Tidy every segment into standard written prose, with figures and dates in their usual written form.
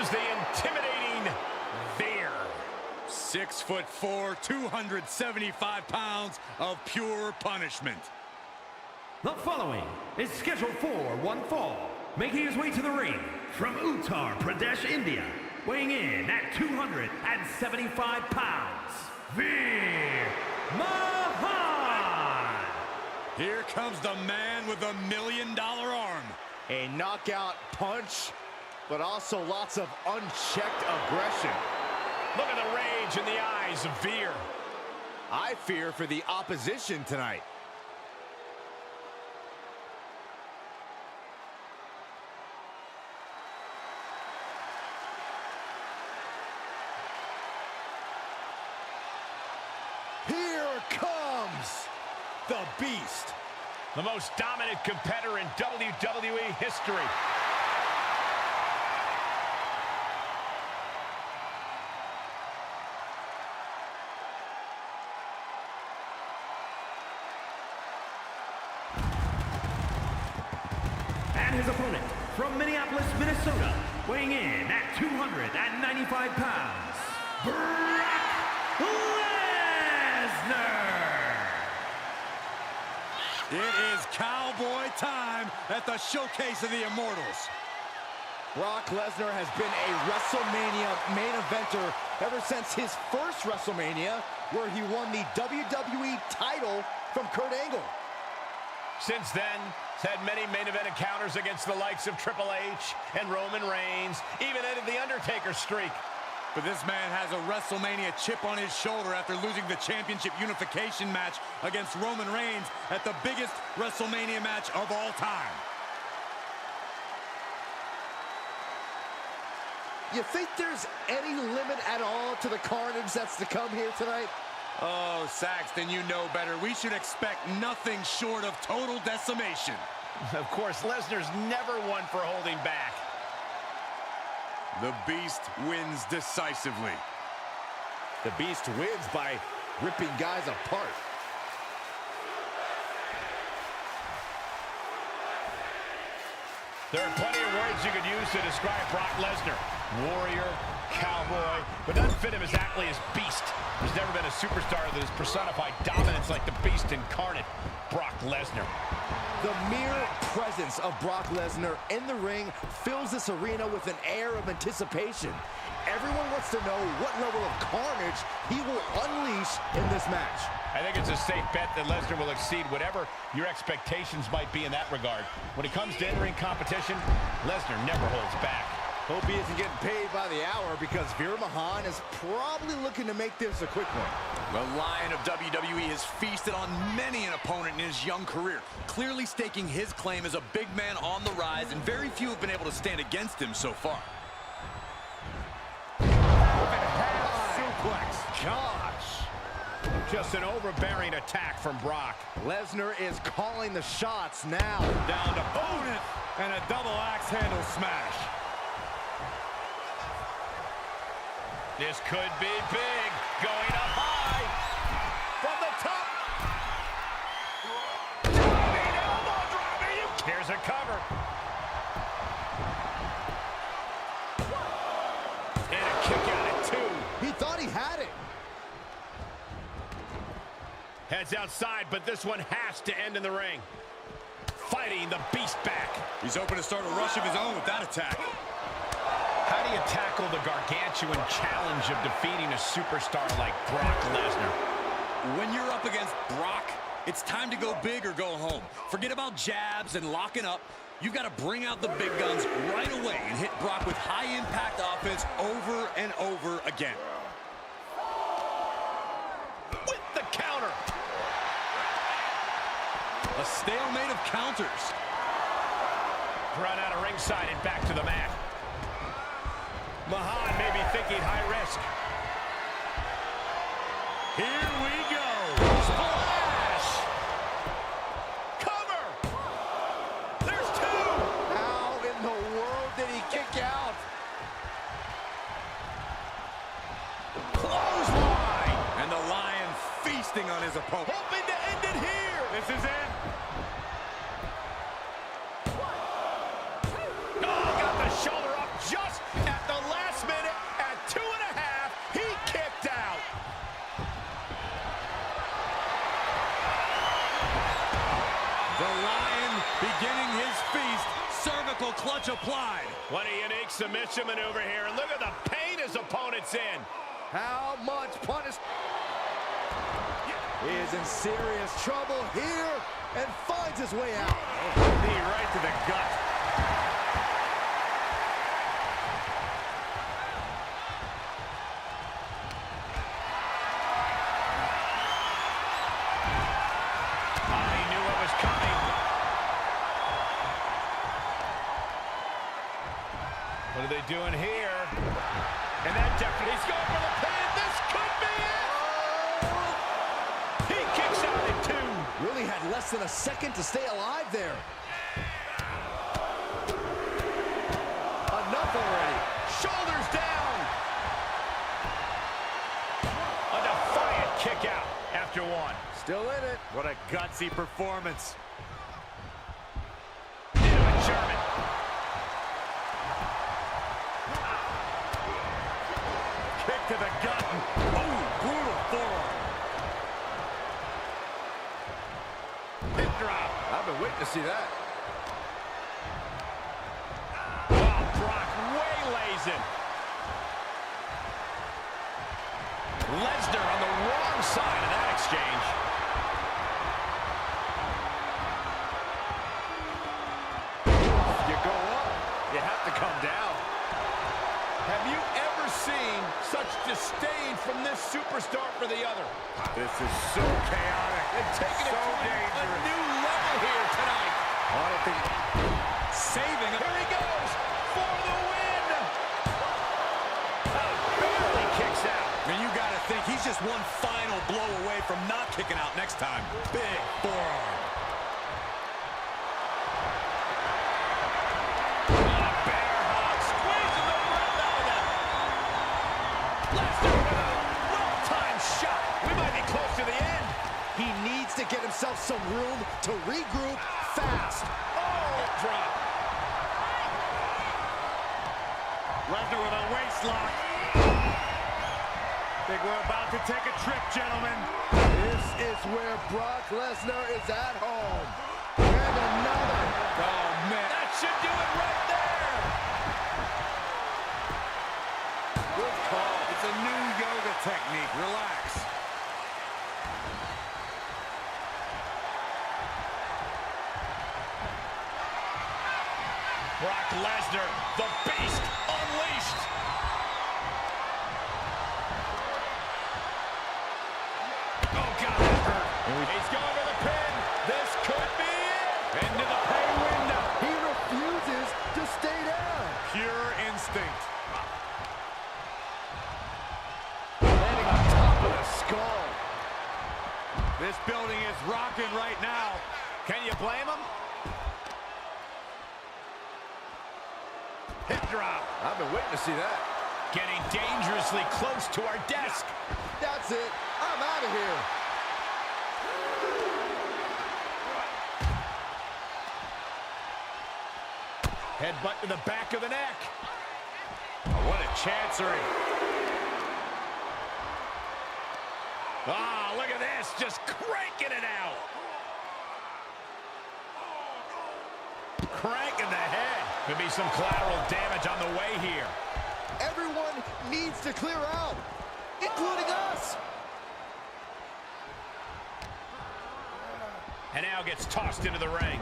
comes the intimidating Veer. 6'4", 275 pounds of pure punishment. The following is scheduled for one fall. Making his way to the ring from Uttar Pradesh, India, weighing in at 275 pounds, Veer Mahan. Here comes the man with the $1 million arm. A knockout punch, but also lots of unchecked aggression. Look at the rage in the eyes of Veer. I fear for the opposition tonight. Here comes the Beast. The most dominant competitor in WWE history. And his opponent from Minneapolis, Minnesota, weighing in at 295 pounds, Brock Lesnar. It is cowboy time at the Showcase of the Immortals. Brock Lesnar has been a WrestleMania main eventer ever since his first WrestleMania, where he won the WWE title from Kurt Angle. Since then, he's had many main event encounters against the likes of Triple H and Roman Reigns, even ended the Undertaker streak. But this man has a WrestleMania chip on his shoulder after losing the championship unification match against Roman Reigns at the biggest WrestleMania match of all time. You think there's any limit at all to the carnage that's to come here tonight? Oh, Saxton, you know better. We should expect nothing short of total decimation. Of course, Lesnar's never one for holding back. The Beast wins decisively. The Beast wins by ripping guys apart. There are plenty of words you could use to describe Brock Lesnar. Warrior, cowboy, but doesn't fit him exactly as Beast. There's never been a superstar that has personified dominance like the Beast incarnate, Brock Lesnar. The mere presence of Brock Lesnar in the ring fills this arena with an air of anticipation. Everyone wants to know what level of carnage he will unleash in this match. I think it's a safe bet that Lesnar will exceed whatever your expectations might be in that regard. When it comes to entering competition, Lesnar never holds back. Hope he isn't getting paid by the hour, because Veer Mahan is probably looking to make this a quick one. The Lion of WWE has feasted on many an opponent in his young career, clearly staking his claim as a big man on the rise, and very few have been able to stand against him so far. Suplex. Gosh. Just an overbearing attack from Brock. Lesnar is calling the shots now. Down to opponent and a double axe handle smash. This could be big. Going up high. From the top. Dropping elbow, dropping. Here's a cover. And a kick out at 2. He thought he had it. Heads outside, but this one has to end in the ring. Fighting the Beast back. He's open to start a rush of his own with that attack. How do you tackle the gargantuan challenge of defeating a superstar like Brock Lesnar? When you're up against Brock, it's time to go big or go home. Forget about jabs and locking up. You've got to bring out the big guns right away and hit Brock with high-impact offense over and over again. With the counter. A stalemate of counters. Run out of ringside and back to the mat. Mahan may be thinking high risk. Here we go. Splash! Cover! There's 2! How in the world did he kick out? Clothesline! And the Lion feasting on his opponent. Hoping to end it here. This is it. Oh, got the shoulder up just at the last The Lion beginning his feast. Cervical clutch applied. What a unique submission maneuver here. And look at the pain his opponent's in. How much punish? He is in serious trouble here and finds his way out. Knee right to the gut. He knew what was coming. What are they doing here? And that definitely, he's going for the pin. This could be it. He kicks out at 2. Really had less than a second to stay alive there. Enough already. Shoulders down. A defiant kick out after 1. Still in it. What a gutsy performance. Into a German. Kick to the gut. Oh, brutal forearm. Hip drop. I've been waiting to see that. Wow, Brock waylays him. Lesnar on the wrong side of that exchange. You go up, you have to come down. Have you ever seen such disdain from this superstar for the other? This is so chaotic. And taking it So to a dangerous. new level here tonight. I don't think... Saving Here he goes for the win. Barely kicks out. And you got to think he's just one final blow away from not kicking out next time. Big forearm. Bear hug, squeezing the breath out of them. Lesnar with a well-timed shot. We might be close to the end. He needs to get himself some room to regroup fast. Oh, drop. Lesnar with a waist lock. Think we're about to take a trip, gentlemen. This is where Brock Lesnar is at home. And another. Oh, man. That should do it right there. Good call. It's a new yoga technique. Relax. Brock Lesnar, the beast unleashed. Oh, God, that hurt. He's going for the pin. This could be it. Into the pay window. He refuses to stay down. Pure instinct. Landing on top of the skull. This building is rocking right now. Can you blame him? Hip drop. I've been waiting to see that. Getting dangerously close to our desk. That's it. I'm out of here. Headbutt to the back of the neck. Oh, what a chancery. Ah, look at this. Just cranking it out. Cranking the head. Could be some collateral damage on the way here. Everyone needs to clear out, including us. And now gets tossed into the ring.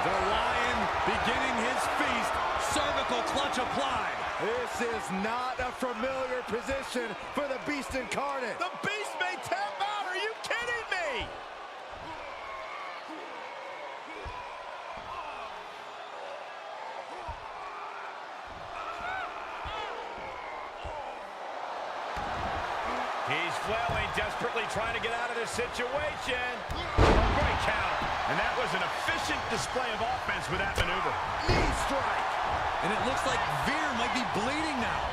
The Lion beginning his feast. Cervical clutch applied. This is not a familiar position for the Beast Incarnate. The Beast may tap out. Are you kidding me? He's flailing, desperately trying to get out of this situation. Great counter. And that was an efficient display of offense with that maneuver. Knee strike. And it looks like Veer might be bleeding now.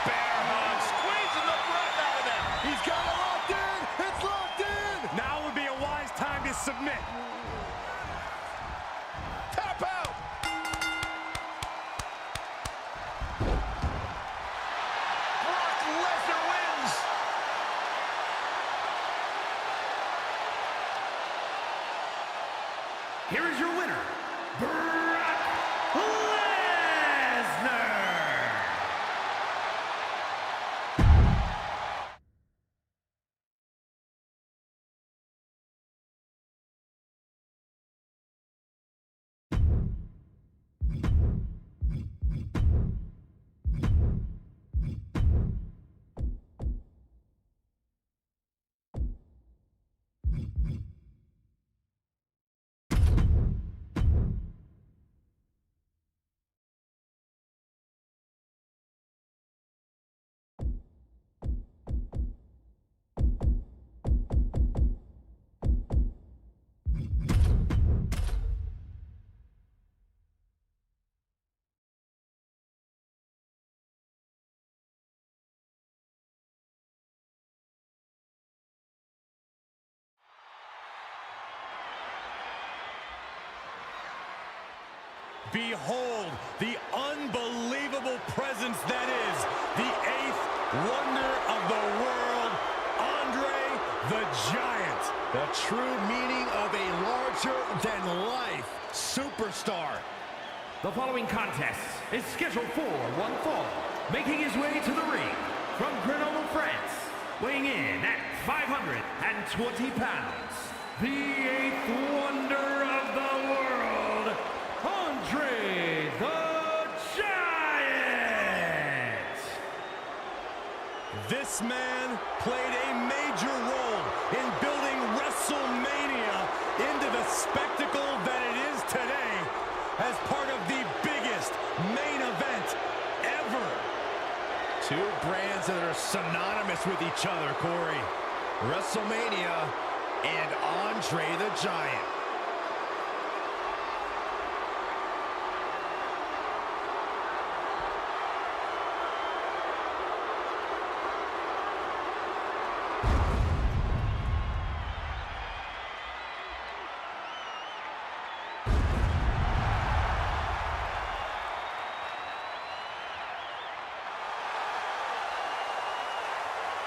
Bear hug, squeezing the breath out of them. He's got it locked in. It's locked in. Now would be a wise time to submit. Tap out. here is your winner, Brock Lesnar. Behold the unbelievable presence that is the 8th wonder of the world, Andre the Giant. The true meaning of a larger-than-life superstar. The following contest is scheduled for one fall, making his way to the ring from Grenoble, France, weighing in at 520 pounds, the 8th wonder of the world, Andre the Giant! This man played a major role in building WrestleMania into the spectacle that it is today as part of the biggest main event ever. Two brands that are synonymous with each other, Corey. WrestleMania and Andre the Giant.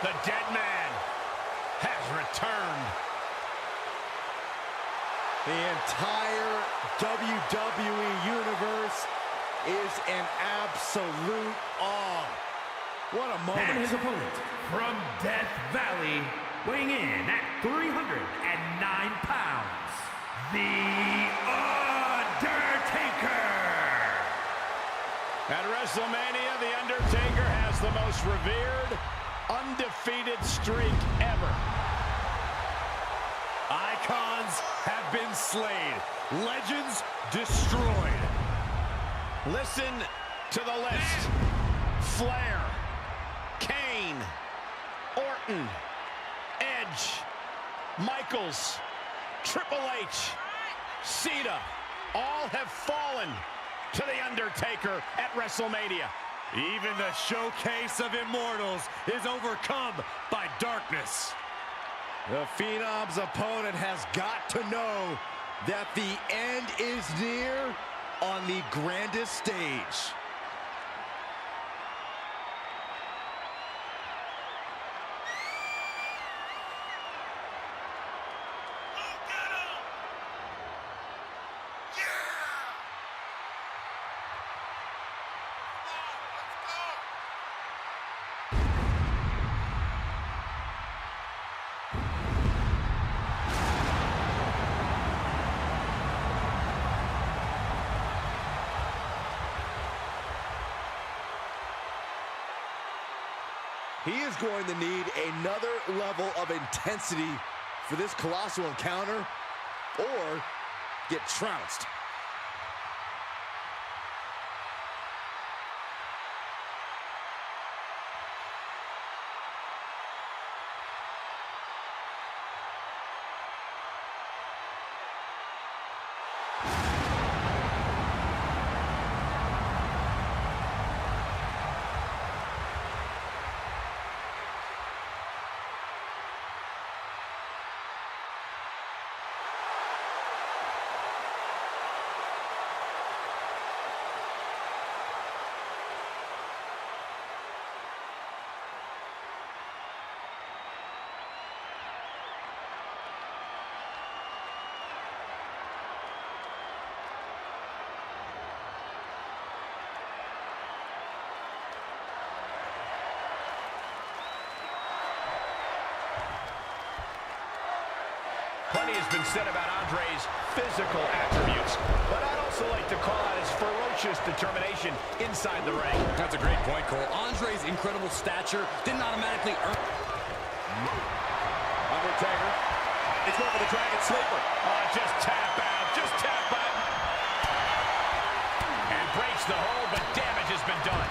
The dead man has returned. The entire WWE Universe is in absolute awe. What a moment. And his opponent from Death Valley, weighing in at 309 pounds, the Undertaker. At WrestleMania, The Undertaker has the most revered, undefeated streak ever. Icons have been slain. Legends destroyed. Listen to the list. Flair, Kane, Orton, Edge, Michaels, Triple H, Cena, all have fallen to The Undertaker at WrestleMania. Even the showcase of immortals is overcome by darkness. The Phenom's opponent has got to know that the end is near on the grandest stage. He is going to need another level of intensity for this colossal encounter, or get trounced. Plenty has been said about Andre's physical attributes, but I'd also like to call out his ferocious determination inside the ring. That's a great point, Cole. Andre's incredible stature didn't automatically earn... Undertaker. He's going for the Dragon Sleeper. Oh, just tap out. Just tap out. And breaks the hold, but damage has been done.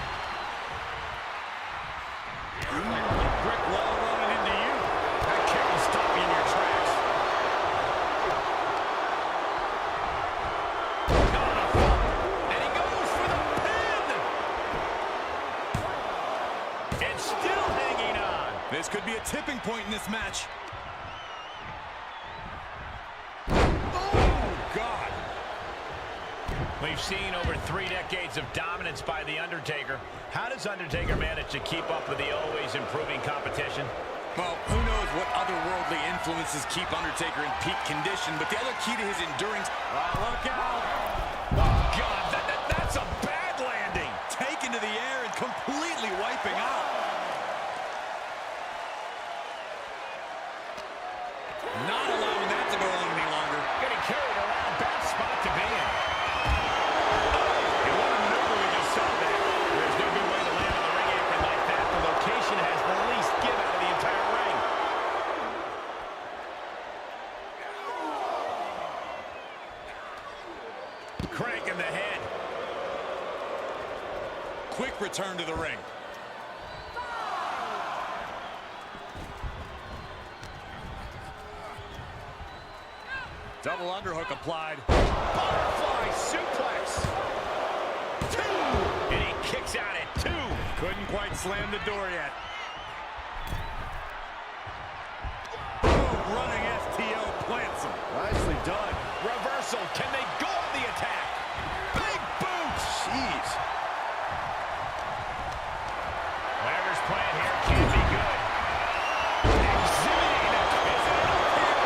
Brick wall running into you. That kick will stop you in your tracks. And he goes for the pin. And still hanging on. This could be a tipping point in this match. We've seen over 3 decades of dominance by The Undertaker. How does Undertaker manage to keep up with the always improving competition? Well, who knows what otherworldly influences keep Undertaker in peak condition, but the other key to his endurance... Look out! Oh, God, that's a bad landing! Taken to the air and completely wiping out. Not allowing that to go on any longer. Getting carried around, bad spot to be in. Cranking the head. Quick return to the ring. Double underhook applied. Butterfly suplex. 2. And he kicks out at 2. Couldn't quite slam the door yet. Running STO plants him. Nicely done. Reversal. Can they go on the attack? Big boot. Jeez. Whatever's playing here can't be good. Exhibiting. Is it up here?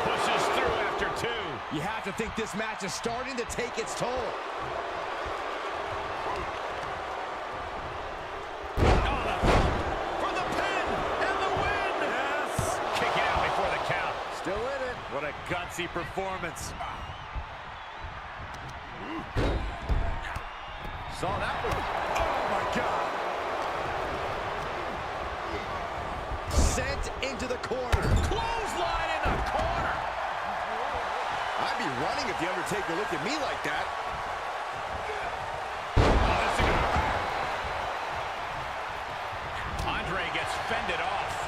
Pushes through after 2. You have to think this match is starting to take its toll. What a gutsy performance. Saw that one. Oh, my God. Sent into the corner. Clothesline in the corner. I'd be running if The Undertaker looked at me like that. Andre gets fended off.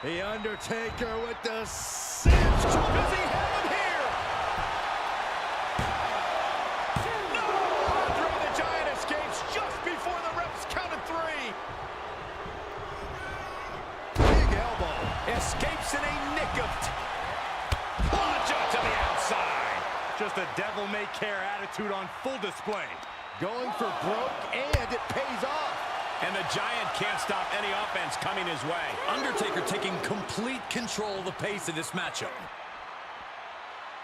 The Undertaker with the cinch. Does he have him here? No! Andre the Giant escapes just before the refs counted 3. Big elbow. Escapes in a nick of punch up to the outside. Just a devil-may-care attitude on full display. Going for broke, and it pays off. And the Giant can't stop any offense coming his way. Undertaker taking complete control of the pace of this matchup.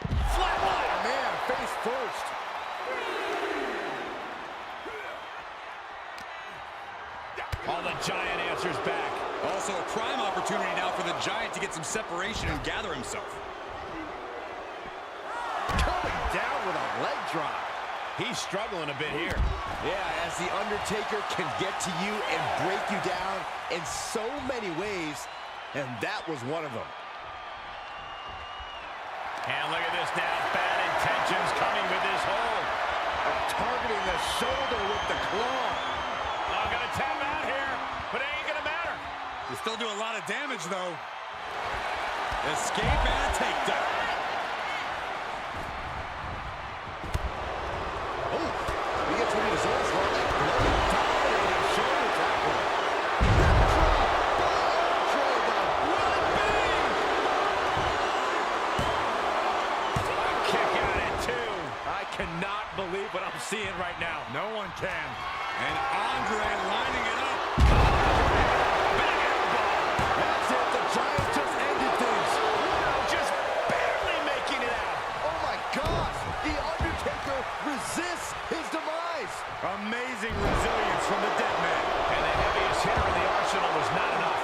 Flatline, man, face first. Oh, the Giant answers back. Also a prime opportunity now for the Giant to get some separation and gather himself. Coming down with a leg drop. He's struggling a bit here. Yeah, as The Undertaker can get to you and break you down in so many ways, and that was one of them. And look at this now. Bad intentions coming with this hold. Targeting the shoulder with the claw. I'm going to tap out here, but it ain't going to matter. They still do a lot of damage, though. Escape and a takedown. Cannot believe what I'm seeing right now. No one can. And Andre lining it up. Big elbow. That's it. The Giant just ended things. Wow, just barely making it out. Oh my gosh. The Undertaker Amazing resilience from the dead man. And the heaviest hitter in the arsenal was not enough.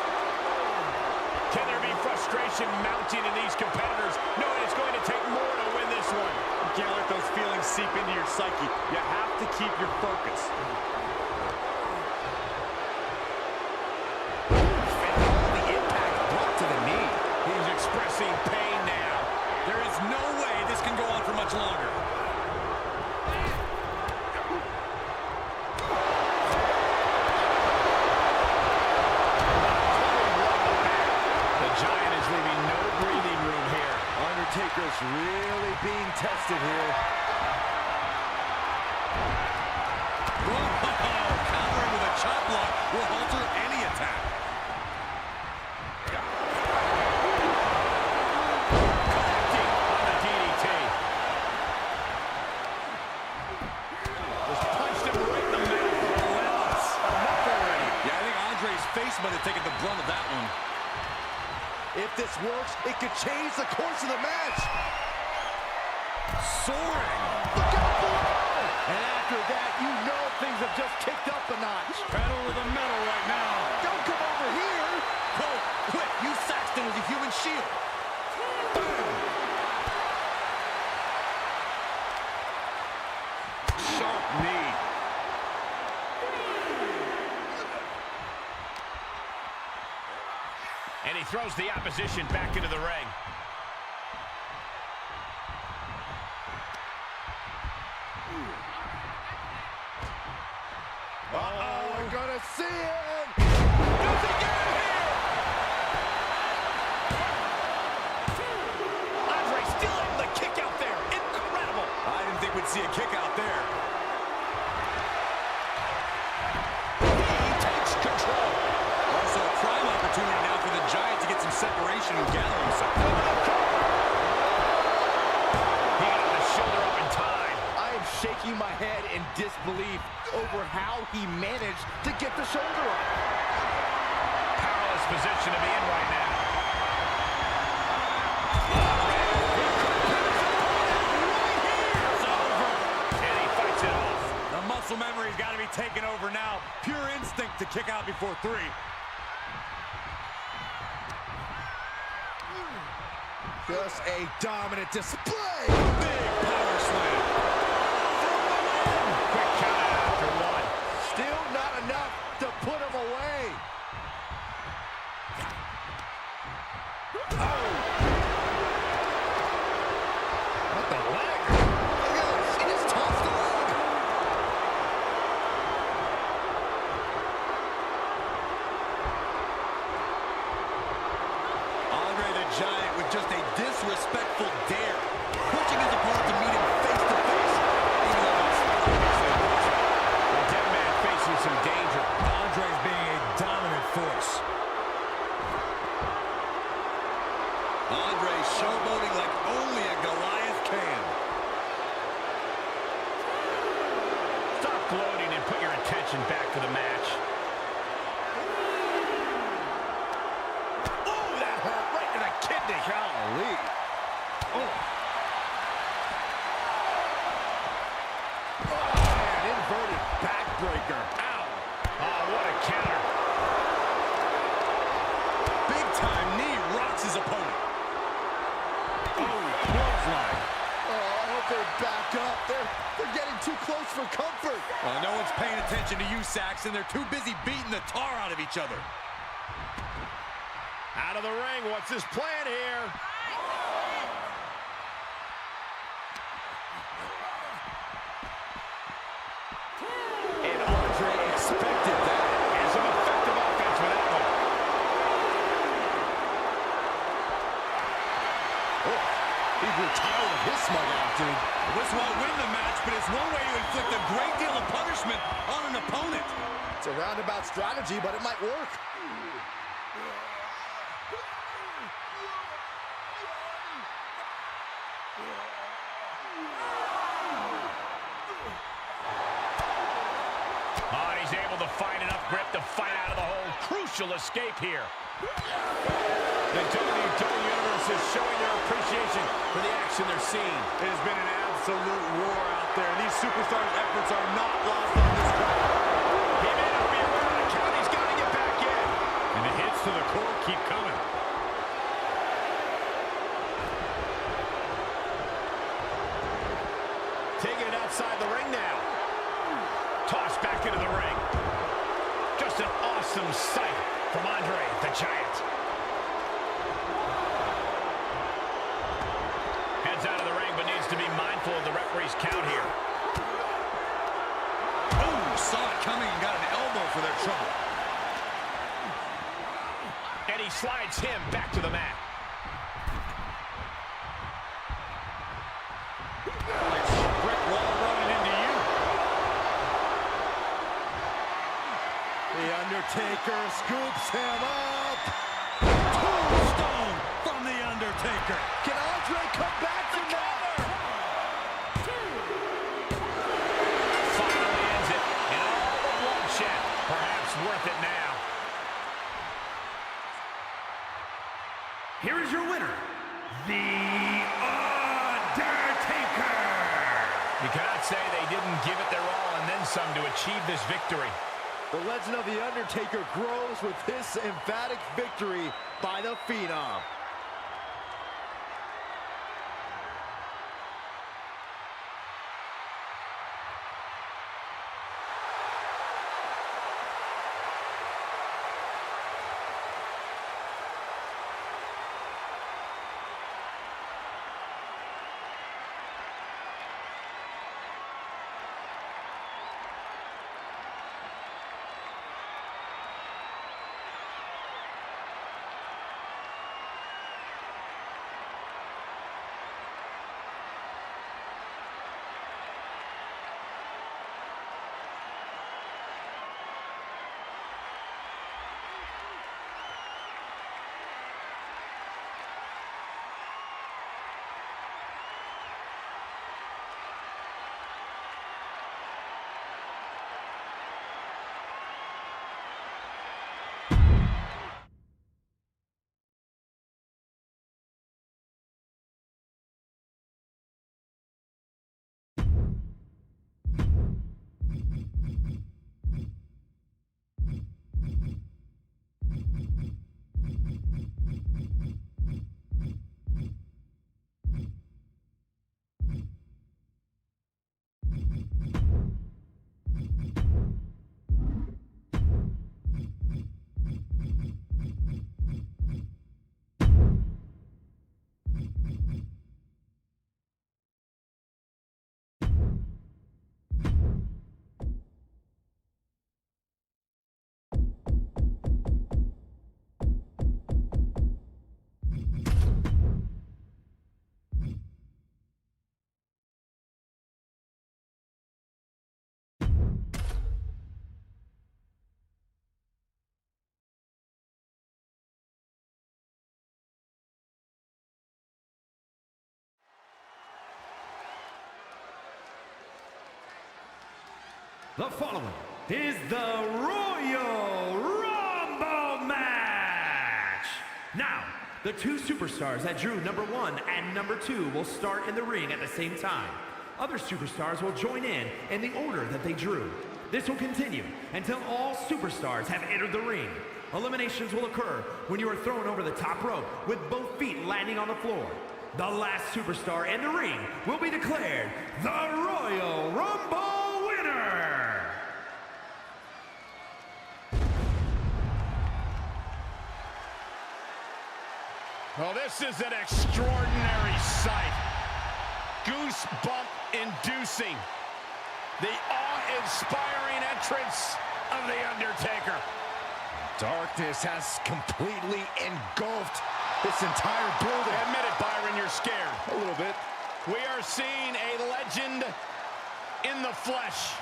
Can there be frustration mounting in these competitors, knowing it's going to take more to win this one? You can't let those feelings seep into your psyche. You have to keep your focus. And all the impact brought to the knee. He's expressing pain now. There is no way this can go on for much longer. Undertaker's really being tested here. Whoa, countering with a chop block will alter any attack. Connecting on the DDT. Just punched him right in the mouth. Relentless. Enough already. Yeah, I think Andre's face might have taken the brunt of that one. If this works, it could change the course of the match. Soaring. Look out below! And after that, you know things have just kicked up a notch. Pedal to the metal right now. Don't come over here! Cole, quick, use Saxton as a human shield. Sharp knee. And he throws the opposition back into the ring. Uh-oh, we're gonna see it! Does he get it here? Andre still able to kick out there. Incredible. I didn't think we'd see a kick out there. He takes control. Also a prime opportunity now for the Giant to get some separation and gather himself. He got the shoulder up in time. I am shaking my head in disbelief over how he managed to get the shoulder up. Powerless position to be in right now. It's over. And he fights it off. The muscle memory's got to be taken over now. Pure instinct to kick out before 3. Just a dominant display. Big power slam. Quick count out after 1. Still not enough to put him away. Oh. What the leg? Look at this. He just tossed the leg. Andre the Giant with just a disrespectful dare, pushing his opponent to meet him face to face. The dead man facing some danger. Andre's being a dominant force. Andre showboating like only a Goliath can. Stop gloating and put your attention back to the match. Oh, that hurt right in the kidney. Golly. Oh. Man, inverted backbreaker. Ow. Oh, what a counter. Big time knee rocks his opponent. Oh, clothesline. Oh, I hope they back up. They're getting too close for comfort. Well, no one's paying attention to you, Saxton. They're too busy beating the tar out of each other. Out of the ring. What's his plan here? And Andre expected that. And some effective offense with that one. Oh, he grew tired of his smug attitude. This won't win the match, but it's one way to inflict a great deal of punishment on an opponent. It's a roundabout strategy, but it might work. He's able to find enough grip to fight out of the hole. Crucial escape here. The WWE Universe is showing their appreciation for the action they're seeing. It has been an absolute war out there. These superstars' efforts are not lost on keep coming. Taking it outside the ring now. Tossed back into the ring. Just an awesome sight from Andre the Giant. Heads out of the ring, but needs to be mindful of the referee's count here. Oh, saw it coming and got an elbow for their trouble. And he slides him back to the mat. Like a brick wall running into you. The Undertaker scoops him up. Tombstone from the Undertaker. Can Andre come back from that? Finally ends it. And all the bloodshed. Perhaps worth it now. Here is your winner, The Undertaker. You cannot say they didn't give it their all and then some to achieve this victory. The legend of The Undertaker grows with this emphatic victory by the Phenom. The following is the Royal Rumble match. Now, the two superstars that drew number 1 and number 2 will start in the ring at the same time. Other superstars will join in the order that they drew. This will continue until all superstars have entered the ring. Eliminations will occur when you are thrown over the top rope with both feet landing on the floor. The last superstar in the ring will be declared the Royal Rumble winner. Well, this is an extraordinary sight. Goosebump-inducing. The awe-inspiring entrance of The Undertaker. Darkness has completely engulfed this entire building. Admit it, Byron, you're scared. A little bit. We are seeing a legend in the flesh.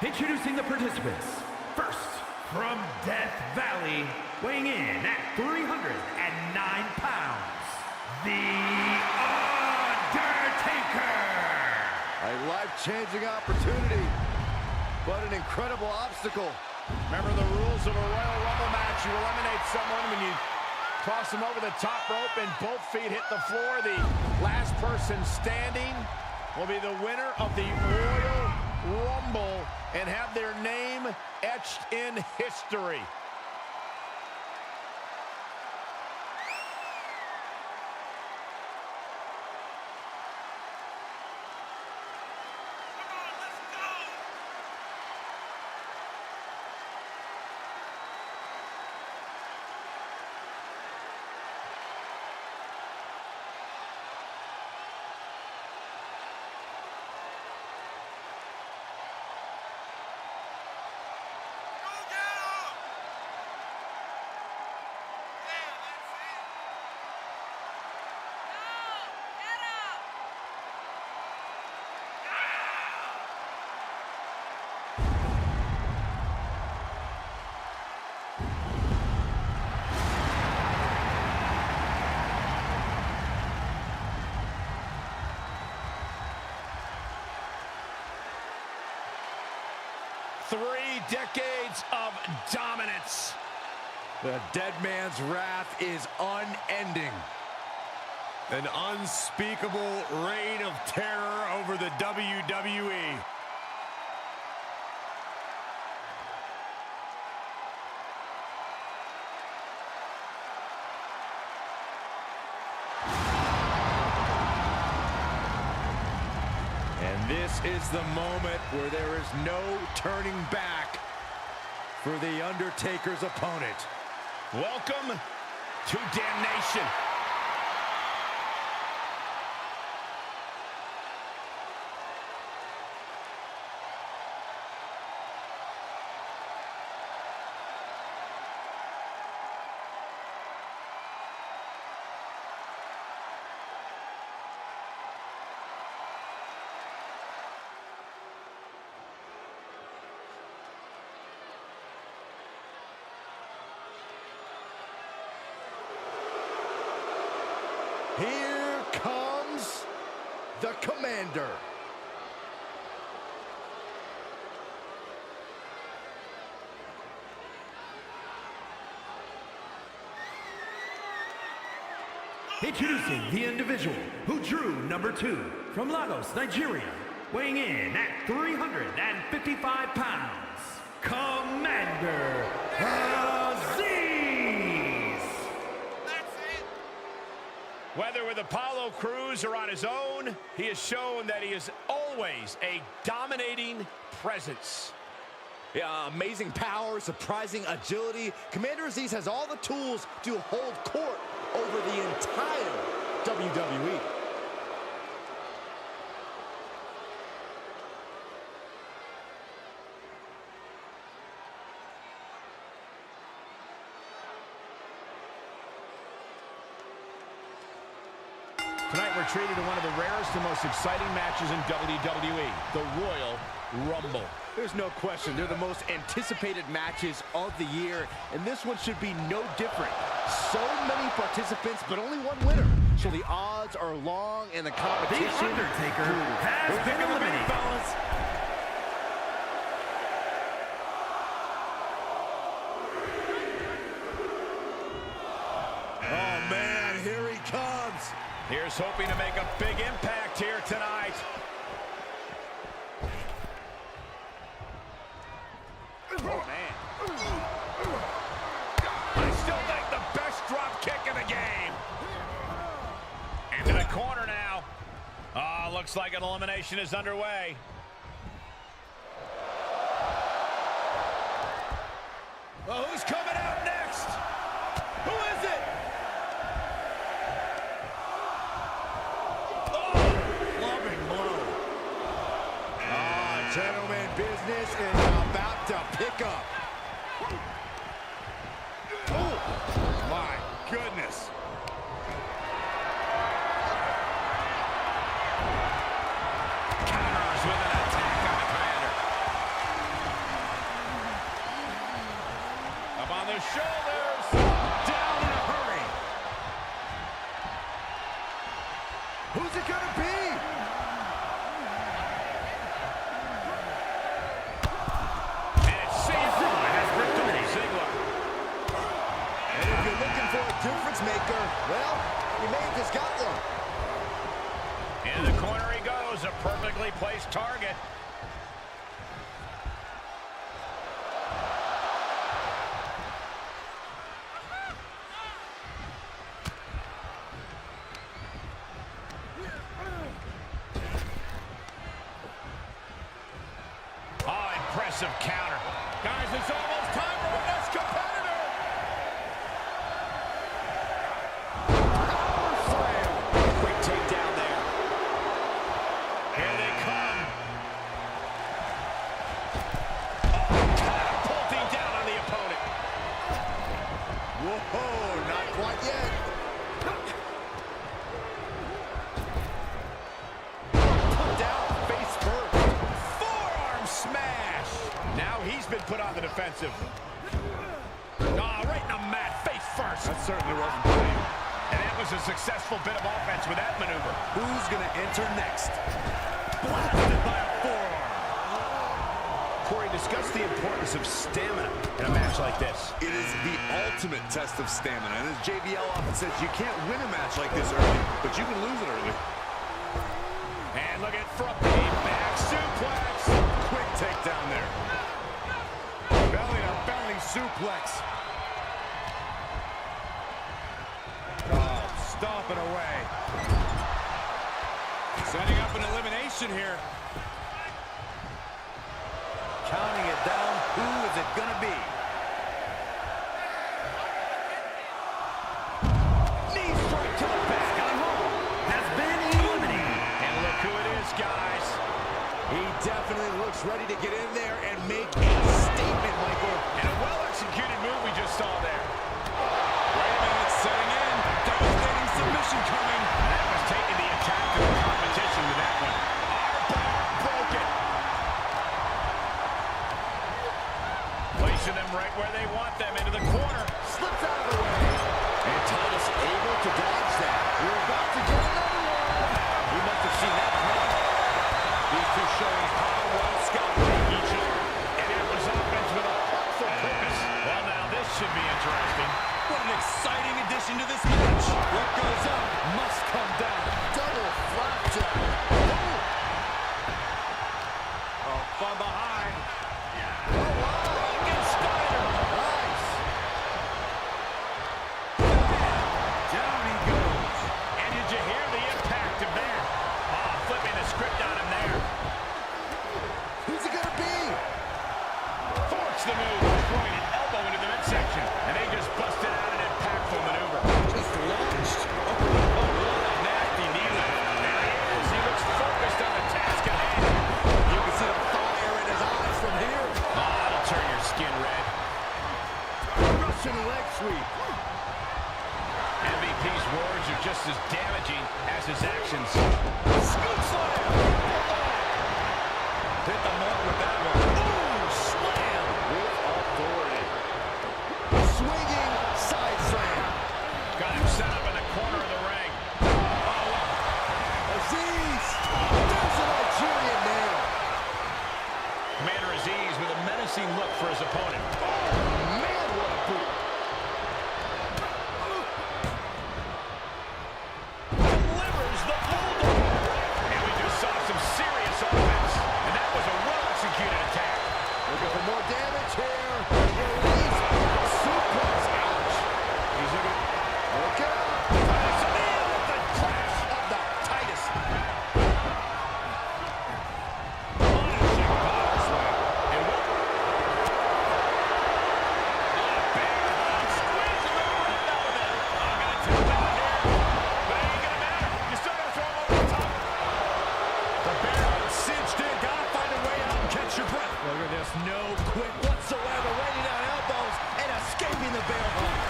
Introducing the participants. First, from Death Valley, weighing in at 309 pounds, The Undertaker. A life-changing opportunity, but an incredible obstacle. Remember the rules of a Royal Rumble match. You eliminate someone when you cross them over the top rope and both feet hit the floor. The last person standing will be the winner of the Royal Rumble and have their name etched in history. 3 decades of dominance. The dead man's wrath is unending. An unspeakable reign of terror over the WWE. And this is the moment where there is no turning back for the Undertaker's opponent. Welcome to Damnation. Here comes the Commander. Introducing the individual who drew number 2 from Lagos, Nigeria, weighing in at 355 pounds, Commander Aziz. Whether with Apollo Crews or on his own, he has shown that he is always a dominating presence. Yeah, amazing power, surprising agility. Commander Aziz has all the tools to hold court over the entire WWE. Tonight we're treated to one of the rarest and most exciting matches in WWE, the Royal Rumble. There's no question, they're the most anticipated matches of the year, and this one should be no different. So many participants, but only one winner. So the odds are long and the competition... The Undertaker has been eliminated. Oh man, here he comes. Here's hoping to make a big impact here tonight. Oh, man. I still think the best drop kick in the game. Into the corner now. Looks like an elimination is underway. Well, who's coming out next? Who is it? Gentlemen, business is about to pick up. Oh, my goodness. Counters with an attack on the Commander. Up on the shoulders. Down in a hurry. Who's it gonna be? Difference maker. Well, he may have just got one. In the corner he goes, a perfectly placed target. Oh, impressive counter. Guys, it's almost time for the next competitor. Put on the defensive. Right in the mat, face first. That certainly wasn't planned. And that was a successful bit of offense with that maneuver. Who's going to enter next? Blasted by a forearm. Corey, Corey, discuss the importance of stamina in a match like this. It is the ultimate test of stamina. And as JBL often says, you can't win a match like this early, but you can lose it early. And look at from the back suplex. Quick takedown there. Belly to belly suplex. Oh, stomping away. Setting up an elimination here. Counting it down. Who is it going to be? Knee strike to the back. Has been eliminated. And look who it is, guys. He definitely looks ready to get in there and make a statement, Michael. And a well-executed move we just saw there. Wait a minute, setting in. Devastating submission coming. That was taking the attack to the competition with that one. Armbar broken. Placing them right where they want them, into the corner. Slips out of the way. And Titus able to dodge that. We're about to get another one. We must have seen that coming. These two showing how well scouted each other. And it was offense with a hurtful purpose. Well, now this should be interesting. What an exciting addition to this match. What goes up must come down. Double flapjack. Oh, from behind. Nice. Down he goes. And did you hear the impact of that? Oh, flipping the script on him there. Who's it going to be? Force the move, throwing an elbow into the midsection. And they just busted out an impactful maneuver. Just launched. Oh, what a nasty knee lift. There he is. He looks focused on the task at hand. You can see the fire in his eyes from here. Oh, that'll turn your skin red. Russian leg sweep. MVP's words are just as damaging as his actions. Scoop slam. Hit the mark with that one. Ooh, slam with authority. Swinging side slam. Got him set up in the corner of the ring. Aziz. There's a Nigerian nail. Commander Aziz with a menacing look for his opponent. Man, what a boot. Delivers the bulldog. And we just saw some serious offense. And that was a well-executed attack. Looking for more damage here. Release. Suplex. Ouch. He's looking. Look out. Titus O'Neil with the crash of the Titus. Punishing power slam. And what? Big squeeze of the Ronda with it. I'm going to tip that here. But it ain't going to matter. You still got to throw him over the top. The bear cinched in. Gotta find a way out and catch your breath. Look at this. No quit whatsoever. Raining down elbows and escaping the bear hug.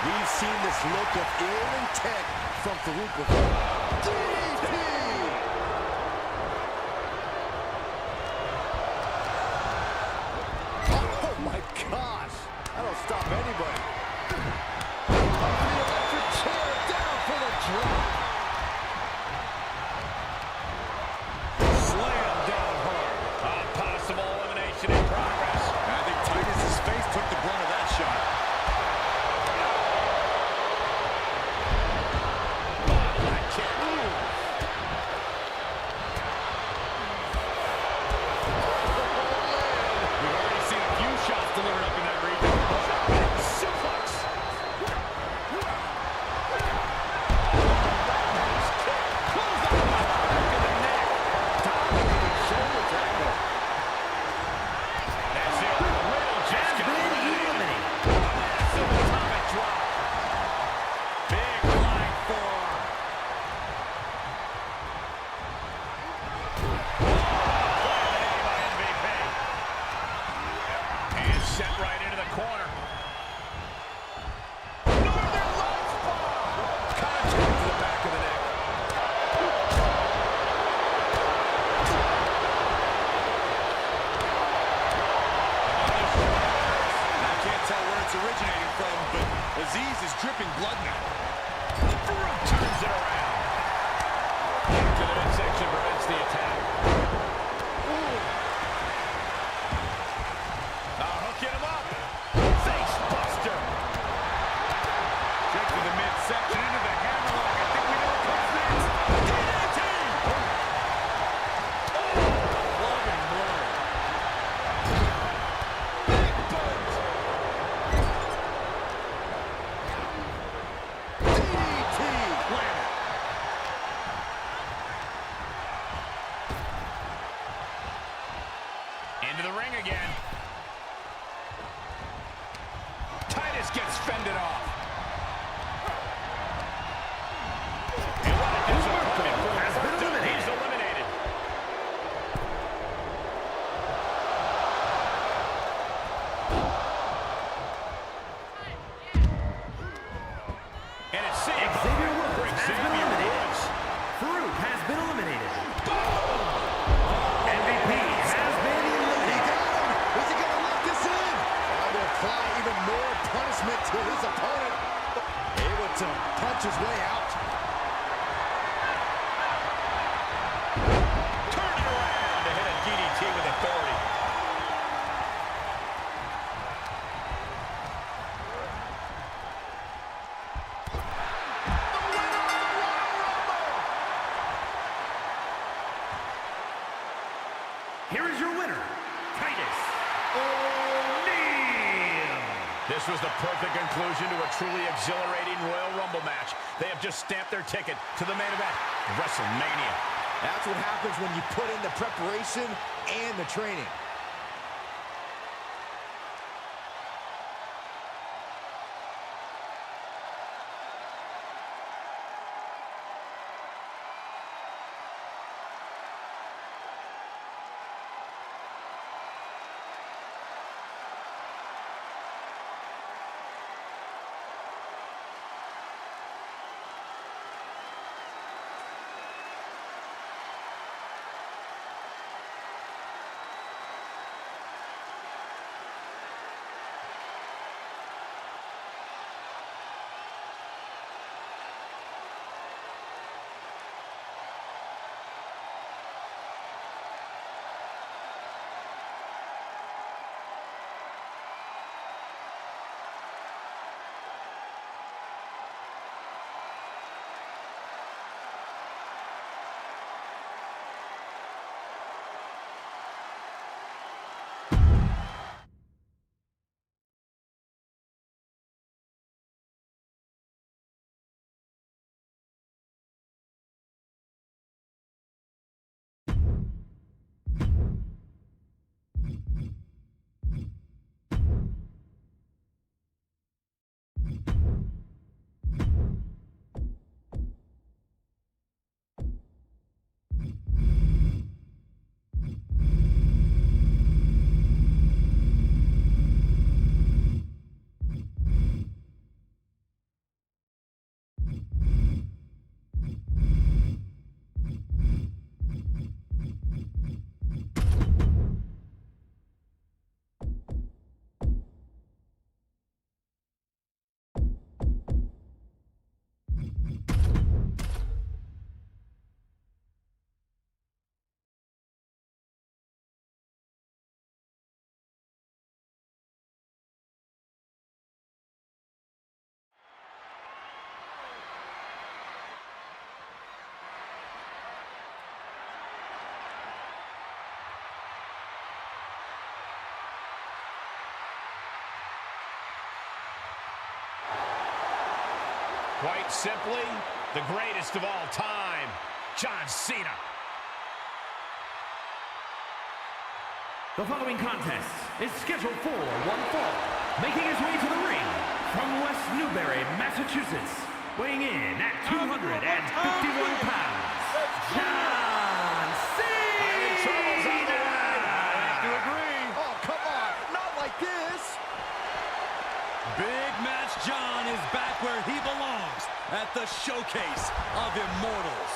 We've seen this look of ill intent from Farouk before. DDT! Oh my gosh! That'll stop anybody. Up the electric chair, down for the drop. Slam down hard. A possible elimination in progress. I think Titus's face took the brunt of that shot. We've already seen a few shots delivered up in that region. Suplex. Closed on the back of the neck. Dominating shoulder tackle. That's it. Riddle just got eliminated. Massive atomic drop. Big flying forearm. By MVP. And set right into the corner. Northern Lights bomb. Contact to the back of the neck. I can't tell where it's originating from, but Aziz is dripping blood now. Farouk turns it around. To the midsection prevents the attack. ring again. Titus gets fended off. And what a disappointment for has been Rousey. eliminated. He's eliminated. And it's Xavier Woods has been eliminated. Farouk has been eliminated. MVP has been eliminated. Is he gonna let this in? Trying to apply even more punishment to his opponent. Able to punch his way out. Turn it around to hit a DDT with authority. Here is your winner, Titus O'Neil. This was the perfect conclusion to a truly exhilarating Royal Rumble match. They have just stamped their ticket to the main event, WrestleMania. That's what happens when you put in the preparation and the training. Quite simply, the greatest of all time, John Cena. The following contest is scheduled for one fall. Making his way to the ring from West Newbury, Massachusetts, weighing in at 251 pounds, John Cena! I'm in trouble's on the way. I have to agree. Oh, come on. Not like this. Big Match John is back where he belongs, at the showcase of immortals.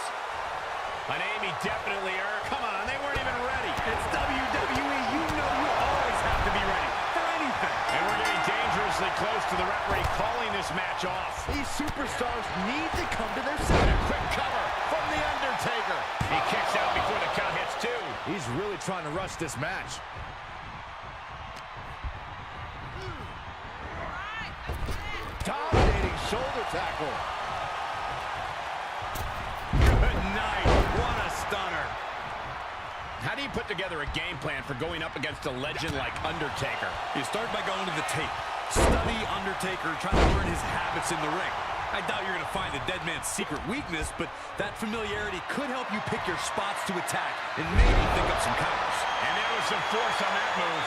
A name he definitely earned. Come on, they weren't even ready. It's WWE. You know you always have to be ready for anything. And we're getting dangerously close to the referee calling this match off. These superstars need to come to their And a center. quick cover from The Undertaker. He kicks out before the count hits two. He's really trying to rush this match. Dominating shoulder tackle. Good night. What a stunner. How do you put together a game plan for going up against a legend like Undertaker? You start by going to the tape. Study Undertaker, try to learn his habits in the ring. I doubt you're going to find the dead man's secret weakness, but that familiarity could help you pick your spots to attack and maybe think up some counters. And there we with some force on that move.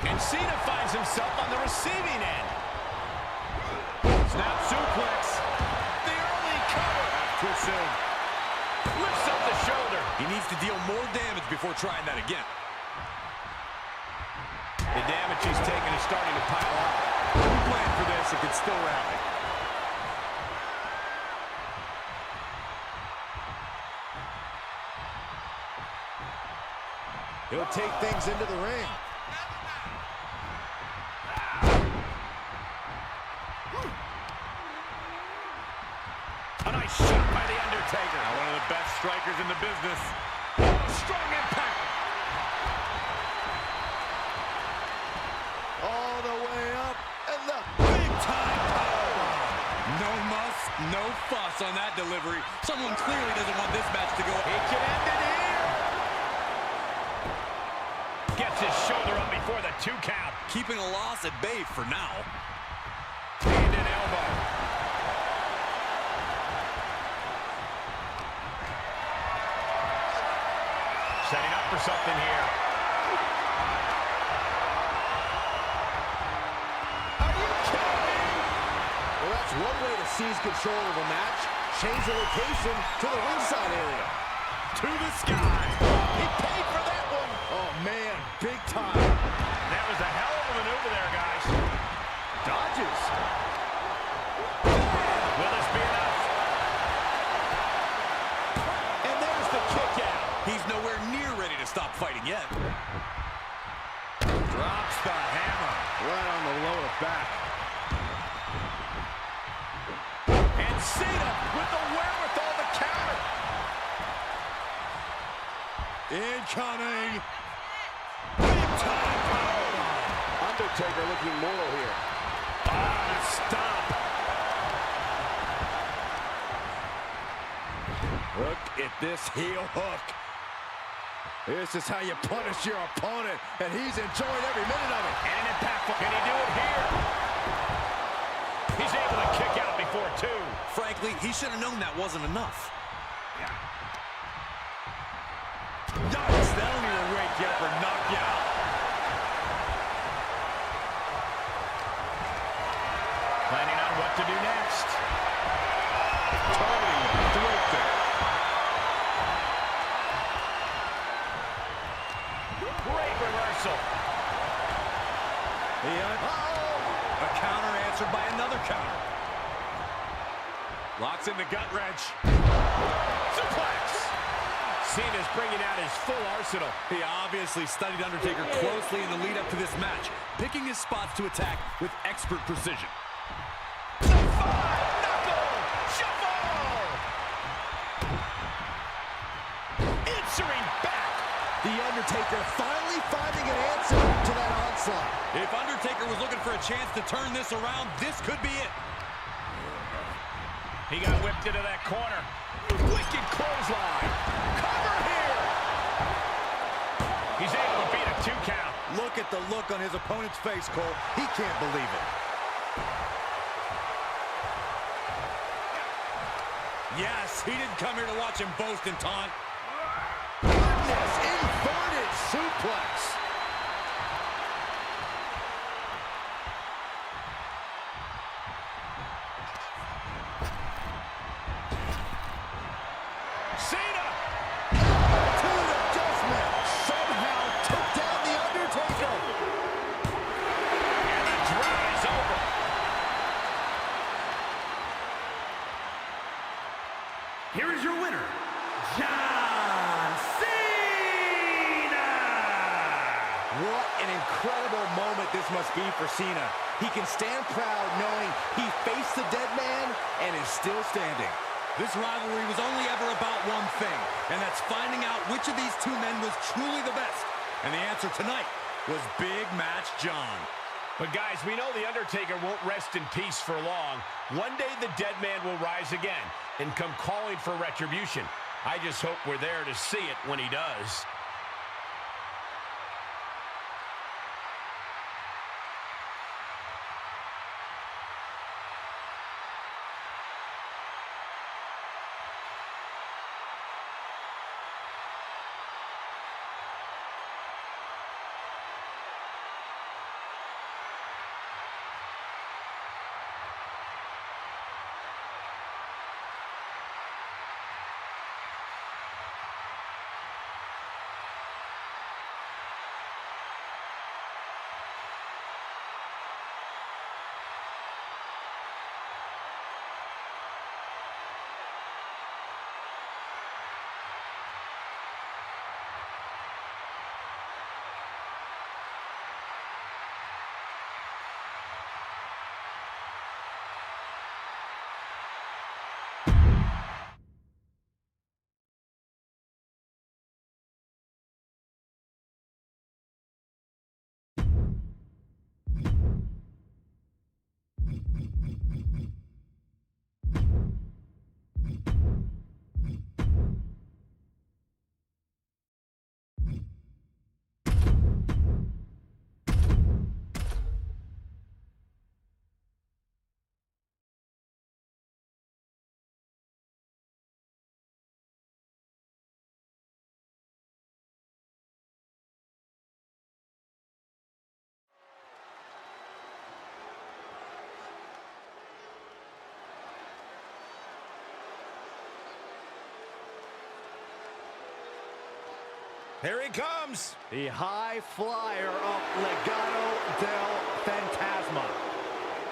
And Cena finds himself on the receiving end. Snap suplex. The early cover. Too soon. Lifts up the shoulder. He needs to deal more damage before trying that again. The damage he's taken is starting to pile up. He planned for this and can still rally. He'll take things into the ring. A nice shot by the Undertaker. Now one of the best strikers in the business. Strong impact. All the way up, and the Big time powerbomb. No muss, no fuss on that delivery. Someone clearly doesn't want this match to go. He can end it here. Gets his shoulder up before the 2 count. Keeping a loss at bay for now. Hand and elbow. Setting up for something here. Are you kidding me? Well, that's one way to seize control of a match. Change the location to the ringside area. To the sky. He paid for that one. Oh, man, big time. That was a hell of a maneuver there, guys. Dodges. Will this be enough? And there's the kick out. He's nowhere near ready to stop fighting yet. Drops the hammer. Right on the lower back. And Cena with the wherewithal to counter. Incoming. Big time powerbomb. Undertaker looking mortal here. Ah, stop. Look at this heel hook. This is how you punish your opponent, and he's enjoying every minute of it. And an impactful. Can he do it here? He's able to kick out before 2. Frankly, he should have known that wasn't enough. Yikes, that'll either wake you up or knock you out. Planning on what to do next. Targeting the throat there. Great reversal. A counter answered by another counter. Locks in the gut wrench. Suplex. Cena's bringing out his full arsenal. He obviously studied Undertaker closely in the lead up to this match, picking his spots to attack with expert precision. Answering back. The Undertaker finally finding an answer to that onslaught. If Undertaker was looking for a chance to turn this around, this could be it. He got whipped into that corner. Wicked clothesline. Cover here. He's able to beat a 2 count. Look at the look on his opponent's face, Cole. He can't believe it. Yes, he didn't come here to watch him boast and taunt. Goodness, inverted suplex. Cena. Attitude adjustment. Somehow took down the Undertaker. And the draw is over. Here is your winner, John Cena! What an incredible moment this must be for Cena. He can stand proud knowing he faced the dead man and is still standing. This rivalry was only ever about one thing, and that's finding out which of these two men was truly the best. And the answer tonight was Big Match John. But guys, we know The Undertaker won't rest in peace for long. One day the dead man will rise again and come calling for retribution. I just hope we're there to see it when he does. Here he comes. The high flyer of Legado del Fantasma.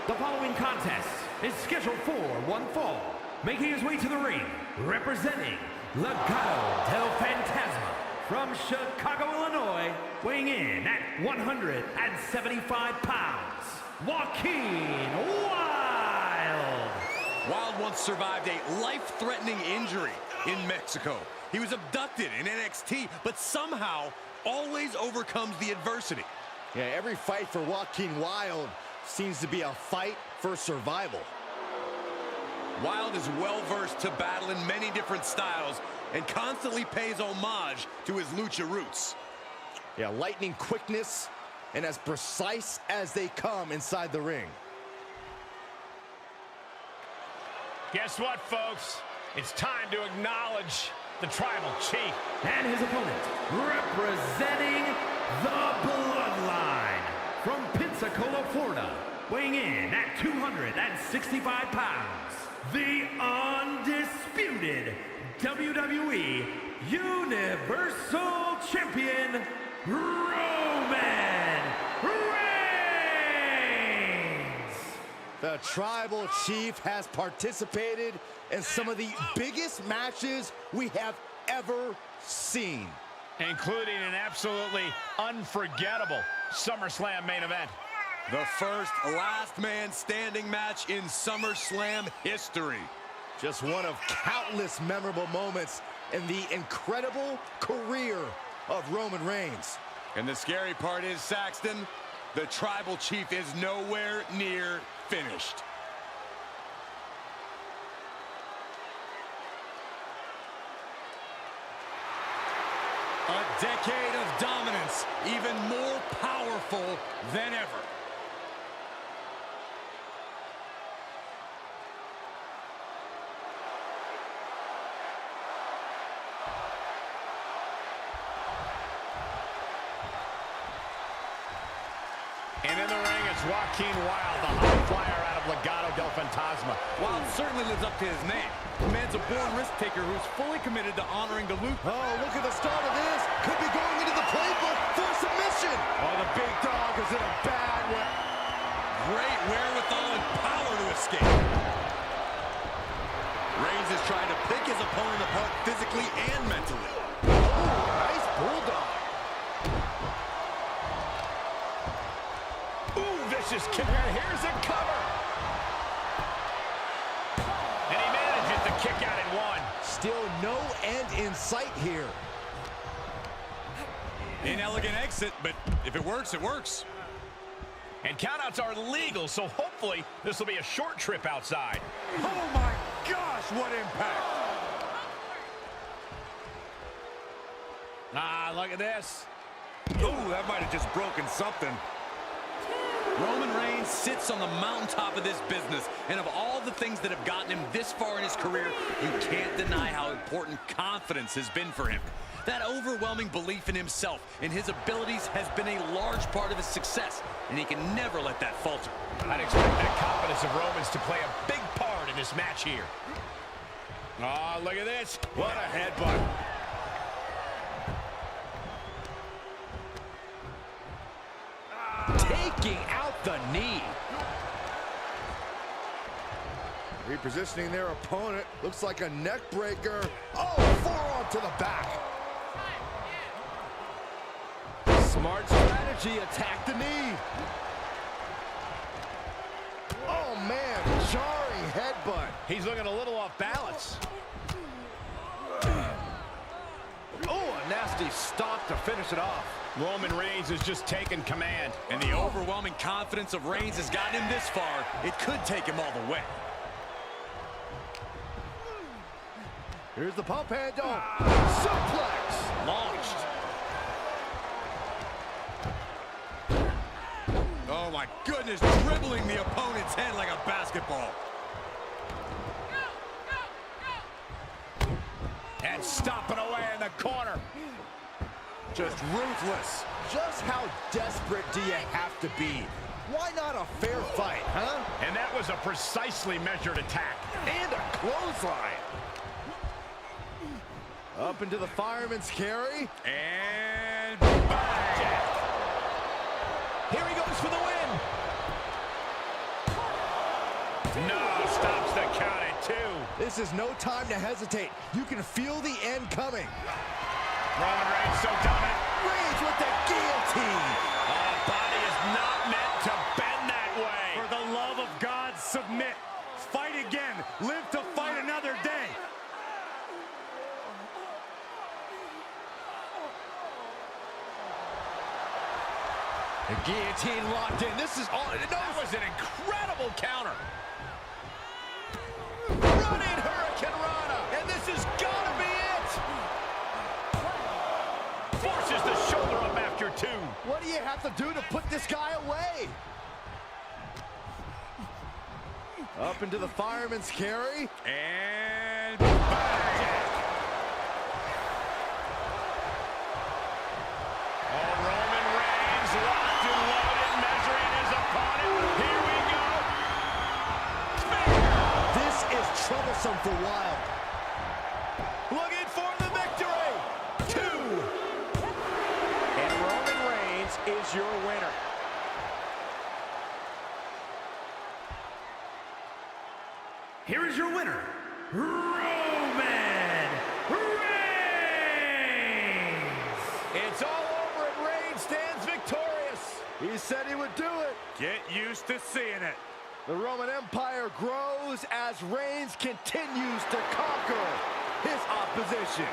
The following contest is scheduled for one fall. Making his way to the ring, representing Legado del Fantasma from Chicago, Illinois, weighing in at 175 pounds, Joaquin Wilde. Wilde once survived a life-threatening injury in Mexico. He was abducted in NXT, but somehow always overcomes the adversity. Yeah, every fight for Joaquin Wilde seems to be a fight for survival. Wilde is well-versed to battle in many different styles and constantly pays homage to his lucha roots. Yeah, lightning quickness and as precise as they come inside the ring. Guess what, folks? It's time to acknowledge the Tribal Chief. And his opponent, representing the Bloodline from Pensacola, Florida, weighing in at 265 pounds, the undisputed WWE Universal Champion, Roman Reigns. The Tribal Chief has participated in some of the biggest matches we have ever seen, Including an absolutely unforgettable SummerSlam main event. The first last man standing match in SummerSlam history. just one of countless memorable moments in the incredible career of Roman Reigns. And the scary part is, Saxton, the Tribal Chief is nowhere near finished. A decade of dominance, even more powerful than ever. And in the ring, it's Joaquin Wilde, the high flyer out of Legado del Fantasma. Wilde certainly lives up to his name. The man's a born risk taker who's fully committed to honoring the loop. Oh, look at the start of this. Could be going into the playbook for submission. Oh, the big dog is in a bad way. Great wherewithal and power to escape. Reigns is trying to pick his opponent apart physically and mentally. Oh, nice bulldog. Vicious kick, and here's a cover. And he manages to kick out in one. Still no end in sight here. Inelegant exit, but if it works, it works. And countouts are legal, so hopefully this will be a short trip outside. Oh my gosh, what impact! Ah, look at this. Ooh, that might have just broken something. Roman Reigns sits on the mountaintop of this business, and of all the things that have gotten him this far in his career, you can't deny how important confidence has been for him. That overwhelming belief in himself and his abilities has been a large part of his success, and he can never let that falter. I'd expect that confidence of Roman's to play a big part in this match here. Oh, look at this. What a headbutt. Taking out the knee. Repositioning their opponent. Looks like a neck breaker. Oh, forearm to the back. Smart strategy. Attack the knee. Oh, man. Jarring headbutt. He's looking a little off balance. Oh, a nasty stomp to finish it off. Roman Reigns has just taken command. And the overwhelming confidence of Reigns has gotten him this far. It could take him all the way. Here's the pump handle. Suplex. Launched. Oh my goodness, dribbling the opponent's head like a basketball. And stomping away in the corner. Just ruthless. Just how desperate do you have to be? Why not a fair fight, huh? And that was a precisely measured attack. And a clothesline. Up into the fireman's carry. And bang! Here he goes for the win. No, stops the count at 2. This is no time to hesitate. You can feel the end coming. Roman Reigns so dominant. Reigns with the guillotine. A body is not meant to bend that way. For the love of God, submit. Fight again. Live to fight another day. The guillotine locked in. This is all. That was an incredible counter. Running Hurricane Rana, and this is gotta be it. Forces the shoulder up after 2. What do you have to do to put this guy away? Up into the fireman's carry. And bang! Oh, Roman Reigns locked and loaded, measuring his opponent. Here we go. This is troublesome for Wild. Looking for the victory. 2. And Roman Reigns is your winner. Here is your winner, Roman Reigns! It's all over and Reigns stands victorious. He said he would do it. Get used to seeing it. The Roman Empire grows as Reigns continues to conquer his opposition.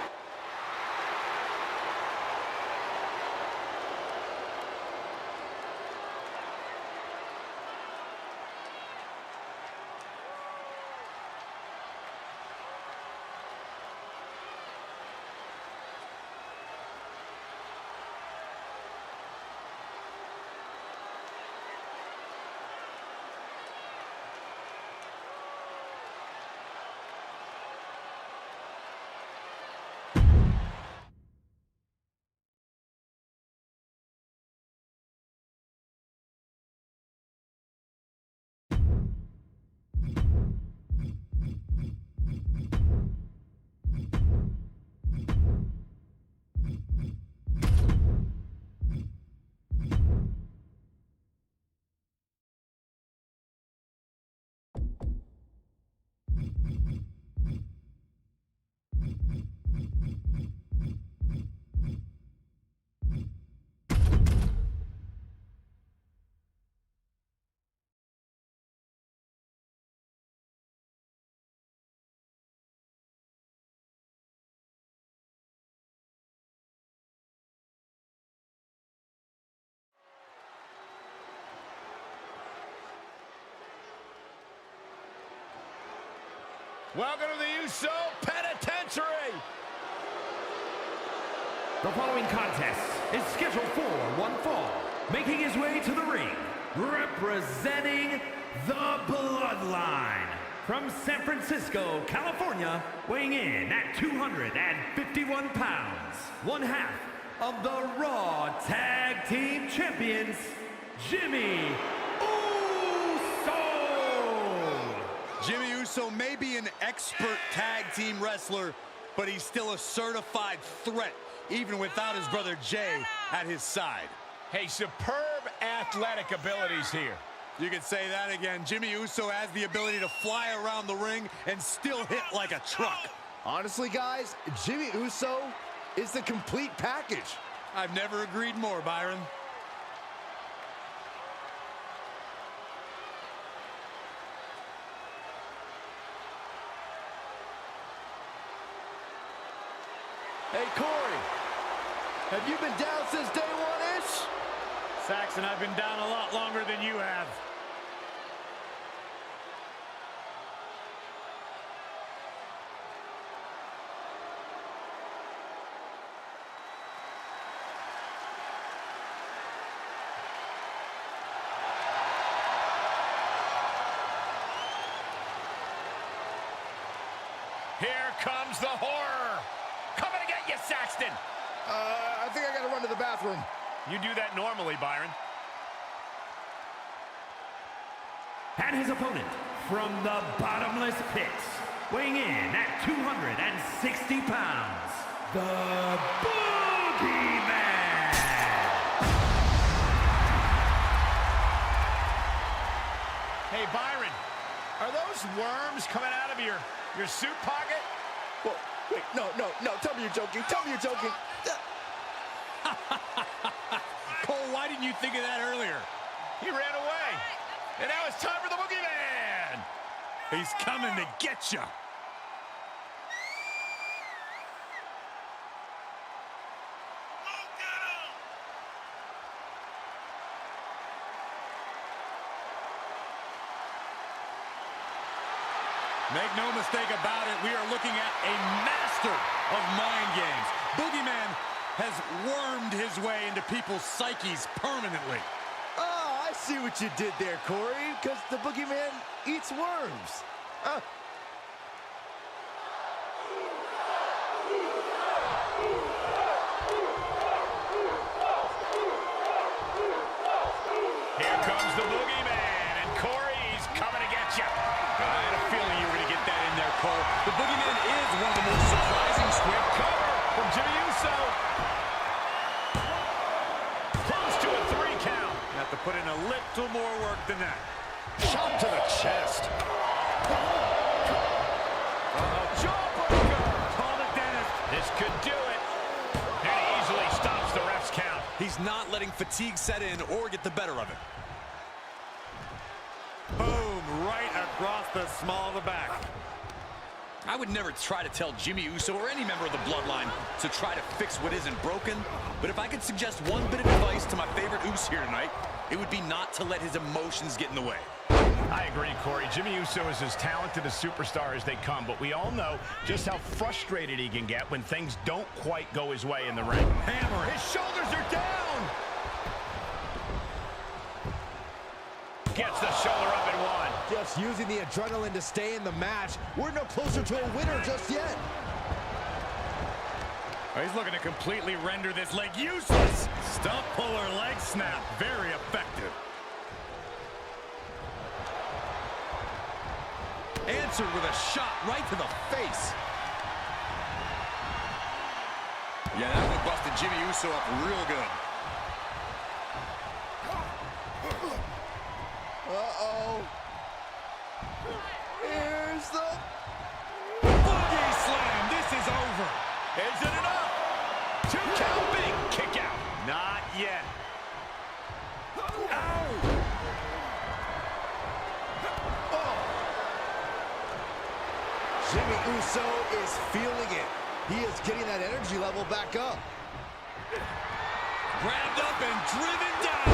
Welcome to the Uso Penitentiary. The following contest is scheduled for one fall. Making his way to the ring, representing the Bloodline. From San Francisco, California, weighing in at 251 pounds. One half of the Raw Tag Team Champions, Jimmy Uso. Jimmy Uso may be an expert tag team wrestler, but he's still a certified threat, even without his brother Jay at his side. Hey, superb athletic abilities here. You can say that again. Jimmy Uso has the ability to fly around the ring and still hit like a truck. Honestly, guys, Jimmy Uso is the complete package. I've never agreed more, Byron. Hey, Corey, have you been down since day one-ish? Saxon, I've been down a lot longer than you have. Here comes the horror. Coming to get you, Saxton. I think I gotta run to the bathroom. You do that normally, Byron. And his opponent from the bottomless pits, weighing in at 260 pounds. the Boogeyman. Hey, Byron, are those worms coming out of your suit pocket? Whoa, wait, no. Tell me you're joking. Tell me you're joking. Cole, why didn't you think of that earlier? He ran away. And now it's time for the Boogeyman. He's coming to get you. Make no mistake about it, we are looking at a master of mind games. Boogeyman has wormed his way into people's psyches permanently. Oh, I see what you did there, Corey, because the Boogeyman eats worms. Here comes the Boogeyman, and Corey, he's coming to get you. I had a feeling you were going to get that in there, Cole. The Boogeyman is one of the most surprising Swift cover from Jay Uso. Close to a 3 count. You have to put in a little more work than that. Shot to the chest. Jawbreaker! Call the dentist. This could do it. And he easily stops the ref's count. He's not letting fatigue set in or get the better of it. Boom, right across the small of the back. I would never try to tell Jimmy Uso or any member of the bloodline to try to fix what isn't broken, but if I could suggest one bit of advice to my favorite Uso here tonight, it would be not to let his emotions get in the way. I agree, Corey. Jimmy Uso is as talented a superstar as they come, but we all know just how frustrated he can get when things don't quite go his way in the ring. Hammer it. His shoulders are down. Gets the shoulder up and one. Just using the adrenaline to stay in the match. We're no closer to a winner just yet. Oh, he's looking to completely render this leg useless. Stump puller leg snap. Very effective. Answered with a shot right to the face. Yeah, that one busted Jimmy Uso up real good. Uh-oh. Here's the... Boogie slam. This is over. Is it enough? 2 count, big kick out. Not yet. Jimmy Uso is feeling it. He is getting that energy level back up. Grabbed up and driven down.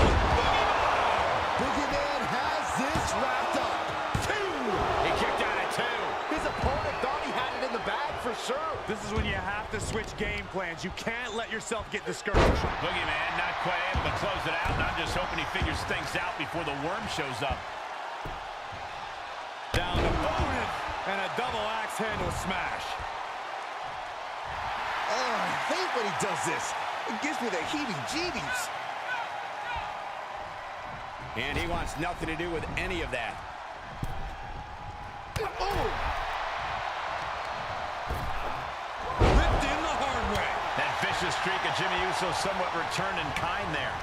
Boogeyman has this wrapped up. 2. He kicked out at 2. His opponent thought he had it in the bag for sure. This is when you have to switch game plans. You can't let yourself get discouraged. Boogeyman not quite able to close it out, and I'm just hoping he figures things out before the worm shows up. Down to bonus and a double axe handle smash. Oh, I hate when he does this. It gives me the heebie-jeebies. And he wants nothing to do with any of that. Oh! Ripped in the hard way. That vicious streak of Jimmy Uso somewhat returned in kind there.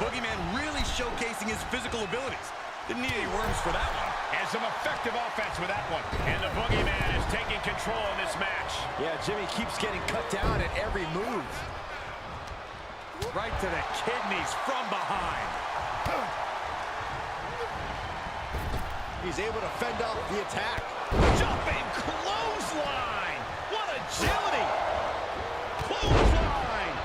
Boogeyman really showcasing his physical abilities. Didn't need any worms for that one. And some effective offense with that one. And the Boogeyman is taking control in this match. Yeah, Jimmy keeps getting cut down at every move. Right to the kidneys from behind. He's able to fend off the attack. Jumping clothesline. What agility. Clothesline.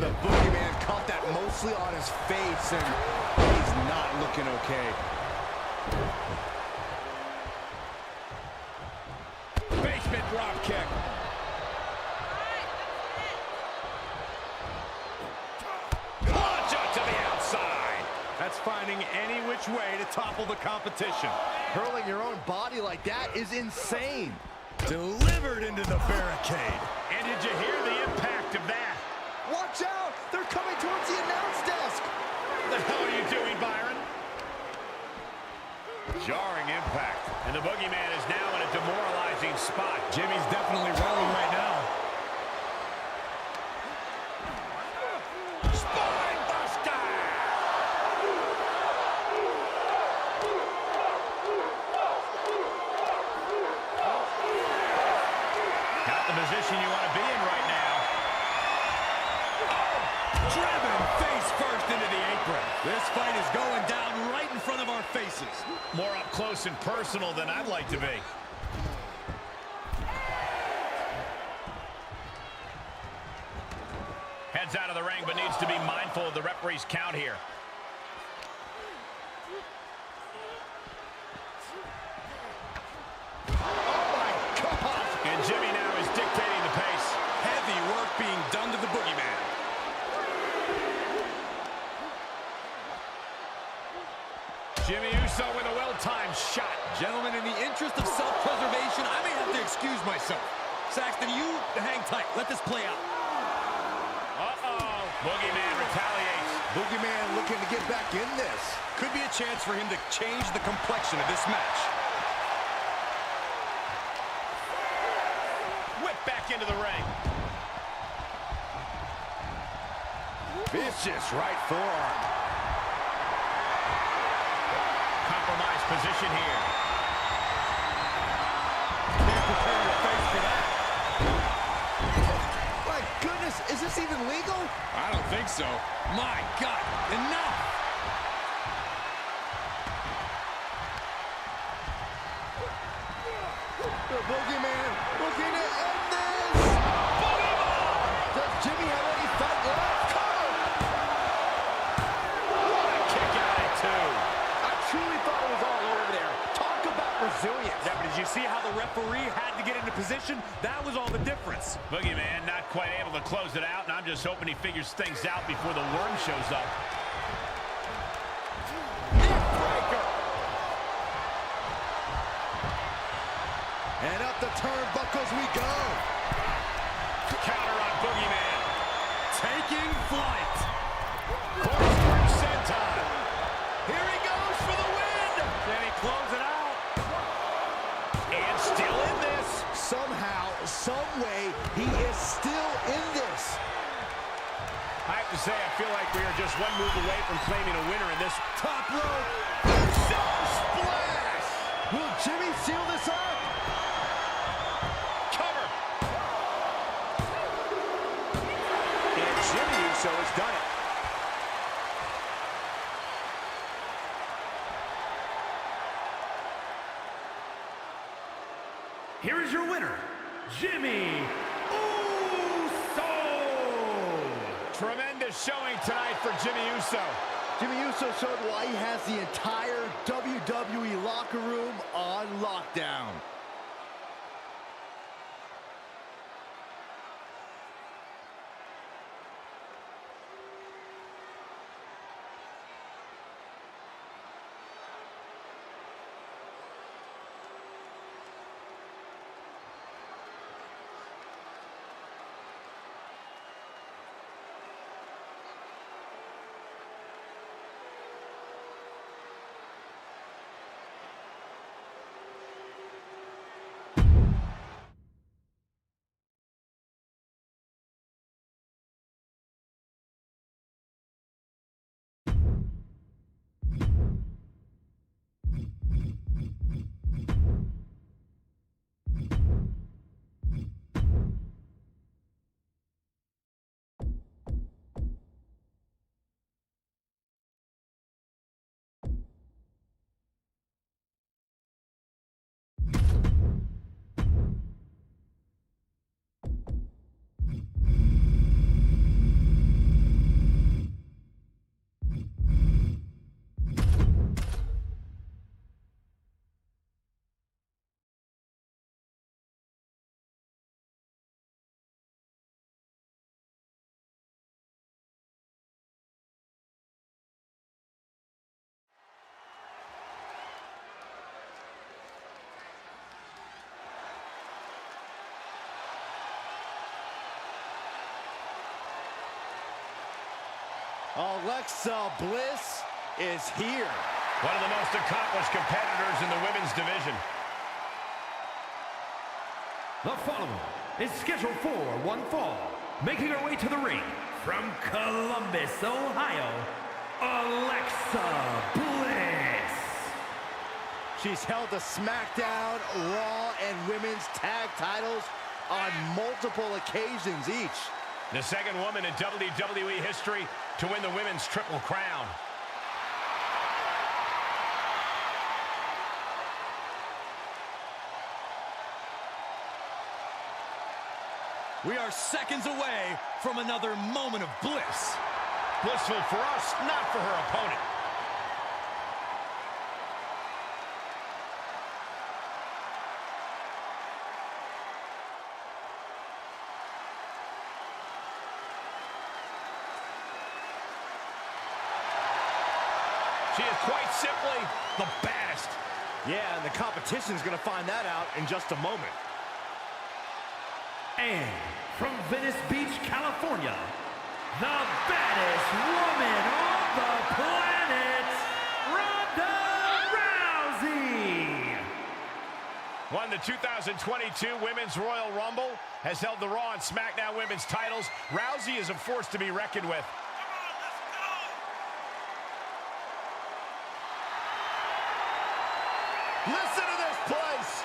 The Boogeyman caught that mostly on his face, and he's not looking okay. Basement drop kick. Launch out to the outside. That's finding any which way to topple the competition. Hurling your own body like that is insane. Delivered into the barricade. And did you hear the impact of that? Watch out! They're coming towards the announce desk! What the hell are you doing, Byron? Jarring impact. And the Boogeyman is now in a demoralizing spot. Jimmy's definitely rolling right now. Spine buster! Got the position you want to be in right now. Driven face first into the apron. This fight is going down right in front of our faces. More up close and personal than I'd like to be. Heads out of the ring, but needs to be mindful of the referee's count here. Oh my God! And Jimmy now is dictating the pace. Heavy work being done to the Boogeyman. Jimmy Uso with a well-timed shot. Gentlemen, in the interest of self-preservation, I may have to excuse myself. Saxton, you hang tight. Let this play out. Uh-oh. Boogeyman retaliates. Boogeyman looking to get back in this. Could be a chance for him to change the complexion of this match. Whip back into the ring. Vicious right forearm. Compromised position here. Can't prepare your face for that. My goodness, is this even legal? I don't think so. My God, enough! The Boogeyman looking to end this. Does Jimmy have any fight left? What a kick out at two. I truly thought it was all over there. Talk about resilience. Yeah, but did you see how the referee had to get into position? That was all the difference. Boogeyman not quite able to close it out, and I'm just hoping he figures things out before the worm shows up. Neckbreaker. And up the turnbuckles we go. Counter on Boogeyman. Taking flight. Corkscrew senton. Here he goes for the win. Can he close it out? And still in this. Somehow, some way, he is still in this. I have to say, I feel like we are just one move away from claiming a winner in this. Top rope. Splash. Will Jimmy seal this up? Cover. And Jimmy Uso has done it. Here is your winner, Jimmy Uso! Tremendous showing tonight for Jimmy Uso. Jimmy Uso showed why he has the entire WWE locker room on lockdown. Alexa Bliss is here. One of the most accomplished competitors in the women's division. The following is scheduled for one fall. Making her way to the ring from Columbus, Ohio, Alexa Bliss. She's held the SmackDown, Raw, and Women's Tag titles on multiple occasions each. The second woman in WWE history to win the Women's Triple Crown. We are seconds away from another moment of bliss. Blissful for us, not for her opponent. She is quite simply the baddest. Yeah, and the competition is going to find that out in just a moment. And from Venice Beach, California, the baddest woman on the planet, Ronda Rousey. Won the 2022 Women's Royal Rumble, has held the Raw and SmackDown Women's titles. Rousey is a force to be reckoned with. Listen to this place.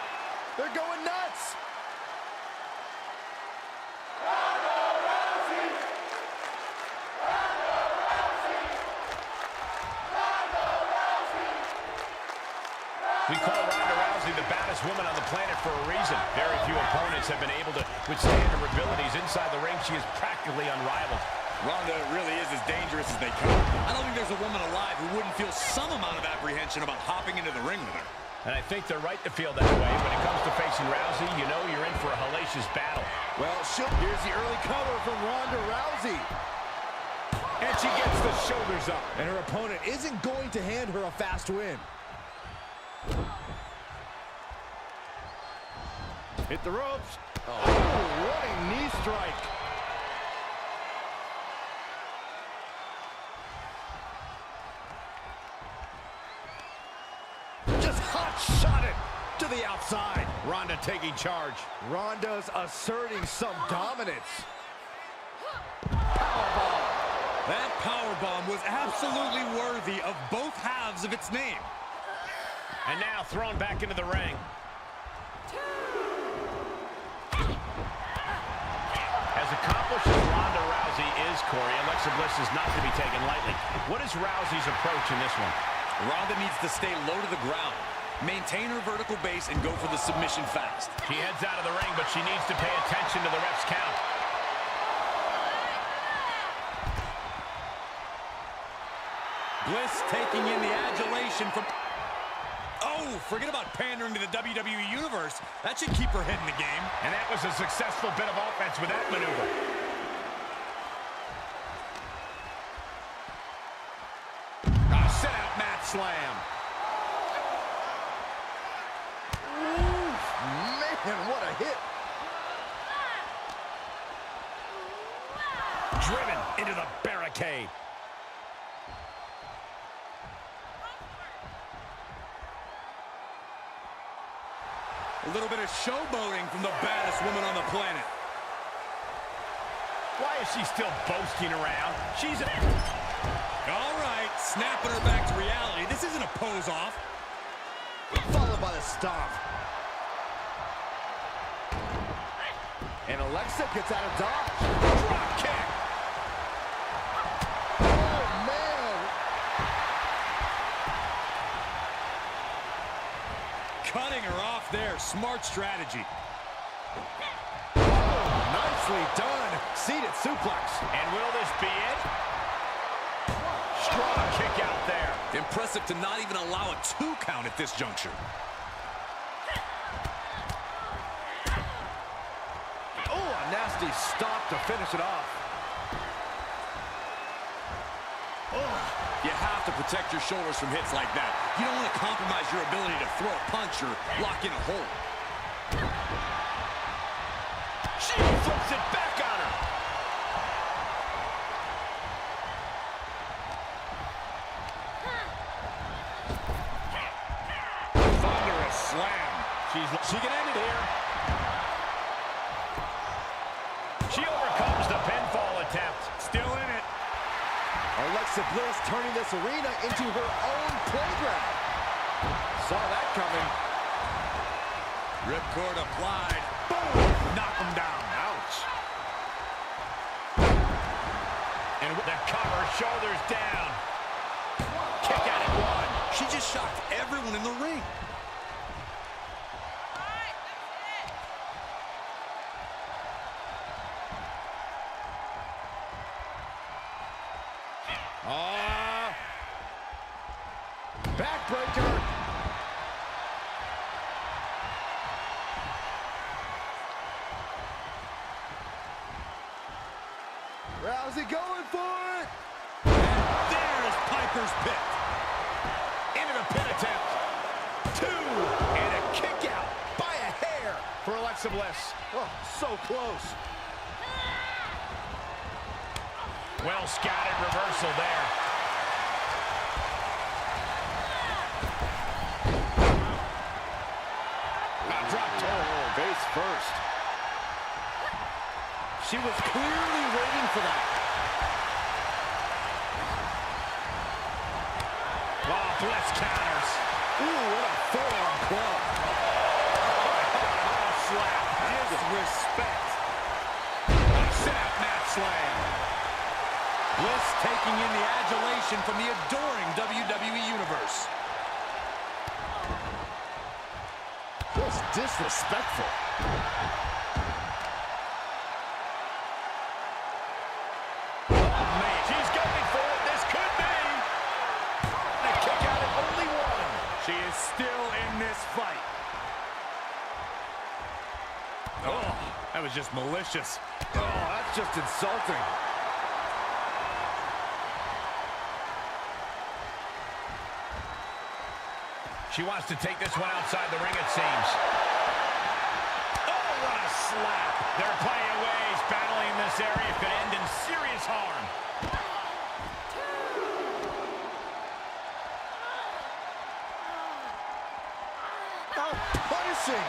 They're going nuts. We call Ronda Rousey the baddest woman on the planet for a reason. Very few opponents have been able to withstand her abilities. Inside the ring, she is practically unrivaled. Ronda really is as dangerous as they come. I don't think there's a woman alive who wouldn't feel some amount of apprehension about hopping into the ring with her. And I think they're right to feel that way. When it comes to facing Rousey, you know you're in for a hellacious battle. Well, here's the early cover from Ronda Rousey. And she gets the shoulders up. And her opponent isn't going to hand her a fast win. Hit the ropes. Oh, running knee strike. Just hot-shot it to the outside. Ronda taking charge. Ronda's asserting some dominance. That powerbomb was absolutely worthy of both halves of its name. And now thrown back into the ring. As accomplished as Ronda Rousey is, Corey, Alexa Bliss is not to be taken lightly. What is Rousey's approach in this one? Ronda needs to stay low to the ground, maintain her vertical base, and go for the submission fast. She heads out of the ring, but she needs to pay attention to the ref's count. Bliss taking in the adulation from... Oh, forget about pandering to the WWE Universe. That should keep her head in the game. And that was a successful bit of offense with that maneuver. Sit-out mat slam. Ooh, man, what a hit. Driven into the barricade. A little bit of showboating from the baddest woman on the planet. Why is she still boasting around? She's a... All right, snapping her back to reality. This isn't a pose-off. Followed by the stomp. And Alexa gets out of dodge. drop kick. Oh, man. Cutting her off there. Smart strategy. Nicely done. Seated suplex. And will this be it? Strong kick out there. Impressive to not even allow a 2 count at this juncture. Oh, a nasty stop to finish it off. Oh, you have to protect your shoulders from hits like that. You don't want to compromise your ability to throw a punch or lock in a hold. She flips it back on her. slam. She can end it here. She overcomes the pinfall attempt. Still in it. Alexa Bliss turning this arena into her own playground. Saw that coming. Ripcord applied. Boom! Knock him down. Ouch. And with the cover, shoulders down. Kick out at one. She just shocked everyone in the ring. Backbreaker. Rousey going for it. And there's Piper's Pit. Into the pin attempt. 2. And a kick out by a hair for Alexa Bliss. Oh, so close. Well scouted reversal there. Drop toe. Oh, base first. She was clearly waiting for that. Oh, Bliss counters. Ooh, what a forearm club. Oh, slap. Disrespect. Sit out mat slam. Bliss taking in the adulation from the adoring WWE Universe. Just disrespectful. Oh, man. She's going for it. This could be. A kick out at only 1. She is still in this fight. Oh, that was just malicious. Oh, that's just insulting. She wants to take this one outside the ring, it seems. Oh, what a slap. There are plenty of ways battling in this area could end in serious harm. Oh, punishing.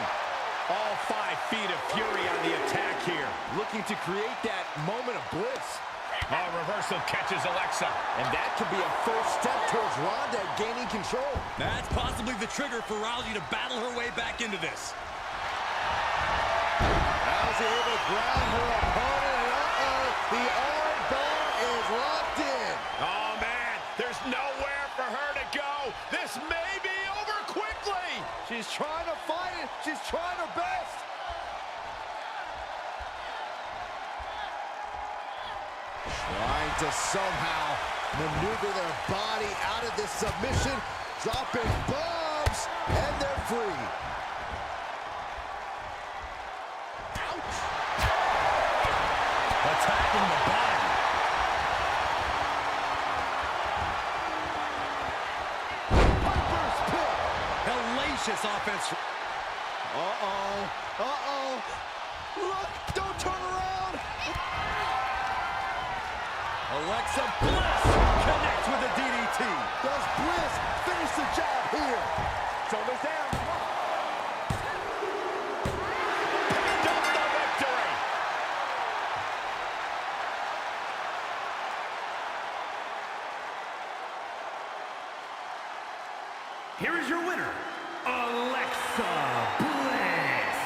All 5 feet of fury on the attack here. Looking to create that moment of bliss. Oh, reversal catches Alexa. And that could be a first step towards Ronda gaining control. That's possibly the trigger for Rousey to battle her way back into this. Rousey able to ground her opponent, and the arm bar is locked in. Oh, man, there's nowhere for her to go. This may be over quickly. She's trying to fight it. She's trying her best. Trying to somehow maneuver their body out of this submission, dropping bombs, and they're free. Ouch! Attacking the body. Piper's Pit. Hellacious offense. Uh-oh. Uh-oh. Look, don't turn around. Alexa Bliss connects with a DDT. Does Bliss finish the job here? Shoulders down. Picked up the victory. Here is your winner, Alexa Bliss.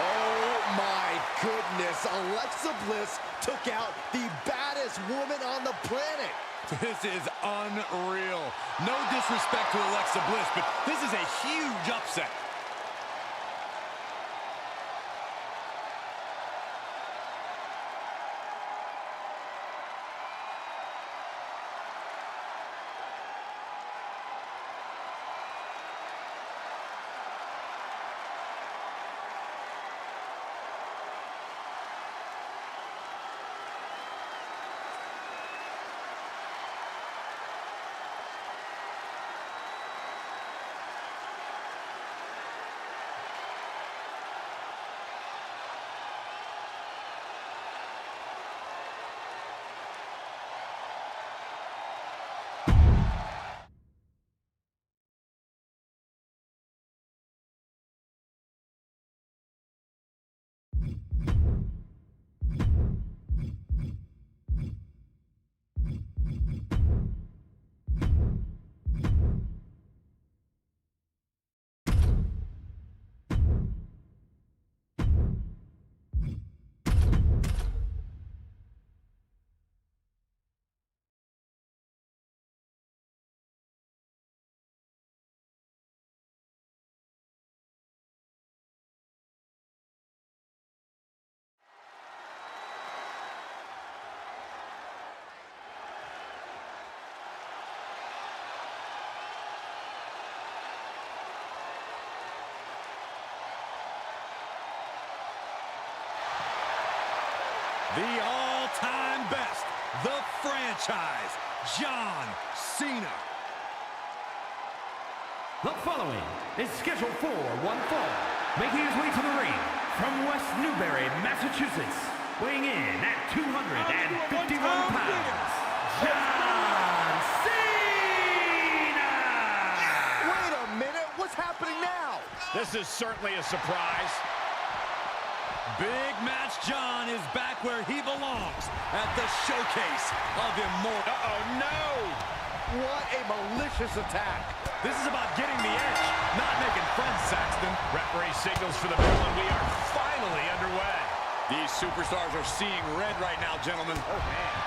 Oh my goodness, Alexa Bliss took out the baddest woman on the planet. This is unreal. No disrespect to Alexa Bliss, but this is a huge upset. The all-time best, the franchise, John Cena. The following is scheduled for one fall, making his way to the ring from West Newbury, Massachusetts, weighing in at 251 pounds, John Cena! Wait a minute, what's happening now? This is certainly a surprise. Big Match John is back where he belongs, at the showcase of immortal. Uh-oh, no! What a malicious attack. This is about getting the edge, not making friends, Saxton. Referee signals for the bell, and we are finally underway. These superstars are seeing red right now, gentlemen. Oh, man.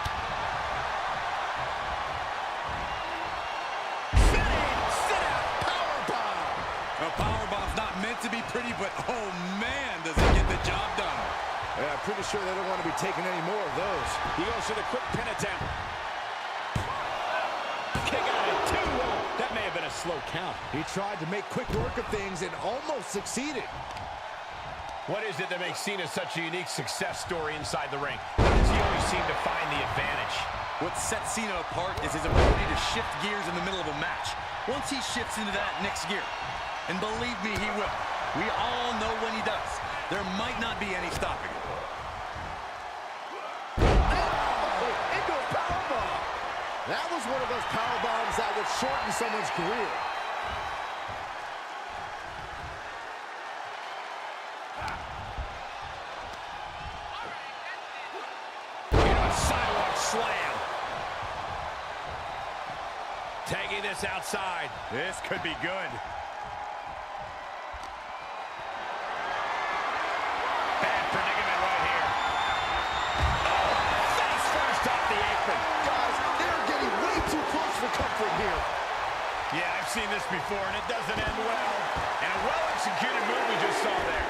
A powerbomb's not meant to be pretty, but oh man, does it get the job done. Yeah, I'm pretty sure they don't want to be taking any more of those. He goes for the quick pin attempt. Kick out at 2. That may have been a slow count. He tried to make quick work of things and almost succeeded. What is it that makes Cena such a unique success story inside the ring? How does he always seem to find the advantage? What sets Cena apart is his ability to shift gears in the middle of a match. Once he shifts into that next gear, and believe me, he will. We all know when he does. There might not be any stopping him. Into a powerbomb. That was one of those powerbombs that would shorten someone's career. A sidewalk slam. Tagging this outside. This could be good. Bad predicament right here. Oh, face first off the apron. Guys, they're getting way too close for comfort here. Yeah, I've seen this before, and it doesn't end well. And a well-executed move we just saw there.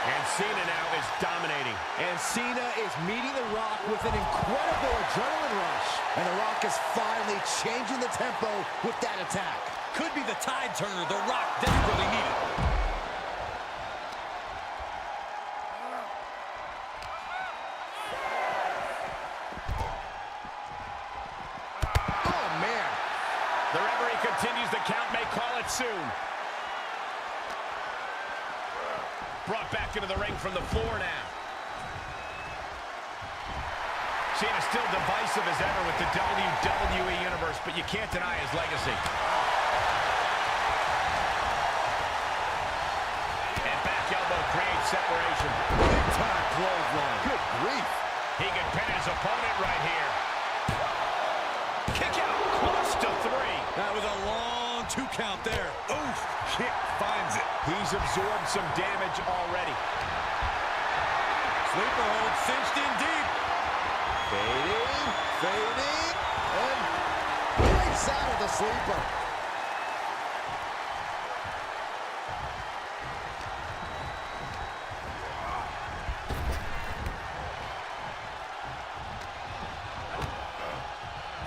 And Cena now is dominating. And Cena is meeting The Rock with an incredible adrenaline rush. And The Rock is finally changing the tempo with that attack. Could be the tide turner The Rock desperately needed. Oh, man. The referee continues the count, may call it soon. Brought back into the ring from the floor now. Cena's still divisive as ever with the WWE Universe, but you can't deny his legacy. And back elbow creates separation. Big time clothesline. Good grief. He can pin his opponent right here. Kick out, close to 3. That was a long 2 count there. Oof, kick finds it. He's absorbed some damage already. Sleeper hold cinched in deep. Fading, and breaks out of the sleeper.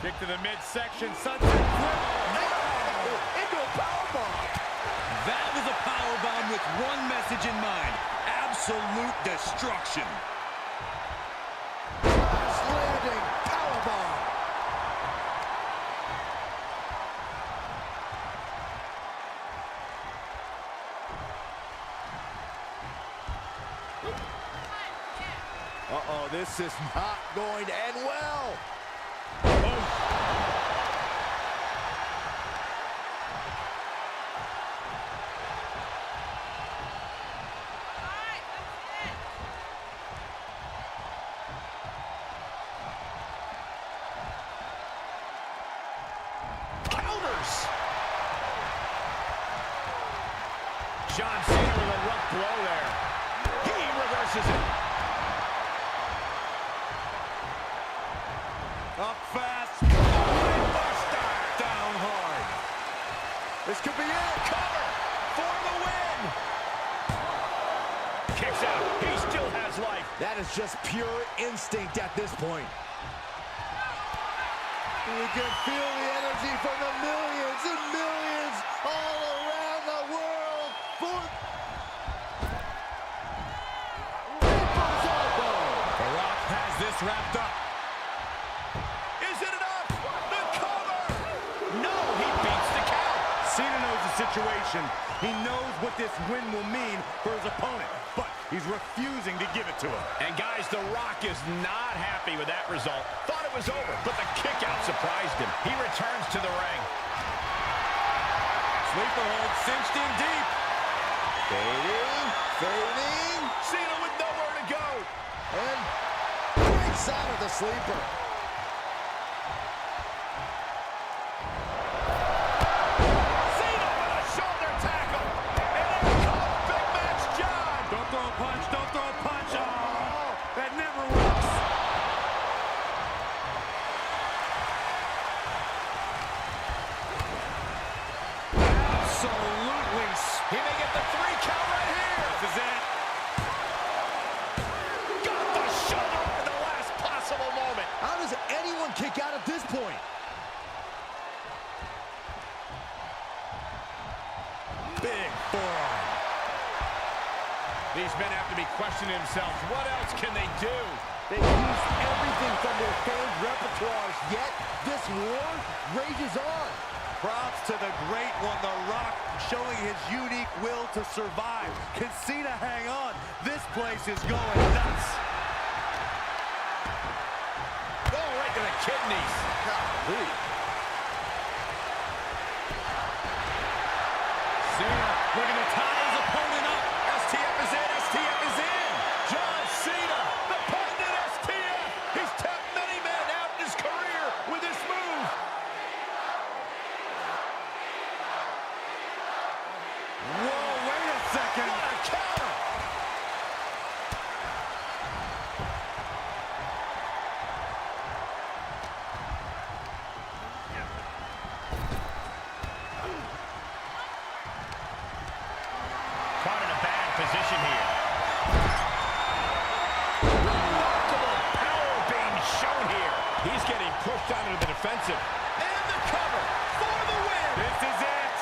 Kick to the midsection, sunset flip. Into a powerbomb. That was a powerbomb with one message in mind. Absolute destruction. Landing powerbomb. Uh-oh, this is not going to end well. John Cena with a rough blow there. He reverses it. Up fast. Buster. Down hard. This could be it. Cover for the win. Kicks out. He still has life. That is just pure instinct at this point. You can feel the energy from the millions and millions all around the world. wrapped up. Is it enough? The cover! No, he beats the count. Cena knows the situation. He knows what this win will mean for his opponent, but he's refusing to give it to him. And guys, The Rock is not happy with that result. Thought it was over, but the kick out surprised him. He returns to the ring. Sleeper hold cinched in deep. Fading, fading. Cena with nowhere to go. And breaks out of the sleeper. Cena with a shoulder tackle. And there comes Big Match John. Don't throw a punch, don't throw a punch. Oh, that never works. Absolutely. He may get the 3 count right here. This is it. Got the shoulder at the last possible moment. How does anyone kick out at this point? Big forearm. These men have to be questioning themselves. What else can they do? They've used everything from their famed repertoires, yet this war rages on. Props to the great one, The Rock, showing his unique will to survive. Can Cena hang on? This place is going nuts. Oh, right to the kidneys. Golly. Cena looking to tie his opponent up. STF is in. STF is in. John Cena, the pundit STF. He's tapped many men out in his career with this move. Whoa, wait a second. What a counter. Caught in a bad position here. Remarkable power being shown here. He's getting pushed out into the defensive. And the cover for the win. This is it.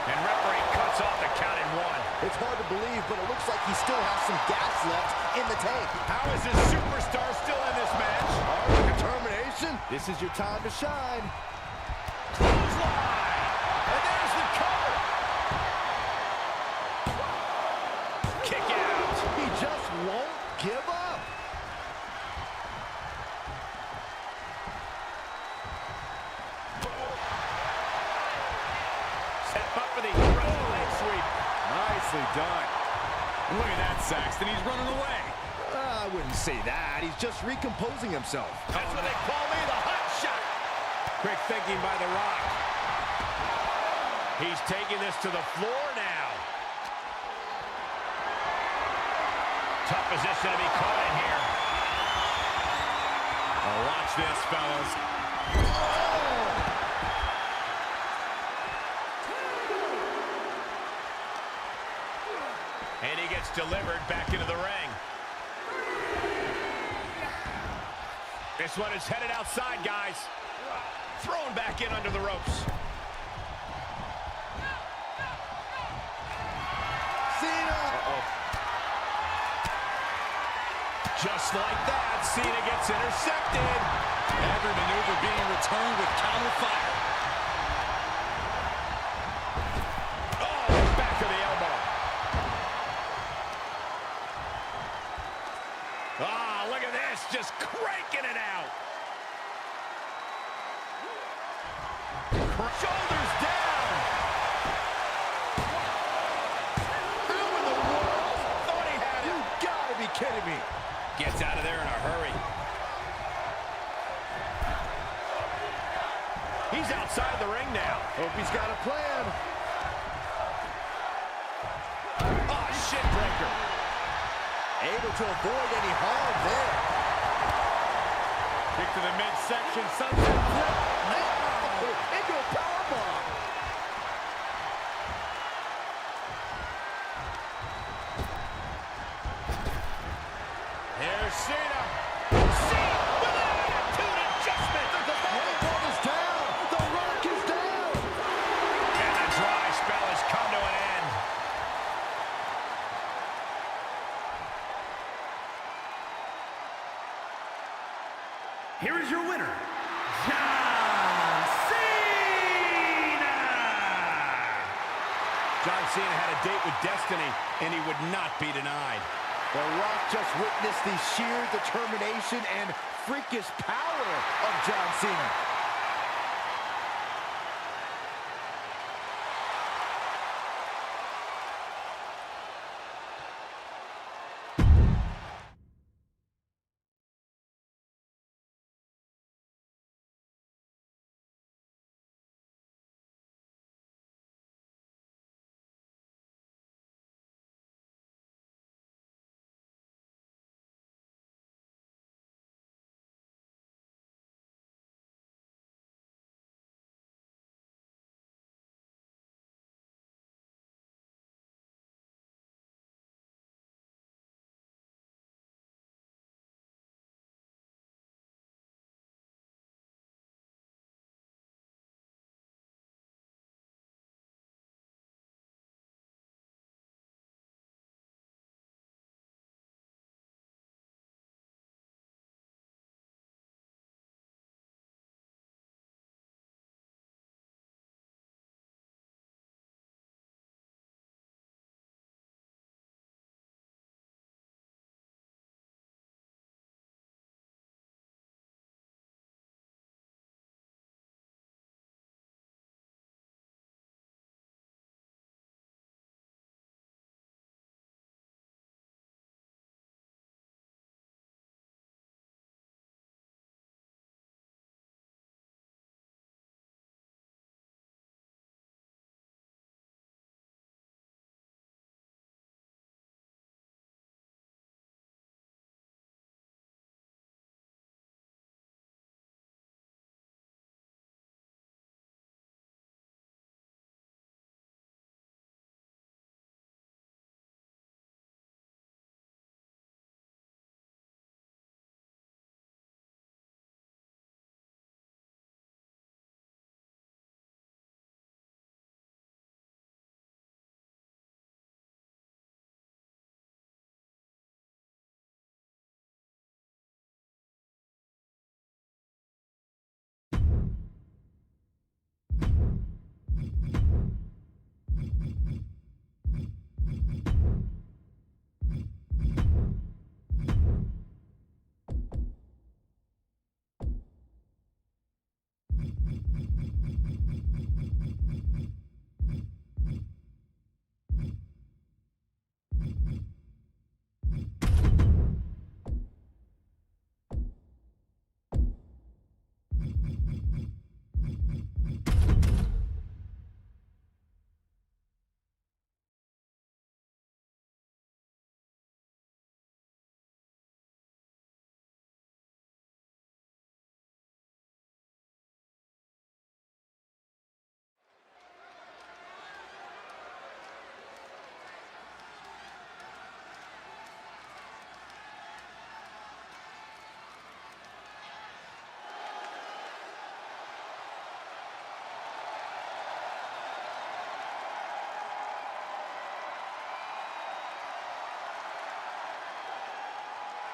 And referee cuts off the count in 1. It's hard to believe, but it looks like he still has some gas left in the tank. How is this superstar still in this match? Determination. This is your time to shine. Clothesline. And there's the cover. Kick out. He just won't give up. Set up for the Rousey leg sweep. Nicely done. Look at that, Saxton. He's running away. I wouldn't say that. He's just recomposing himself. That's what they call me, the hot shot. Quick thinking by The Rock. He's taking this to the floor now. Tough position to be caught in here. Oh, watch this, fellas. And he gets delivered back into the ring. This one is headed outside, guys. Thrown back in under the ropes. Cena. Just like that, Cena gets intercepted. Every maneuver being returned with counter fire. Oh, back of the elbow. Ah, look at this, just cranking it out. Shoulders down. How in the world? Thought he had it. You gotta be kidding me. Gets out of there in a hurry. He's outside the ring now. Hope he's got a plan. Oh, shit breaker. Able to avoid any harm there. Kick to the midsection, sunset flip. Into a powerbomb. Here's Cena. Cena with an attitude adjustment. The Goldberg is down. The Rock is down. And the dry spell has come to an end. here is your winner, John Cena! John Cena had a date with destiny, and he would not be denied. The Rock just witnessed the sheer determination and freakish power of John Cena.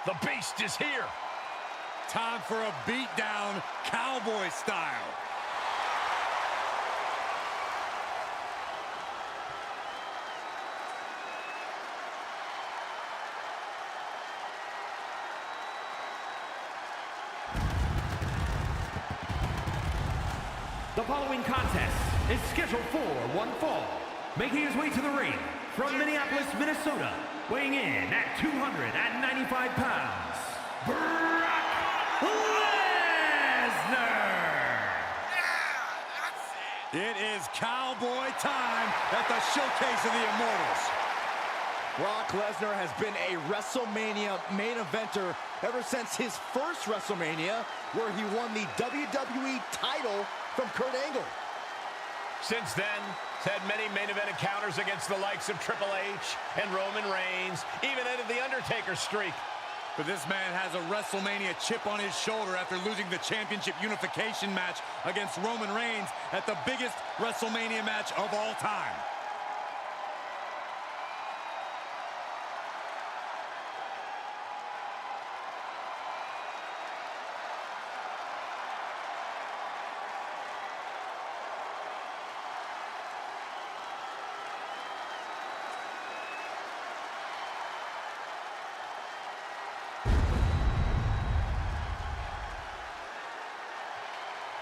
The Beast is here. Time for a beatdown, cowboy style. The following contest is scheduled for one fall. Making his way to the ring from Minneapolis, Minnesota, weighing in at 295 pounds, Brock Lesnar! It is cowboy time at the Showcase of the Immortals. Brock Lesnar has been a WrestleMania main eventer ever since his first WrestleMania, where he won the WWE title from Kurt Angle. Since then, he's had many main event encounters against the likes of Triple H and Roman Reigns, even ended the Undertaker streak. But this man has a WrestleMania chip on his shoulder after losing the championship unification match against Roman Reigns at the biggest WrestleMania match of all time.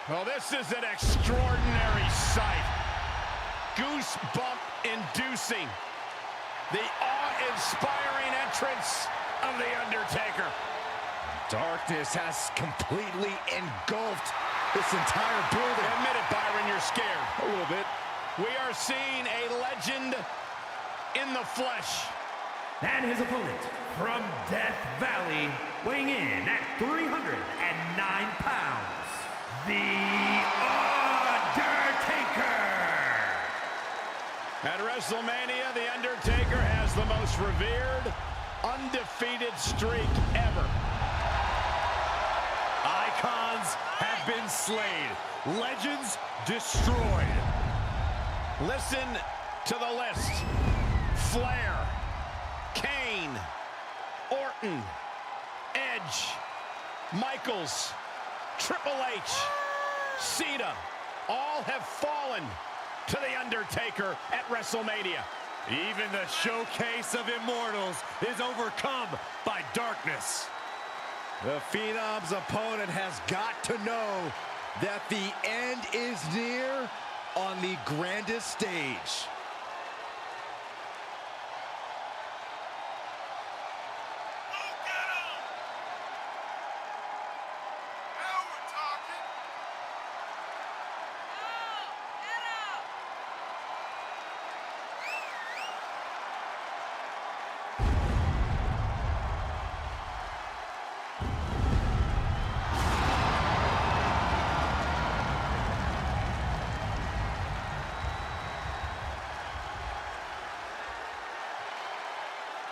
Well, this is an extraordinary sight. Goosebump-inducing. The awe-inspiring entrance of The Undertaker. Darkness has completely engulfed this entire building. Admit it, Byron, you're scared. A little bit. We are seeing a legend in the flesh. And his opponent from Death Valley, weighing in at 309 pounds, The Undertaker. At WrestleMania, The Undertaker has the most revered, undefeated streak ever. Icons have been slain. Legends destroyed. Listen to the list. Flair, Kane, Orton, Edge, Michaels, Triple H, Cena, all have fallen to The Undertaker at WrestleMania. Even the showcase of immortals is overcome by darkness. The Phenom's opponent has got to know that the end is near on the grandest stage.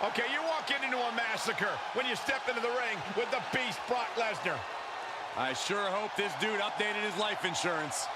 Okay, you're walking into a massacre when you step into the ring with the Beast, Brock Lesnar. I sure hope this dude updated his life insurance.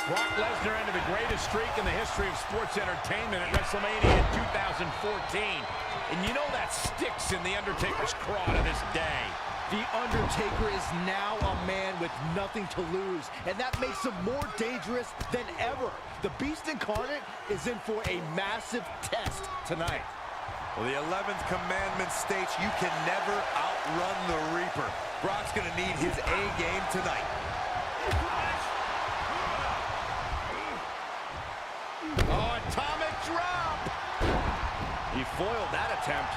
Brock Lesnar ended the greatest streak in the history of sports entertainment at WrestleMania in 2014. And you know that sticks in The Undertaker's craw to this day. The Undertaker is now a man with nothing to lose, and that makes him more dangerous than ever. The Beast Incarnate is in for a massive test tonight. Well, the 11th commandment states you can never outrun the Reaper. Brock's gonna need his A game tonight. Oh, atomic drop! He foiled that attempt.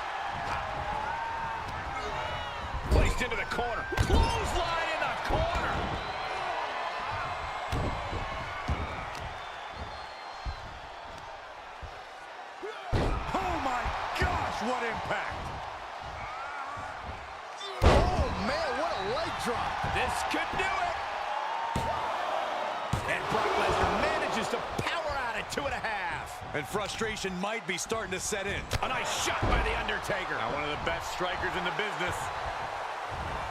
Placed into the corner. Clothesline in the corner! Oh my gosh, what impact! Oh man, what a leg drop! This could do it! And Brock Lesnar manages to power out at 2.5. And frustration might be starting to set in. A nice shot by The Undertaker. Now one of the best strikers in the business.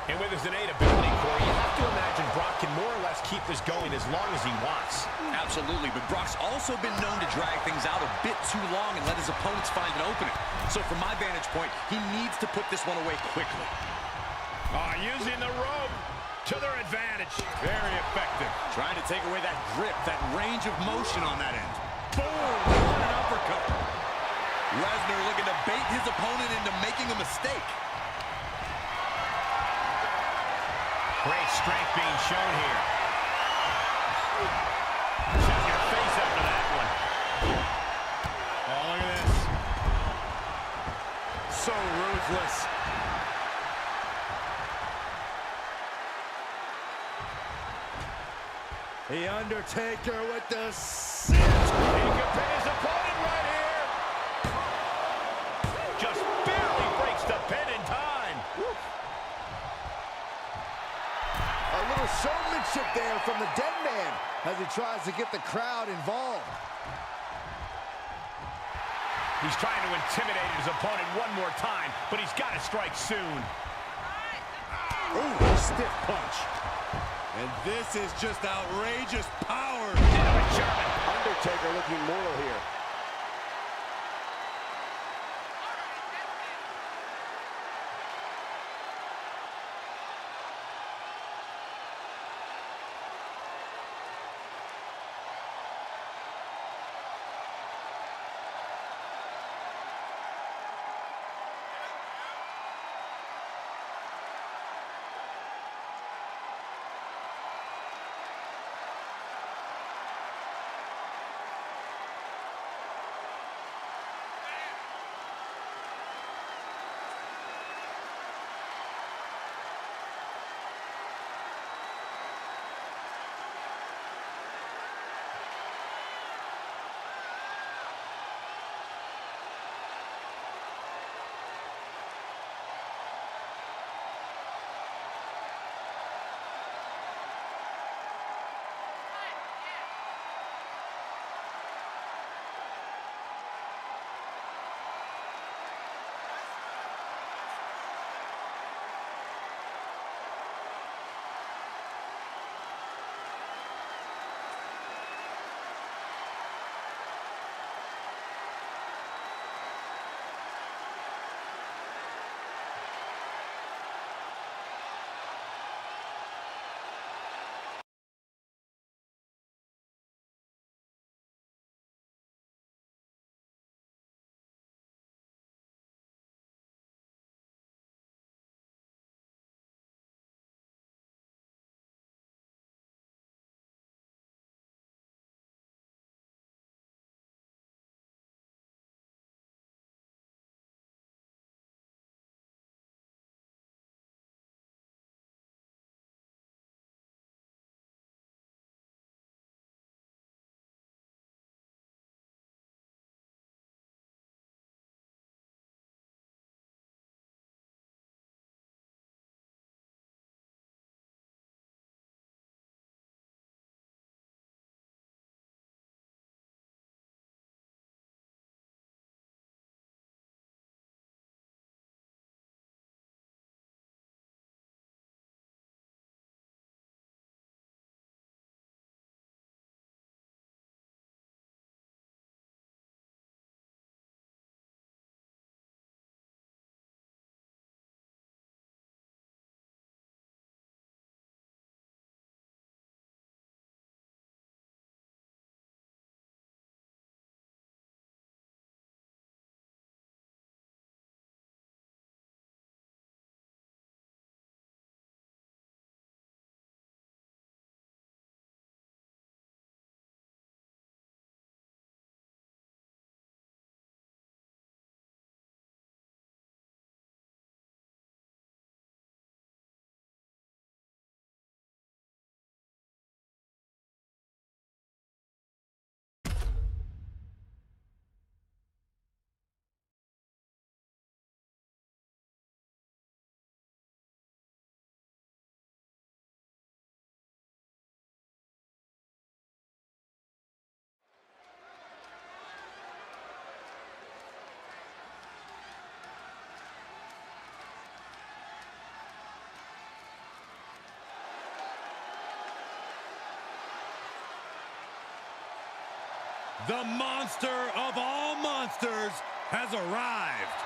And with his innate ability, Corey, you have to imagine Brock can more or less keep this going as long as he wants. Absolutely, but Brock's also been known to drag things out a bit too long and let his opponents find an opening. So from my vantage point, he needs to put this one away quickly. Using the rope to their advantage. Very effective. Trying to take away that grip, that range of motion on that end. Boom! What an uppercut. Lesnar looking to bait his opponent into making a mistake. Great strength being shown here. Shut your face after that one. Oh, look at this. So ruthless. The Undertaker with the sits. He could pin his opponent right here. Just barely breaks the pin in time. A little showmanship there from the dead man as he tries to get the crowd involved. He's trying to intimidate his opponent one more time, but he's got to strike soon. Ooh, stiff punch. And this is just outrageous power. German. Undertaker looking mortal here. The monster of all monsters has arrived.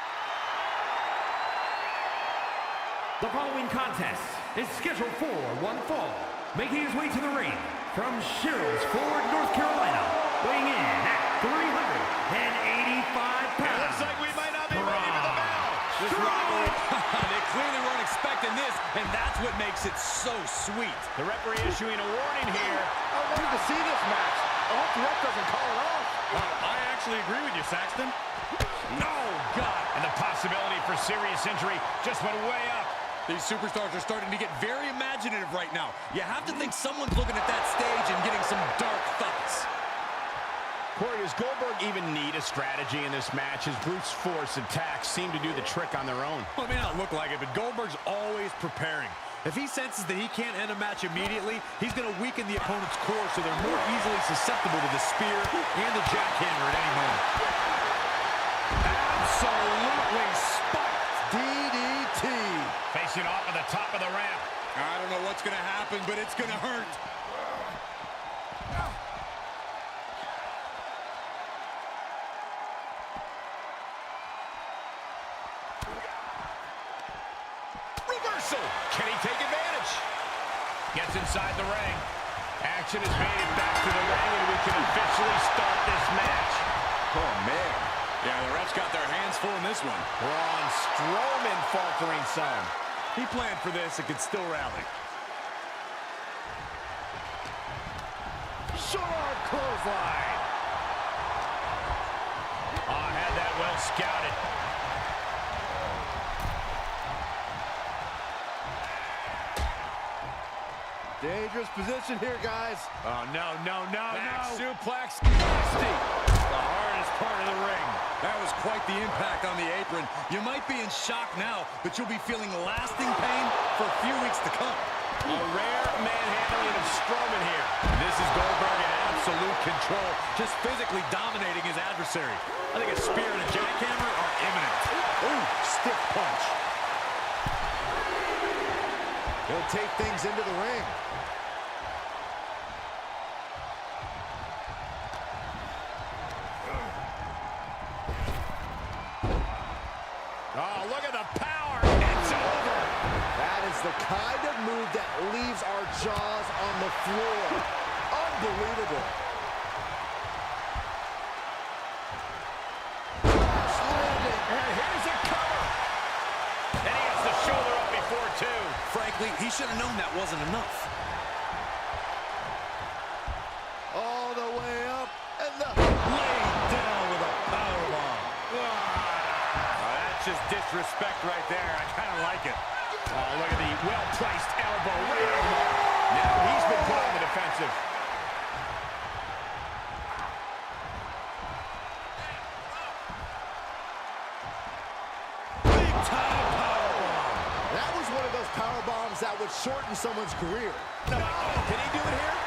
The following contest is scheduled for one fall. Making his way to the ring from Sherrills Ford, North Carolina, weighing in at 385 pounds. Looks like we might not be ready for the bell. This rivalry, they clearly weren't expecting this, and that's what makes it so sweet. The referee issuing a warning here. I wanted to see this match. I hope the ref doesn't call it off. I actually agree with you, Saxton. No, God. And the possibility for serious injury just went way up. These superstars are starting to get very imaginative right now. You have to think someone's looking at that stage and getting some dark thoughts. Corey, does Goldberg even need a strategy in this match? His brute force attacks seem to do the trick on their own. Well, it may not look like it, but Goldberg's always preparing. If he senses that he can't end a match immediately, he's going to weaken the opponent's core so they're more easily susceptible to the spear and the jackhammer at any moment. Absolutely spiked DDT. Facing off at the top of the ramp. I don't know what's going to happen, but it's going to hurt. Can he take advantage? Gets inside the ring. Action has made it back to the ring, and we can officially start this match. Oh, man. Yeah, the refs got their hands full in this one. Braun Strowman faltering some. He planned for this and could still rally. Short arm clothesline. Oh, had that well scouted. Dangerous position here, guys. Oh, no. Back suplex. Nasty. The hardest part of the ring. That was quite the impact on the apron. You might be in shock now, but you'll be feeling lasting pain for a few weeks to come. A rare manhandling of Strowman here. This is Goldberg in absolute control, just physically dominating his adversary. I think a spear and a jackhammer are imminent. Ooh, stiff punch. He'll take things into the ring. Oh, look at the power. It's over. That is the kind of move that leaves our jaws on the floor. Unbelievable. Crash landing. And here's a cover. And he gets the shoulder up before two. Frankly, he should have known that wasn't enough. All the way up, and the laid down with a powerbomb. That's just disrespect right there. I kind of like it. Oh, look at the well-placed elbow right on the mark. Now he's been put on the defensive. Big time powerbomb. That was one of those power bombs that would shorten someone's career. No, can he do it here?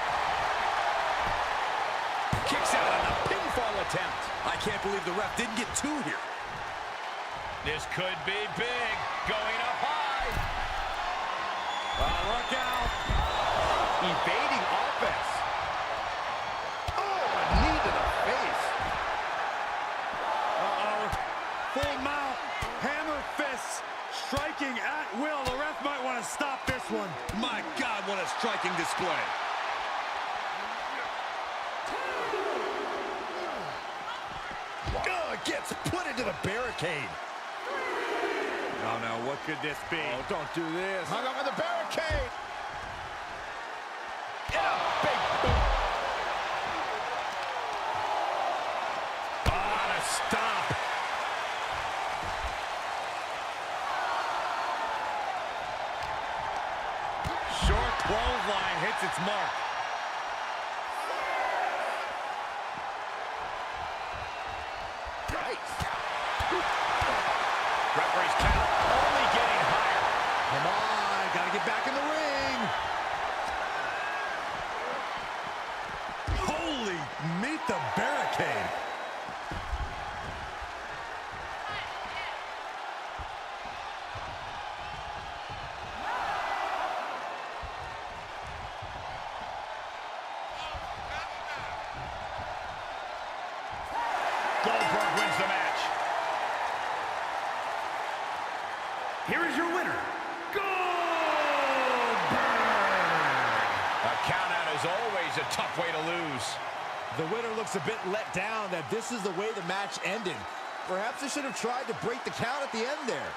Kicks out on the pinfall attempt. I can't believe the ref didn't get two here. This could be big. Going up high. Look out. Evading offense. Oh, a knee to the face. Full mount, hammer fists, striking at will. The ref might want to stop this one. My God, what a striking display. Gets put into the barricade. Oh, no, what could this be? Oh, don't do this. Hung up on the barricade. And a big boot. Oh, a stomp. Short clothesline hits its mark. Referee's count only getting higher. Come on, gotta get back in the ring. Holy, meet the barricade. Goldberg wins the match. Here is your winner, Goldberg! A countout is always a tough way to lose. The winner looks a bit let down that this is the way the match ended. Perhaps they should have tried to break the count at the end there.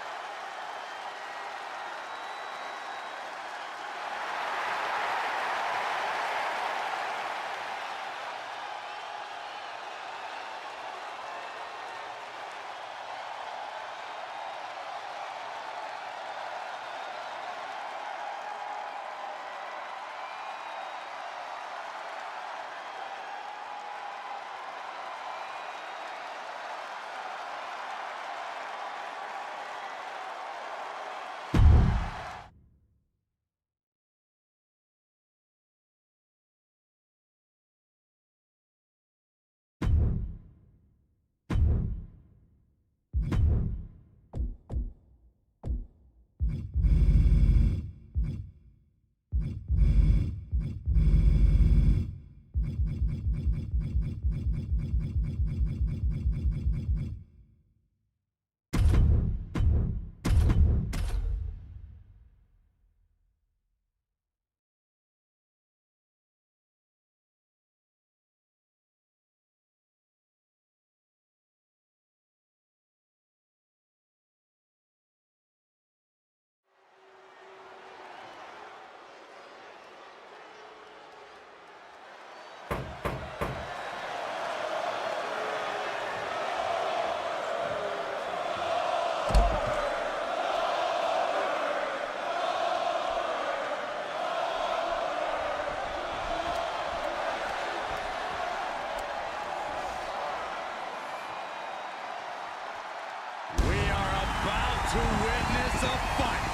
to fight.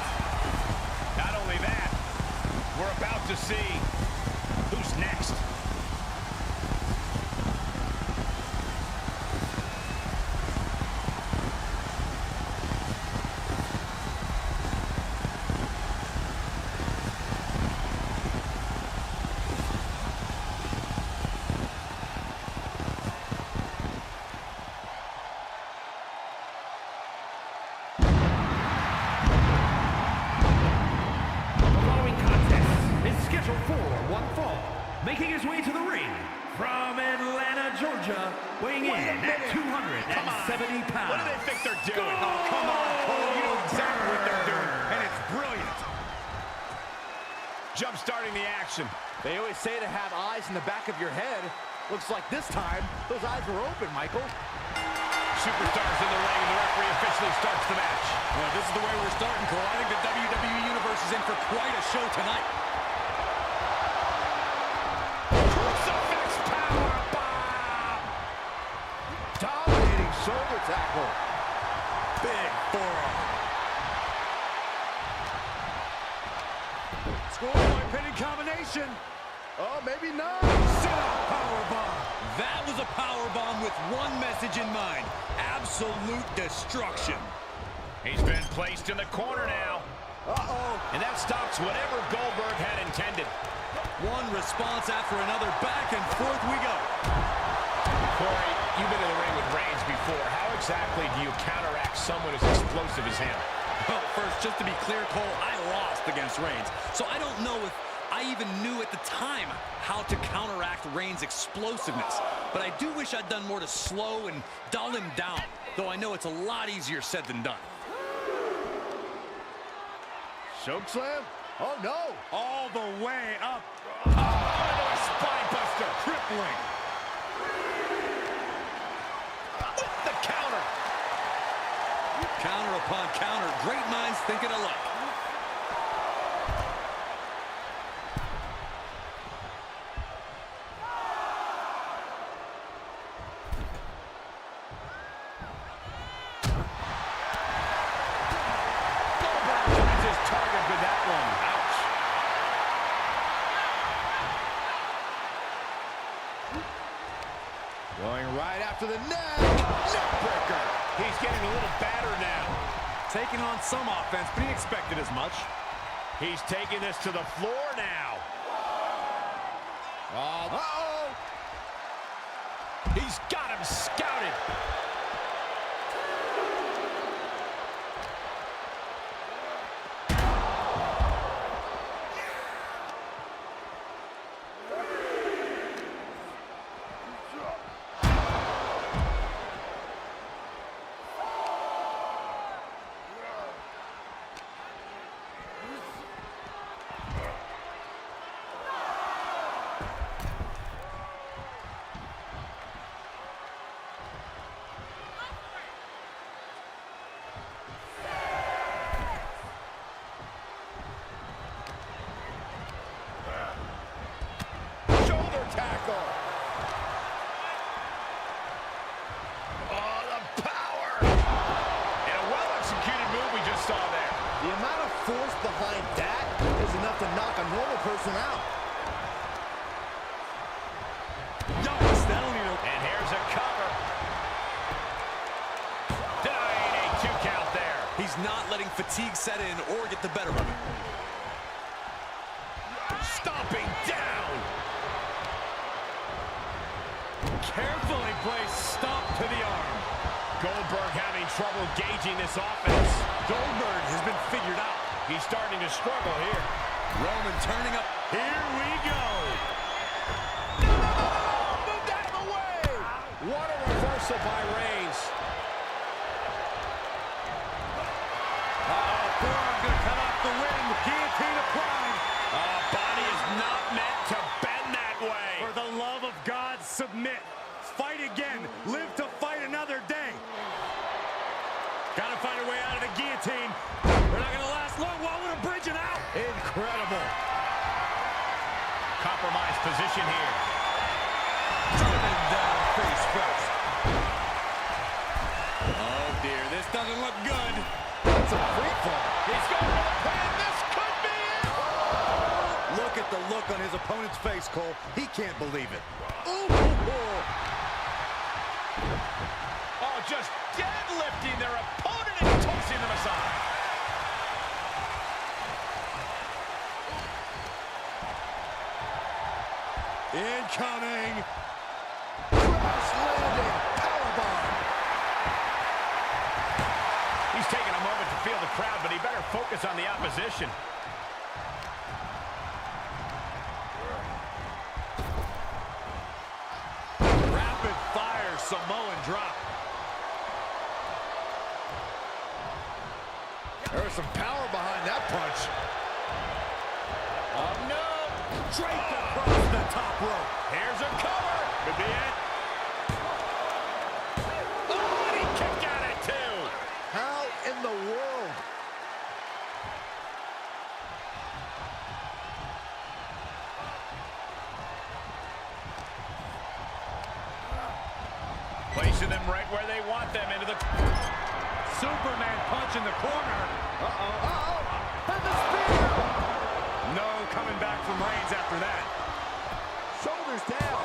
Not only that, we're about to see who's next. Making his way to the ring from Atlanta, Georgia, weighing in at 270 pounds. What do they think they're doing? Oh, come on, Cole. You know exactly what they're doing, and it's brilliant. Jump starting the action. They always say to have eyes in the back of your head. Looks like this time, those eyes were open, Michael. Superstars in the ring, and the referee officially starts the match. Well, this is the way we're starting, Cole. I think the WWE Universe is in for quite a show tonight. Dominating shoulder tackle. Big forearm. Score-point pinning combination. Oh, maybe not. Sit-up powerbomb. That was a powerbomb with one message in mind. Absolute destruction. He's been placed in the corner now. Uh-oh. And that stops whatever Goldberg had intended. One response after another. Back and forth we go. Corey, you've been in the ring with Reigns before. How exactly do you counteract someone as explosive as him? Well, first, just to be clear, Cole, I lost against Reigns. So I don't know if I even knew at the time how to counteract Reigns' explosiveness. But I do wish I'd done more to slow and dull him down. Though I know it's a lot easier said than done. Choke slam? Oh, no. All the way up. Oh, a spine buster. Crippling. The counter. Counter upon counter. Great minds thinking alike. Going right after the neck. Neckbreaker. He's getting a little battered now. Taking on some offense, but he expected as much. He's taking this to the floor now. Uh-oh. He's got him scouted. Tackle. Oh, the power. And a well-executed move we just saw there. The amount of force behind that is enough to knock a normal person out. Yikes, that'll need a... And here's a cover. Denying a 2 count there. He's not letting fatigue set in or get the better of it. Stomping down. Carefully placed stomp to the arm. Goldberg having trouble gauging this offense. Goldberg has been figured out. He's starting to struggle here. Roman turning up. Here we go. Moved out of the way. What a reversal by Reigns. Forearm gonna cut off the wind. Guillotine applied. Body is not meant to bend that way. For the love of God, submit. Fight again. Live to fight another day. Gotta find a way out of the guillotine. We're not gonna last long. Why would a bridge it out? Incredible. Compromised position here. Driven down face first. Oh dear, this doesn't look good. That's a free fall. Cole. He can't believe it. Ooh. Oh, just deadlifting their opponent and tossing them aside. Incoming. Crash landing. Powerbomb. He's taking a moment to feel the crowd, but he better focus on the opposition. Rapid fire Samoan drop. There's some power behind that punch. Oh, no. Draped across the top rope. Here's a cover. Could be it. Oh, and he kicked out at two. How in the world? Placing them right where they want them, into the... Superman punch in the corner. And the spear! No coming back from Reigns after that. Shoulders down.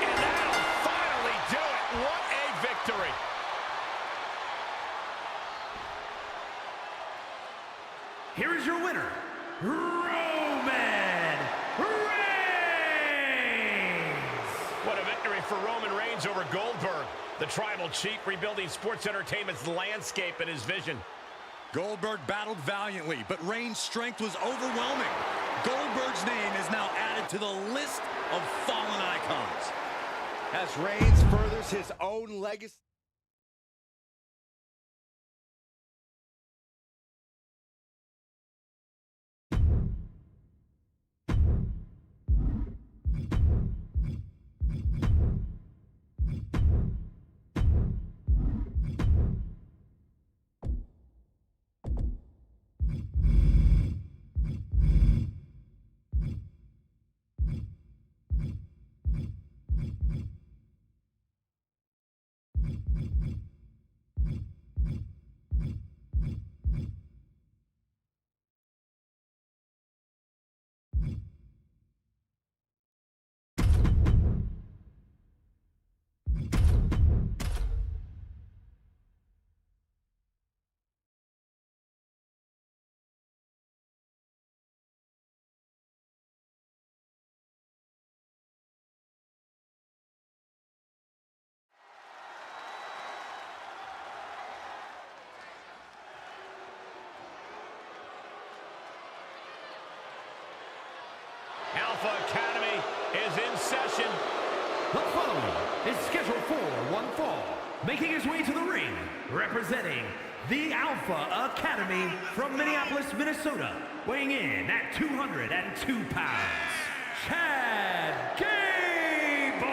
And that'll finally do it. What a victory. Here is your winner, Roman Reigns! What a victory for Roman Reigns over Goldberg. The tribal chief rebuilding sports entertainment's landscape in his vision. Goldberg battled valiantly, but Reigns' strength was overwhelming. Goldberg's name is now added to the list of fallen icons. As Reigns furthers his own legacy. Alpha Academy is in session. The following is scheduled for one fall, making his way to the ring, representing the Alpha Academy from Minneapolis, Minnesota, weighing in at 202 pounds, Chad Gable!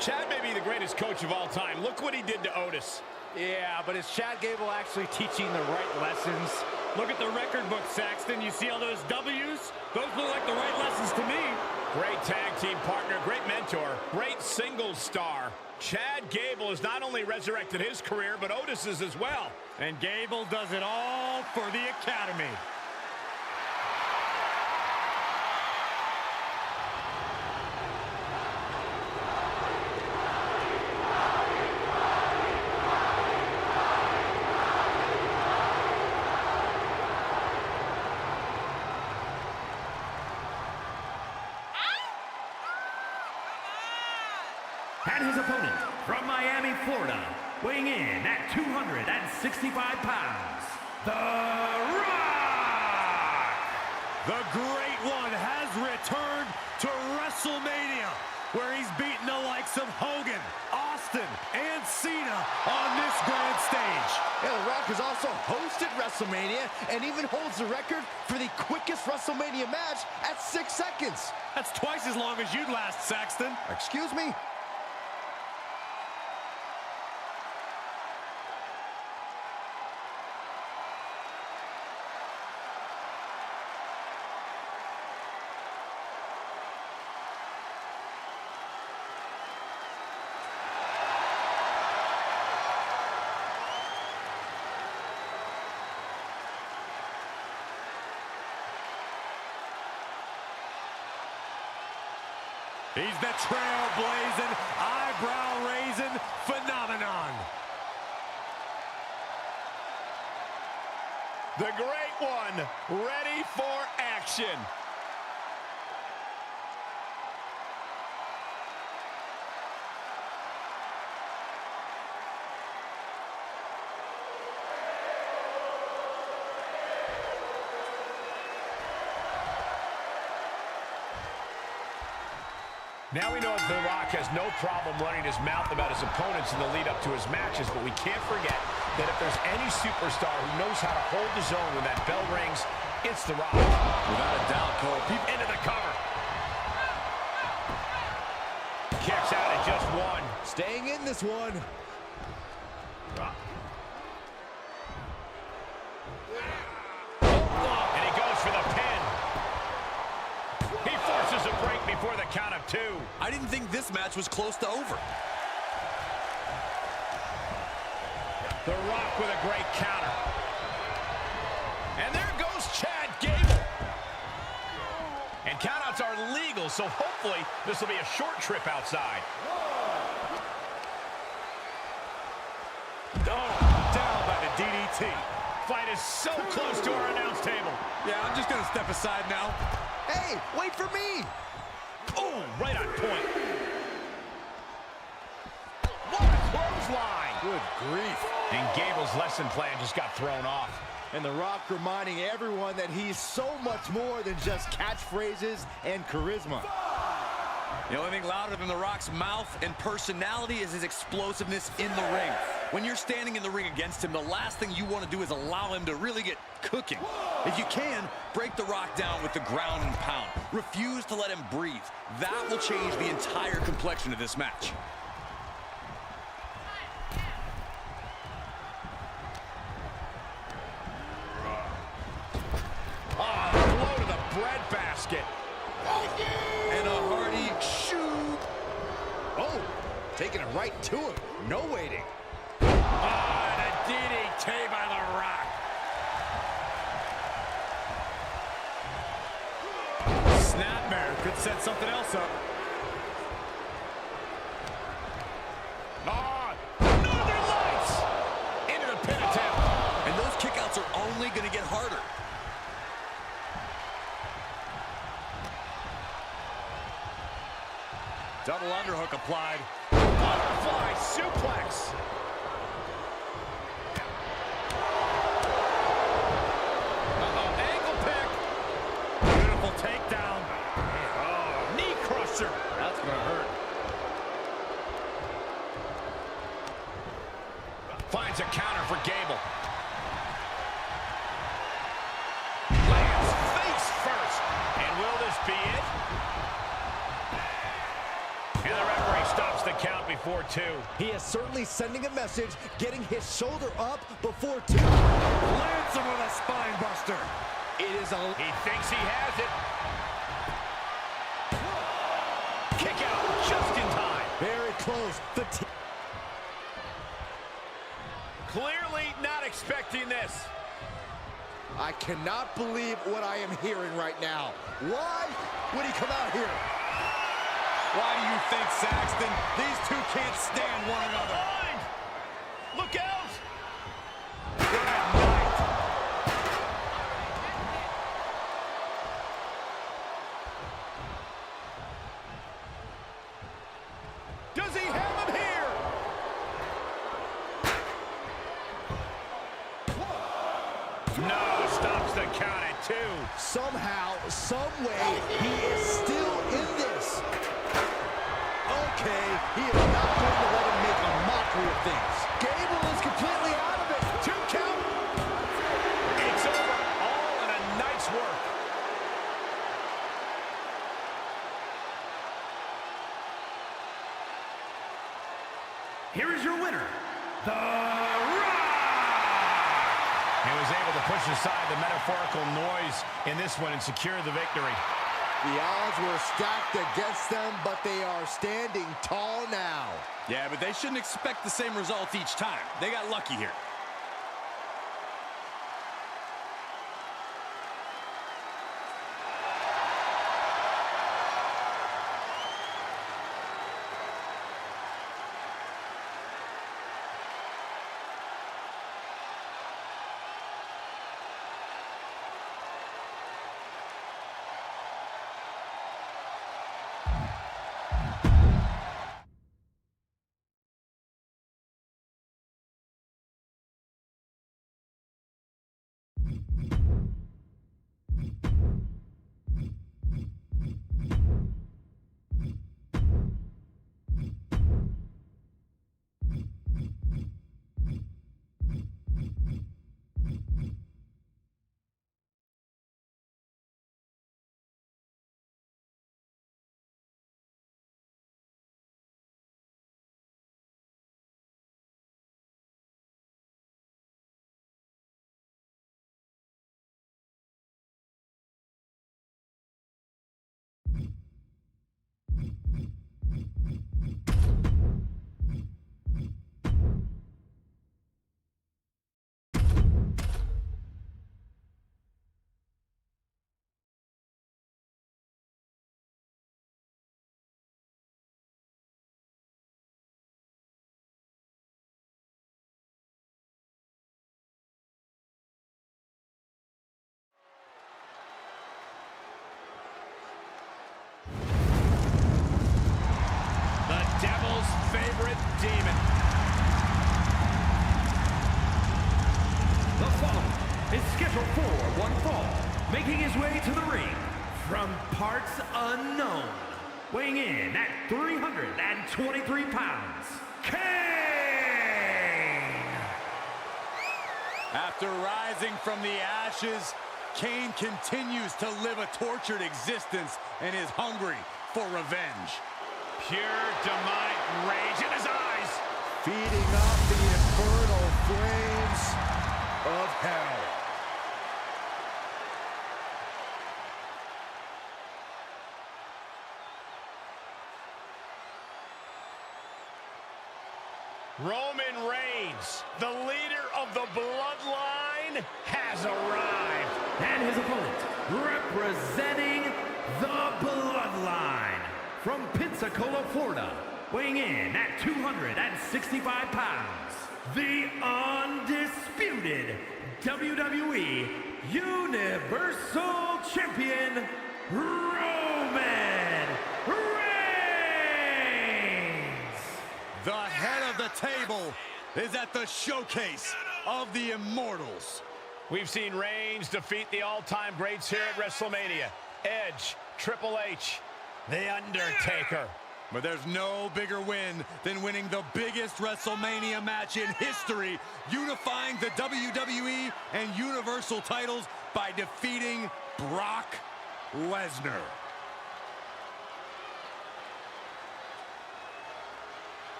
Chad may be the greatest coach of all time. Look what he did to Otis. Yeah, but is Chad Gable actually teaching the right lessons? Look at the record book, Saxton. You see all those W's? Those look like the right lessons to me. Great tag team partner, great mentor, great singles star. Chad Gable has not only resurrected his career, but Otis's as well. And Gable does it all for the Academy. And his opponent from Miami, Florida, weighing in at 265 pounds, The Rock! The Great One has returned to WrestleMania, where he's beaten the likes of Hogan, Austin, and Cena on this grand stage. Yeah, The Rock has also hosted WrestleMania and even holds the record for the quickest WrestleMania match at 6 seconds. That's twice as long as you'd last, Saxton. Excuse me? He's the trailblazing, eyebrow-raising phenomenon. The Great One, ready for action. Now we know The Rock has no problem running his mouth about his opponents in the lead-up to his matches, but we can't forget that if there's any superstar who knows how to hold his own when that bell rings, it's The Rock. Without a doubt, Cole. Into the cover. Kicks out at just one. Staying in this one. And he goes for the pin. He forces a break before the count of 2. I didn't think this match was close to over. The Rock with a great counter. And there goes Chad Gable. And countouts are legal, so hopefully this will be a short trip outside. Oh, down by the DDT. Fight is so close to our announce table. Yeah, I'm just going to step aside now. Hey, wait for me. Oh, right on point. What a clothesline. Good grief. And Gable's lesson plan just got thrown off. And The Rock reminding everyone that he's so much more than just catchphrases and charisma. The only thing louder than The Rock's mouth and personality is his explosiveness in the ring. When you're standing in the ring against him, the last thing you want to do is allow him to really get cooking. If you can, break The Rock down with the ground and pound. Refuse to let him breathe. That will change the entire complexion of this match. Oh, blow to the breadbasket. And a hearty shoot. Oh, taking it right to him. No waiting. Oh, and a DDT by The Rock. Snapmare could set something else up. Oh, Northern Lights. Into the pin attempt. And those kickouts are only going to get harder. Double underhook applied. Butterfly suplex. Uh-oh, ankle pick. Beautiful takedown. Oh, knee crusher. That's going to hurt. Finds a counter for Gable. Lands face first. And will this be it? And the referee stops the count before 2. He is certainly sending a message, getting his shoulder up before 2. Lands him with a spine buster. It is a... He thinks he has it. Kick out just in time. Very close. Clearly not expecting this. I cannot believe what I am hearing right now. Why would he come out here? Why do you think, Saxton? These two can't stand one another. Look out! Good night. Does he have him here? No, stops the count at 2. Somehow, some way, he is still in this. Okay, he is not going to let him make a mockery of things. Gable is completely out of it. 2 count. It's over. All in a night's work. Here is your winner, The Rock! He was able to push aside the metaphorical noise in this one and secure the victory. The odds were stacked against them, but they are standing tall now. Yeah, but they shouldn't expect the same results each time. They got lucky here. one fall, making his way to the ring from parts unknown, weighing in at 323 pounds, Kane! After rising from the ashes, Kane continues to live a tortured existence and is hungry for revenge. Pure demonic rage in his eyes. Feeding off the infernal flames of hell. Roman Reigns, the leader of the bloodline, has arrived. And his opponent, representing the bloodline, from Pensacola, Florida, weighing in at 265 pounds, the undisputed WWE Universal Champion, Roman Reigns! The head of the table is at the showcase of the Immortals. We've seen Reigns defeat the all-time greats here at WrestleMania. Edge, Triple H, The Undertaker. But there's no bigger win than winning the biggest WrestleMania match in history, unifying the WWE and Universal titles by defeating Brock Lesnar.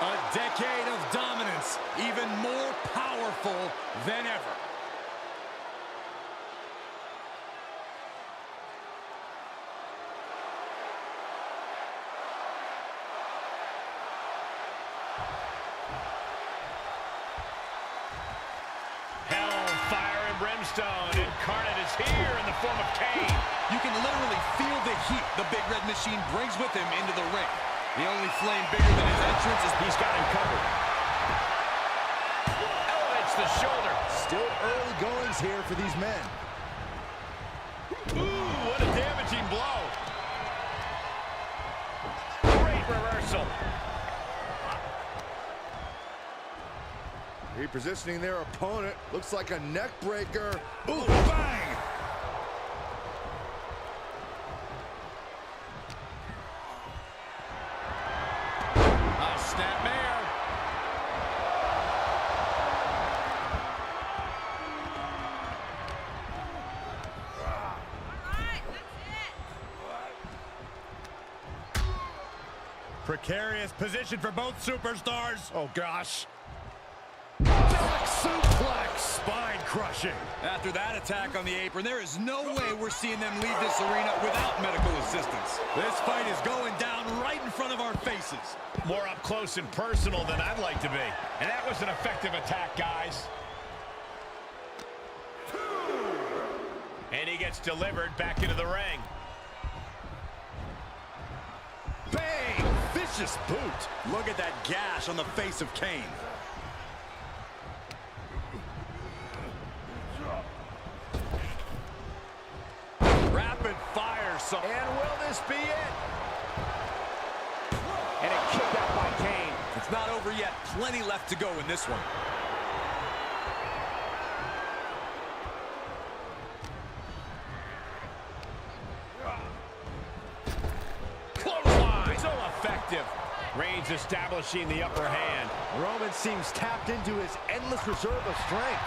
A decade of dominance, even more powerful than ever. Hellfire and brimstone incarnate is here in the form of Kane. You can literally feel the heat the Big Red Machine brings with him into the ring. The only flame bigger than his entrance is He's got him covered. Elevates the shoulder. Still early goings here for these men. Ooh, what a damaging blow. Great reversal. Repositioning their opponent. Looks like a neck breaker. ooh, bang! Snapmare. Precarious position for both superstars. Oh, gosh. Back suplex. Spine crushing. After that attack on the apron, there is no way we're seeing them leave this arena without medical assistance. This fight is going down right in front of our faces. More up close and personal than I'd like to be. And that was an effective attack, guys. And he gets delivered back into the ring. Bang! Vicious boot. Look at that gash on the face of Kane. Rapid fire. And will this be it? And a kick out by Kane. It's not over yet. Plenty left to go in this one. Clothesline. So effective. Reigns establishing the upper hand. Roman seems tapped into his endless reserve of strength.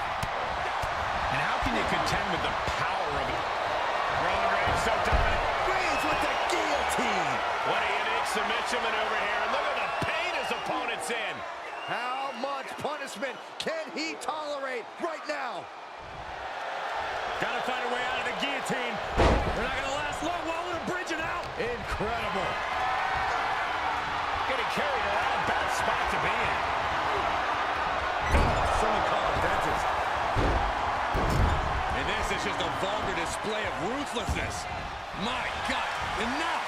And how can you contend with the power of it? Roman Reigns so dominant. Reigns with the guillotine. What a unique submission maneuver here. And look at the pain his opponent's in. How much punishment can he tolerate right now? Gotta find a way out of the guillotine. They're not gonna last long. While they're bridging out. Incredible. Getting carried around. Bad spot to be in. Someone call a dentist. And this is just a vulgar display of ruthlessness. My God, enough!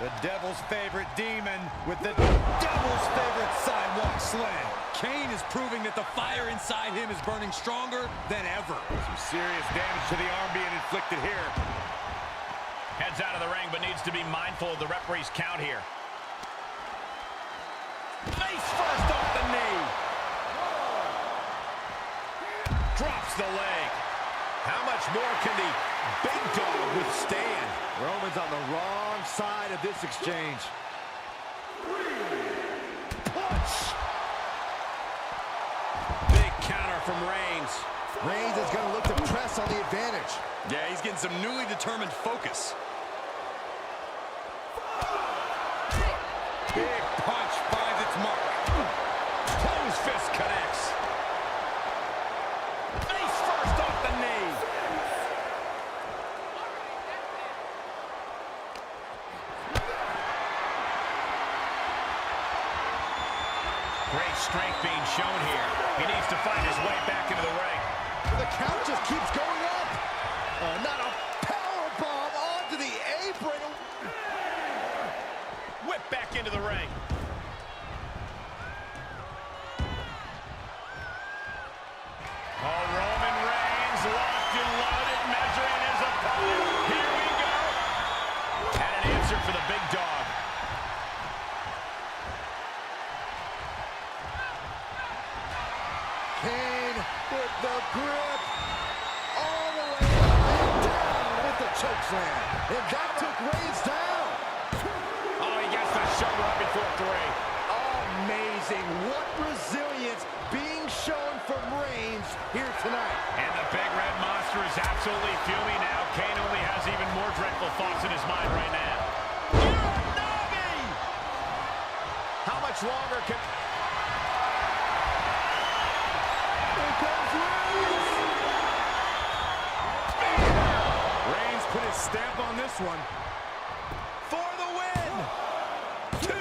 The devil's favorite demon with the devil's favorite sidewalk Excellent. Kane is proving that the fire inside him is burning stronger than ever. Some serious damage to the arm being inflicted here. Heads out of the ring, but needs to be mindful of the referee's count here. Face first off the knee. Drops the leg. How much more can the big dog withstand? Roman's on the wrong side of this exchange. Punch. Big counter from Reigns. Reigns is going to look to press on the advantage. Yeah, he's getting some newly determined focus. Big punch finds its mark. Close fist connects. Face first off the knee. Great strength being shown here. He needs to find his way back into the ring. The count just keeps going up. Not a power bomb onto the apron. Whip back into the ring. Oh, Roman Reigns locked and loaded, measuring his opponent. Here we go. And an answer for the big dog. Kane with the grip. All the way up and down with the chokeslam. And that took Reigns down. Oh, he gets the shoulder up before 3. Amazing. What resilience being shown from Reigns here tonight. And the big red monster is absolutely fuming now. Kane only has even more dreadful thoughts in his mind right now. Uranagi! How much longer can... Here comes Reigns. Reigns put his stamp on this one. For the win! 2!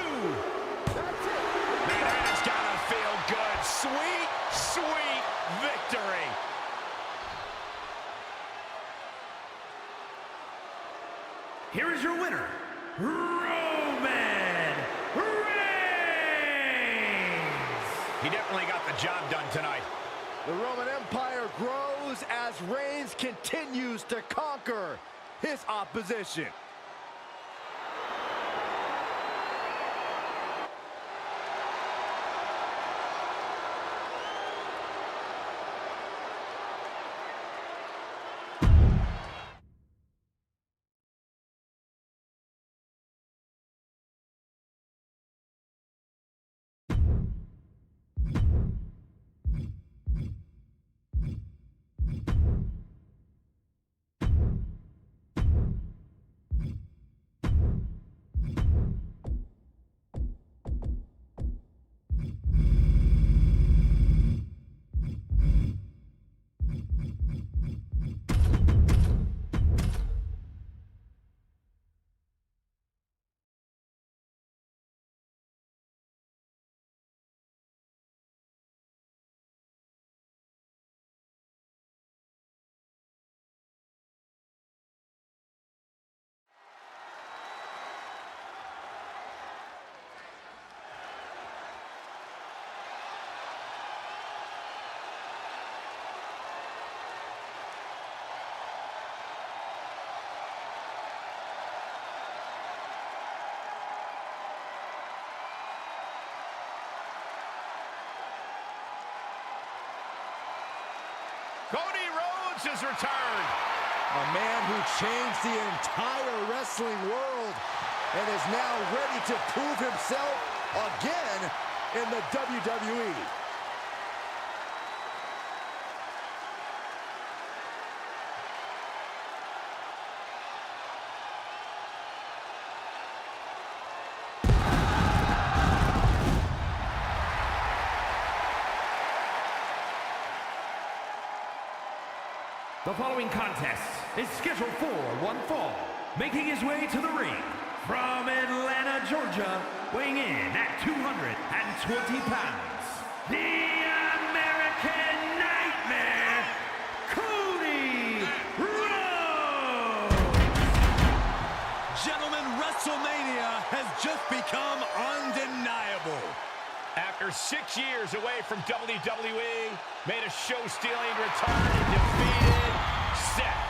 Man, that is gonna feel good. Sweet, sweet victory. Here is your winner, Roman Reigns! He definitely got the job done tonight. The Roman Empire grows as Reigns continues to conquer his opposition. Cody Rhodes has returned. A man who changed the entire wrestling world and is now ready to prove himself again in the WWE. The following contest is scheduled for one fall. Making his way to the ring from Atlanta, Georgia, weighing in at 220 pounds, the American Nightmare, Cody Rhodes! Gentlemen, WrestleMania has just become undeniable. After They're 6 years away from WWE, made a show-stealing return and defeated Seth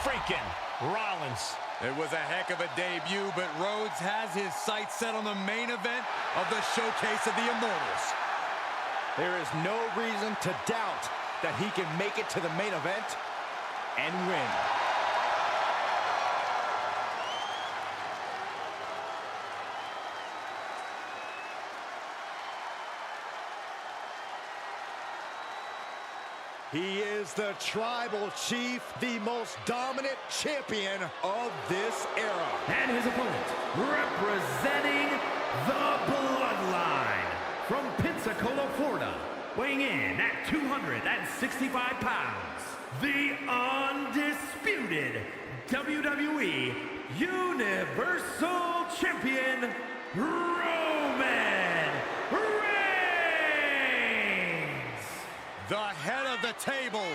freaking Rollins. It was a heck of a debut, but Rhodes has his sights set on the main event of the Showcase of the Immortals. There is no reason to doubt that he can make it to the main event and win. He is the Tribal Chief, the most dominant champion of this era. And his opponent, representing the Bloodline, from Pensacola, Florida, weighing in at 265 pounds, the undisputed WWE Universal Champion, Roman Reigns. The head of the table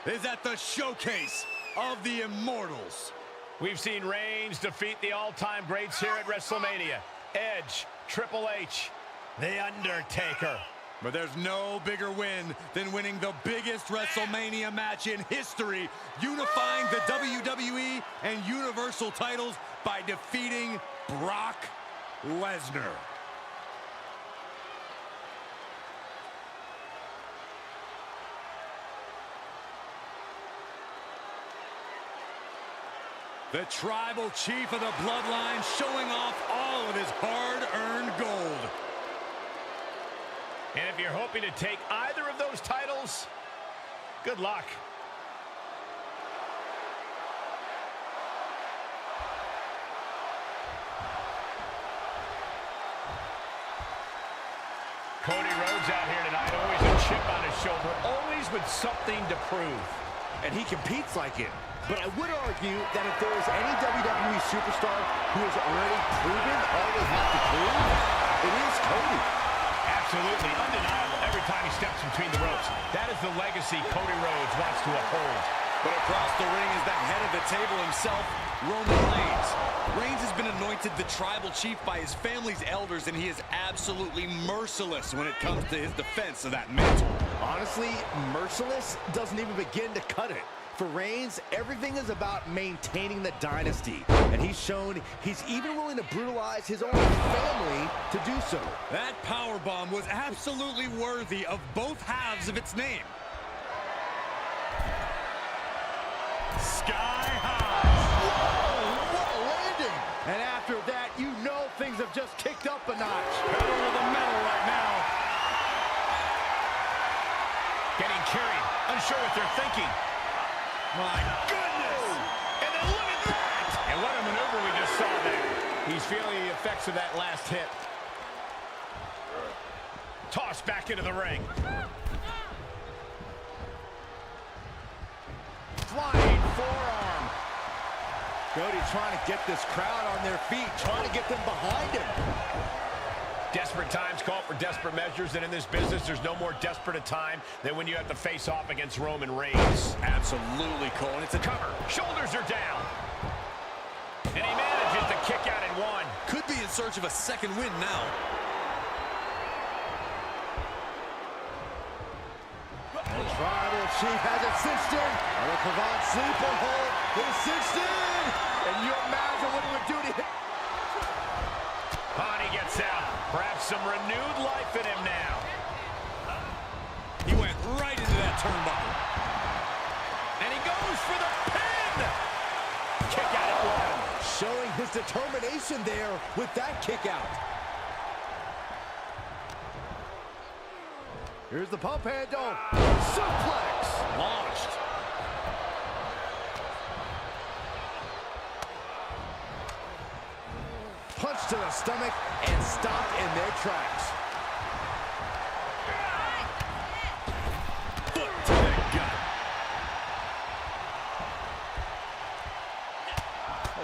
is at the Showcase of the Immortals. We've seen Reigns defeat the all-time greats here at WrestleMania. Edge, Triple H, The Undertaker. But there's no bigger win than winning the biggest WrestleMania match in history, unifying the WWE and Universal titles by defeating Brock Lesnar. The Tribal Chief of the Bloodline showing off all of his hard-earned gold. And if you're hoping to take either of those titles, good luck. Cody Rhodes out here tonight, always a chip on his shoulder, always with something to prove. And he competes like it. But I would argue that if there is any WWE superstar who has already proven all they have to prove, it is Cody. Absolutely undeniable every time he steps between the ropes. That is the legacy Cody Rhodes wants to uphold. But across the ring is the head of the table himself, Roman Reigns. Reigns has been anointed the Tribal Chief by his family's elders, and he is absolutely merciless when it comes to his defense of that mantle. Honestly, merciless doesn't even begin to cut it. For Reigns, everything is about maintaining the dynasty. And he's shown he's even willing to brutalize his own family to do so. That powerbomb was absolutely worthy of both halves of its name. Sky high. Whoa, what a landing! And after that, you know things have just kicked up a notch. Pedal to the metal right now. Getting carried, unsure what they're thinking. My goodness! And then look at that! And what a maneuver we just saw there. He's feeling the effects of that last hit. Tossed back into the ring. Flying forearm. Cody trying to get this crowd on their feet, trying to get them behind him. Desperate times call for desperate measures, and in this business, there's no more desperate a time than when you have to face off against Roman Reigns. Absolutely, Cole. And it's a Cover. Shoulders are down. And he manages to kick out in one. could be in search of a second win now. The Tribal Chief has it cinched in. The Cravat sleeper hold. It's cinched in. And you imagine what it would do to him. He gets out. Perhaps some renewed life in him now. He went right into that turnbuckle. And he goes for the pin. Kick out at one. Showing his determination there with that kick out. Here's the pump handle. Suplex. Launched. Punch to the stomach and stopped in their tracks. Foot to the gut.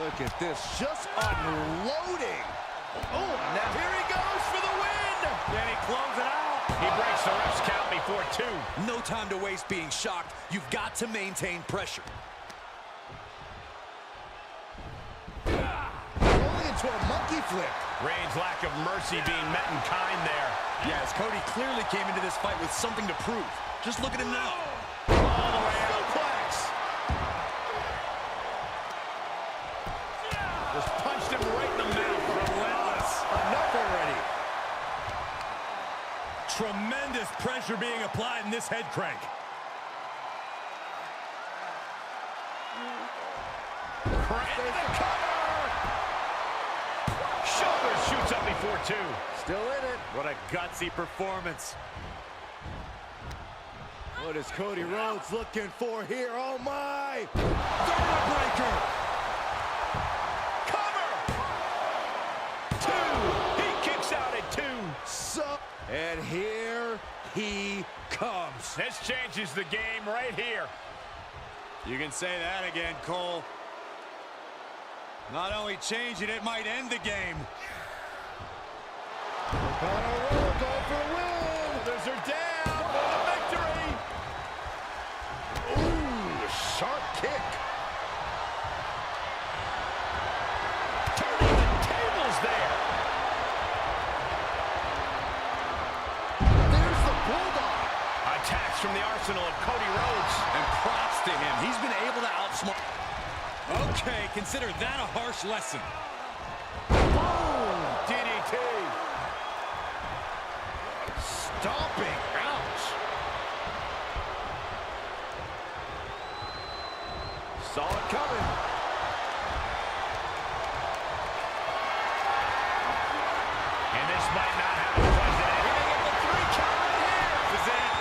Look at this, just unloading. Oh, now here he goes for the win. Then he closes it out. He breaks the ref's count before two. No time to waste being shocked. You've got to maintain pressure. Rolling into a monkey flip. Reigns' lack of mercy being met in kind there. Yes, Cody clearly came into this fight with something to prove. Just look at him now. All the way suplex. Just punched him right in the mouth. Relentless. Enough already. Tremendous pressure being applied in this head crank. There's the cover. Shoulder shoots up before two. Still in it. What a gutsy performance. What is Cody Rhodes looking for here? Oh my! Breaker. Cover. Two. He kicks out at two. And here he comes. This changes the game right here. You can say that again, Cole. Not only change it, it might end the game. Connor Rhodes going for the win. Others are down for the victory. Ooh, sharp kick. Turning the tables there. There's the bulldog. Attacks from the arsenal of Cody Rhodes. And props to him. He's been able to outsmart. Okay, consider that a harsh lesson. Boom! DDT. Stomping. Ouch. Saw it coming. And this might not have a pleasant ending. We're gonna get the 3 count right here. This is it.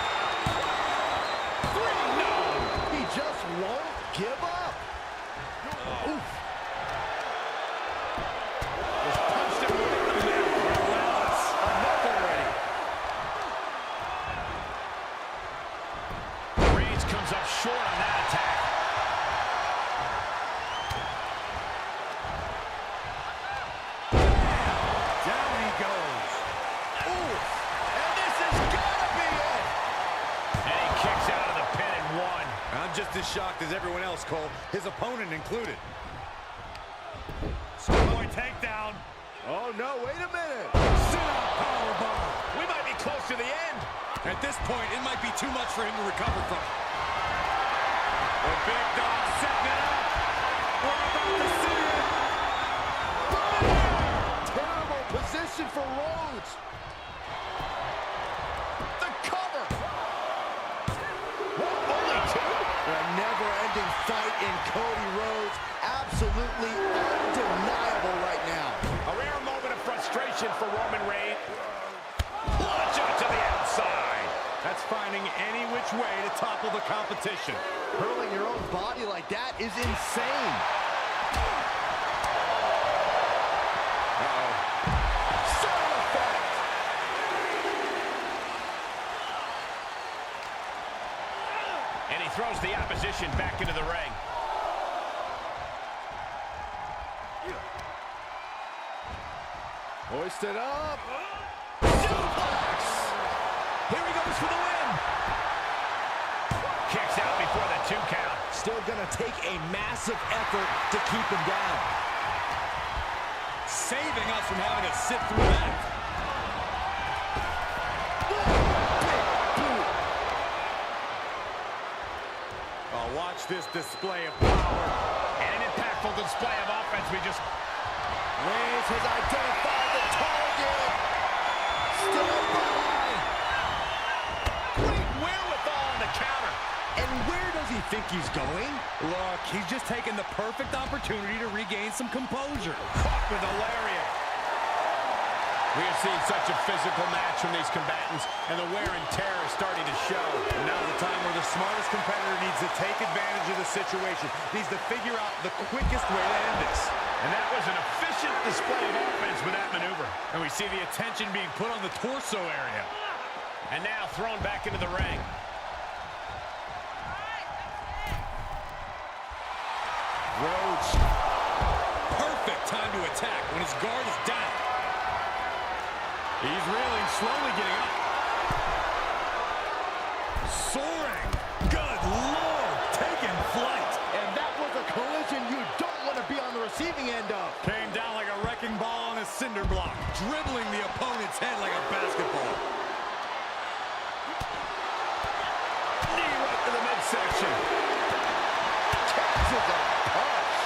3, no. He just won't give up. Oof. Just punched him right in the mouth. Relentless. Enough already. Reigns comes up short on that attack. Down he goes. Ooh. And this has gotta be it. And he kicks out of the pin and one. I'm just as shocked as everyone else, Cole, his opponent included. Boy, takedown. Oh no, wait a minute. Cena powerbomb. We might be close to the end. At this point, it might be too much for him to recover from. The big dog setting it up. We're about to see it. Terrible position for Rhodes. The cover. Only 2. A never-ending fight in Cody Rhodes. Absolutely undeniable right now. A rare moment of frustration for Roman Reigns. Launch out to the outside. That's finding any which way to topple the competition. Hurling your own body like that is insane. Sound effect. And he throws the opposition back into the ring. Hoisted up. Suplex. Here he goes for the win. Kicks out before the 2 count. Still gonna take a massive effort to keep him down. Saving us from having to sit through that. Oh, watch this display of power. And an impactful display of offense. We just... Reigns has identified the target. Still by. Great wherewithal on the counter. And where does he think he's going? Look, he's just taken the perfect opportunity to regain some composure. Caught with a lariat. We have seen such a physical match from these combatants, and the wear and tear is starting to show. And now's the time where the smartest competitor needs to take advantage of the situation. Needs to figure out the quickest way to end this. And that was an efficient display of offense with that maneuver. And we see the attention being put on the torso area. And now thrown back into the ring. Rhodes. Perfect time to attack when his guard is down. He's reeling, slowly getting up. Soaring. Good Lord, taking flight. And that was a collision you don't want to be on the receiving end of. Came down like a wrecking ball on a cinder block, dribbling the opponent's head like a basketball. Knee right to the midsection. Catches a punch.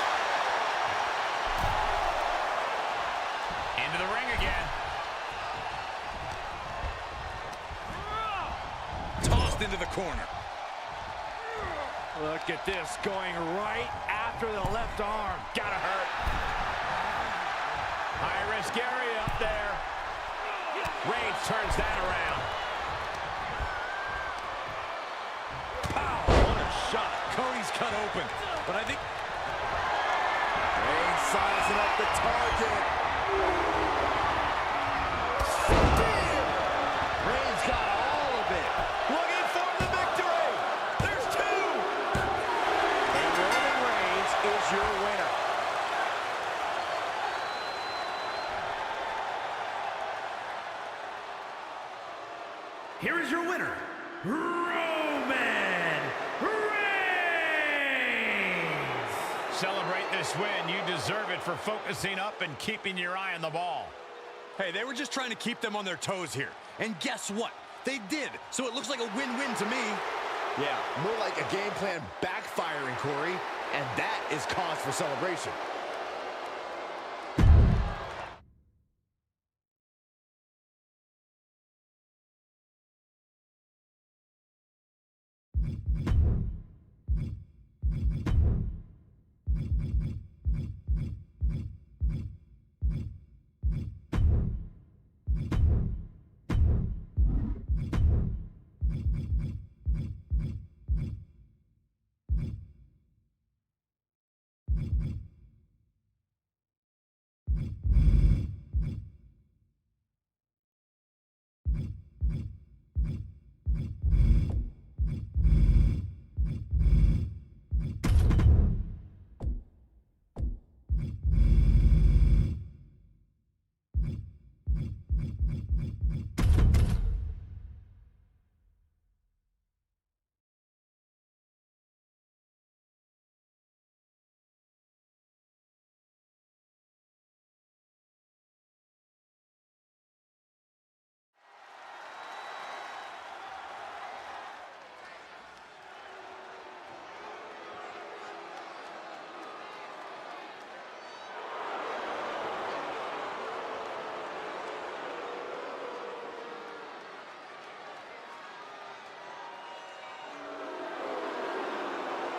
Into the ring again. Tossed into the corner. Look at this, going right after the left arm. Gotta hurt. High-risk area up there. Reigns turns that around. Pow! What a shot. Cody's cut open. But I think... Reigns sizing up the target. Spear! Reigns got all of it. Looking for the victory. There's two. And Roman Reigns is your winner. Here is your winner, Roman Reigns! Celebrate this win. You deserve it for focusing up and keeping your eye on the ball. Hey, they were just trying to keep them on their toes here. And guess what? They did. So it looks like a win-win to me. Yeah, more like a game plan backfiring, Corey. And that is cause for celebration.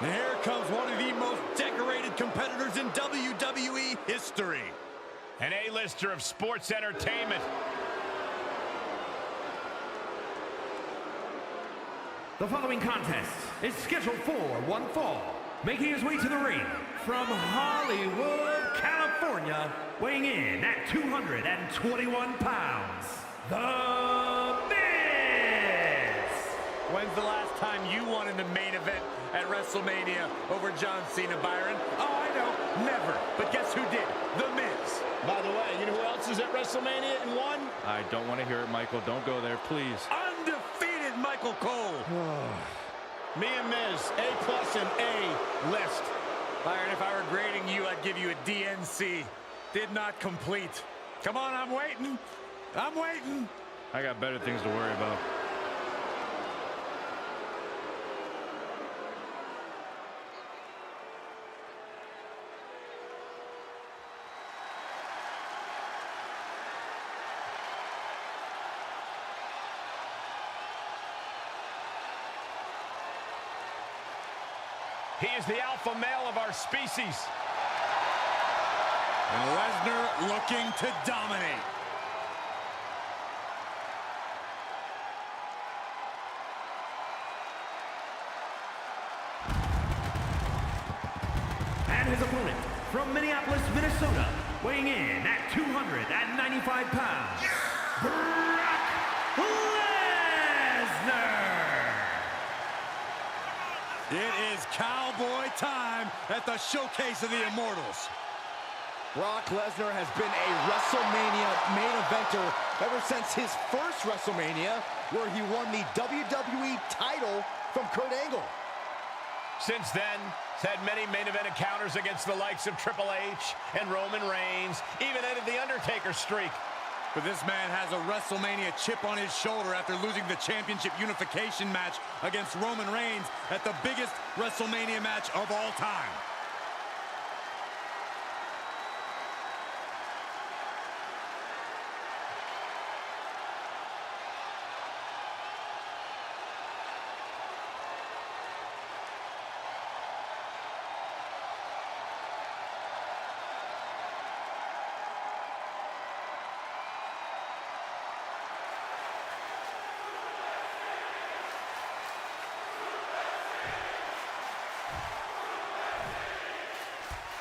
And here comes one of the most decorated competitors in WWE history. An A-lister of sports entertainment. The following contest is scheduled for one fall. Making his way to the ring from Hollywood, California, weighing in at 221 pounds, The Miz! When's the last time you won in the main event at WrestleMania over John Cena, Byron? Oh, I know, never. But guess who did? The Miz. By the way, you know who else is at WrestleMania and won? I don't want to hear it, Michael. Don't go there, please. Undefeated Michael Cole. Me and Miz, A+ and A list. Byron, if I were grading you, I'd give you a DNC. Did not complete. Come on, I'm waiting. I'm waiting. I got better things to worry about. He is the alpha male of our species. And Lesnar looking to dominate. And his opponent from Minneapolis, Minnesota, weighing in at 295 pounds, Brock Lesnar! It is cowboy time at the Showcase of the Immortals. Brock Lesnar has been a WrestleMania main eventer ever since his first WrestleMania, where he won the WWE title from Kurt Angle. Since then, Had many main event encounters against the likes of Triple H and Roman Reigns, even ended the Undertaker streak. But this man has a WrestleMania chip on his shoulder after losing the championship unification match against Roman Reigns at the biggest WrestleMania match of all time.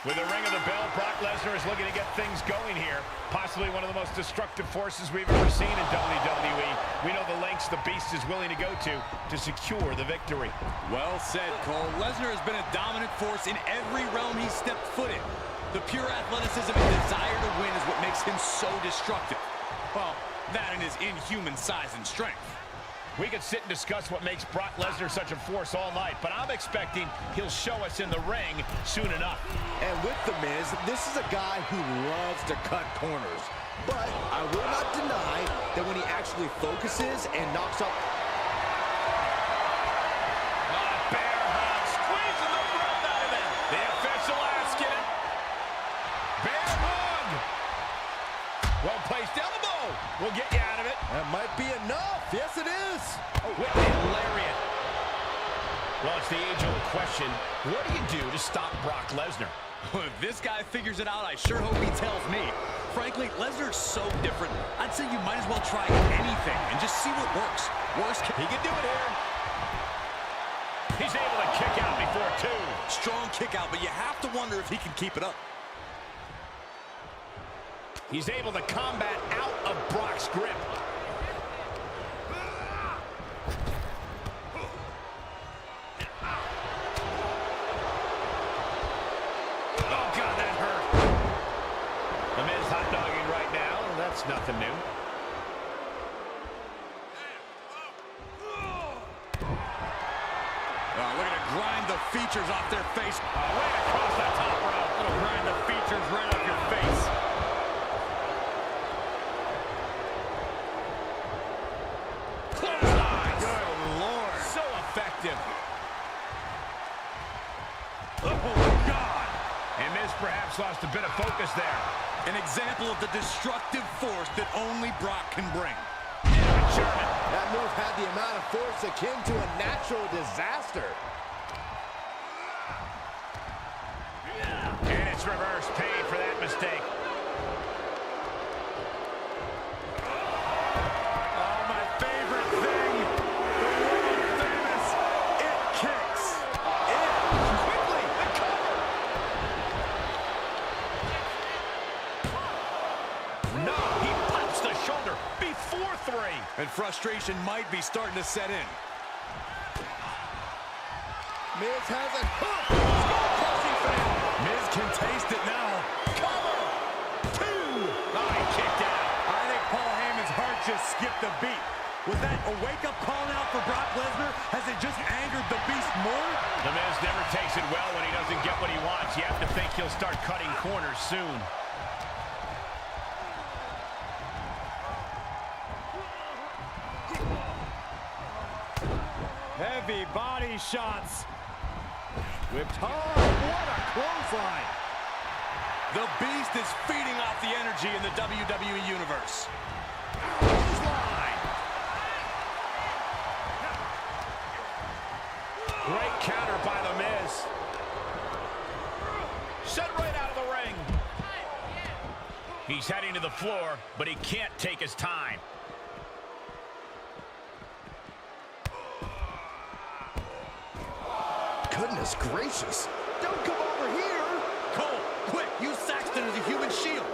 With the ring of the bell, Brock Lesnar is looking to get things going here. Possibly one of the most destructive forces we've ever seen in WWE. We know the lengths the Beast is willing to go to secure the victory. Well said, Cole. Lesnar has been a dominant force in every realm he's stepped foot in. The pure athleticism and desire to win is what makes him so destructive. Well, that and his inhuman size and strength. We could sit and discuss what makes Brock Lesnar such a force all night, but I'm expecting he'll show us in the ring soon enough. And with The Miz, this is a guy who loves to cut corners. But I will not deny that when he actually focuses and knocks up... Bear hug, squeezing the breath out of it. The official asking it. Bear hug. Well-placed elbow will get you out of it. That might be enough. Yes, it is. Oh, whipping lariat. Well, it's the age-old question. What do you do to stop Brock Lesnar? If this guy figures it out, I sure hope he tells me. Frankly, Lesnar's so different. I'd say you might as well try anything and just see what works. Worst case, He can do it here. He's able to kick out before two. strong kick out, but you have to wonder if he can keep it up. He's able to combat out of Brock's grip. Oh, God, that hurt. The Miz hot-dogging right now. That's nothing new. Looking to grind the features off their face. Way across the top rope. It'll grind the features right off your face. Clothesline. Good Lord. So effective. Oh, God. And Miz perhaps lost a bit of focus there. An example of the destructive force that only Brock can bring. German. That move had the amount of force akin to a natural disaster. And it's reverse pain for that mistake. Oh, my favorite thing. The world famous It Kicks. Quickly, the cover. No, he pops the shoulder before three. And frustration might be starting to set in. Miz has it hooked. Skull-crushing fail. Miz can taste it now. Cover. Two. Oh, he kicked out. I think Paul Heyman's heart just skipped a beat. Was that a wake-up call now for Brock Lesnar? Has it just angered the Beast more? The Miz never takes it well when he doesn't get what he wants. You have to think he'll start cutting corners soon. Heavy body shots. Whipped hard. What a clothesline. The Beast is feeding off the energy in the WWE Universe. Clothesline. Great counter by the Miz. Sent right out of the ring. He's heading to the floor, but he can't take his time. Goodness gracious. Don't come over here. Cole, quick, use Saxton as a human shield.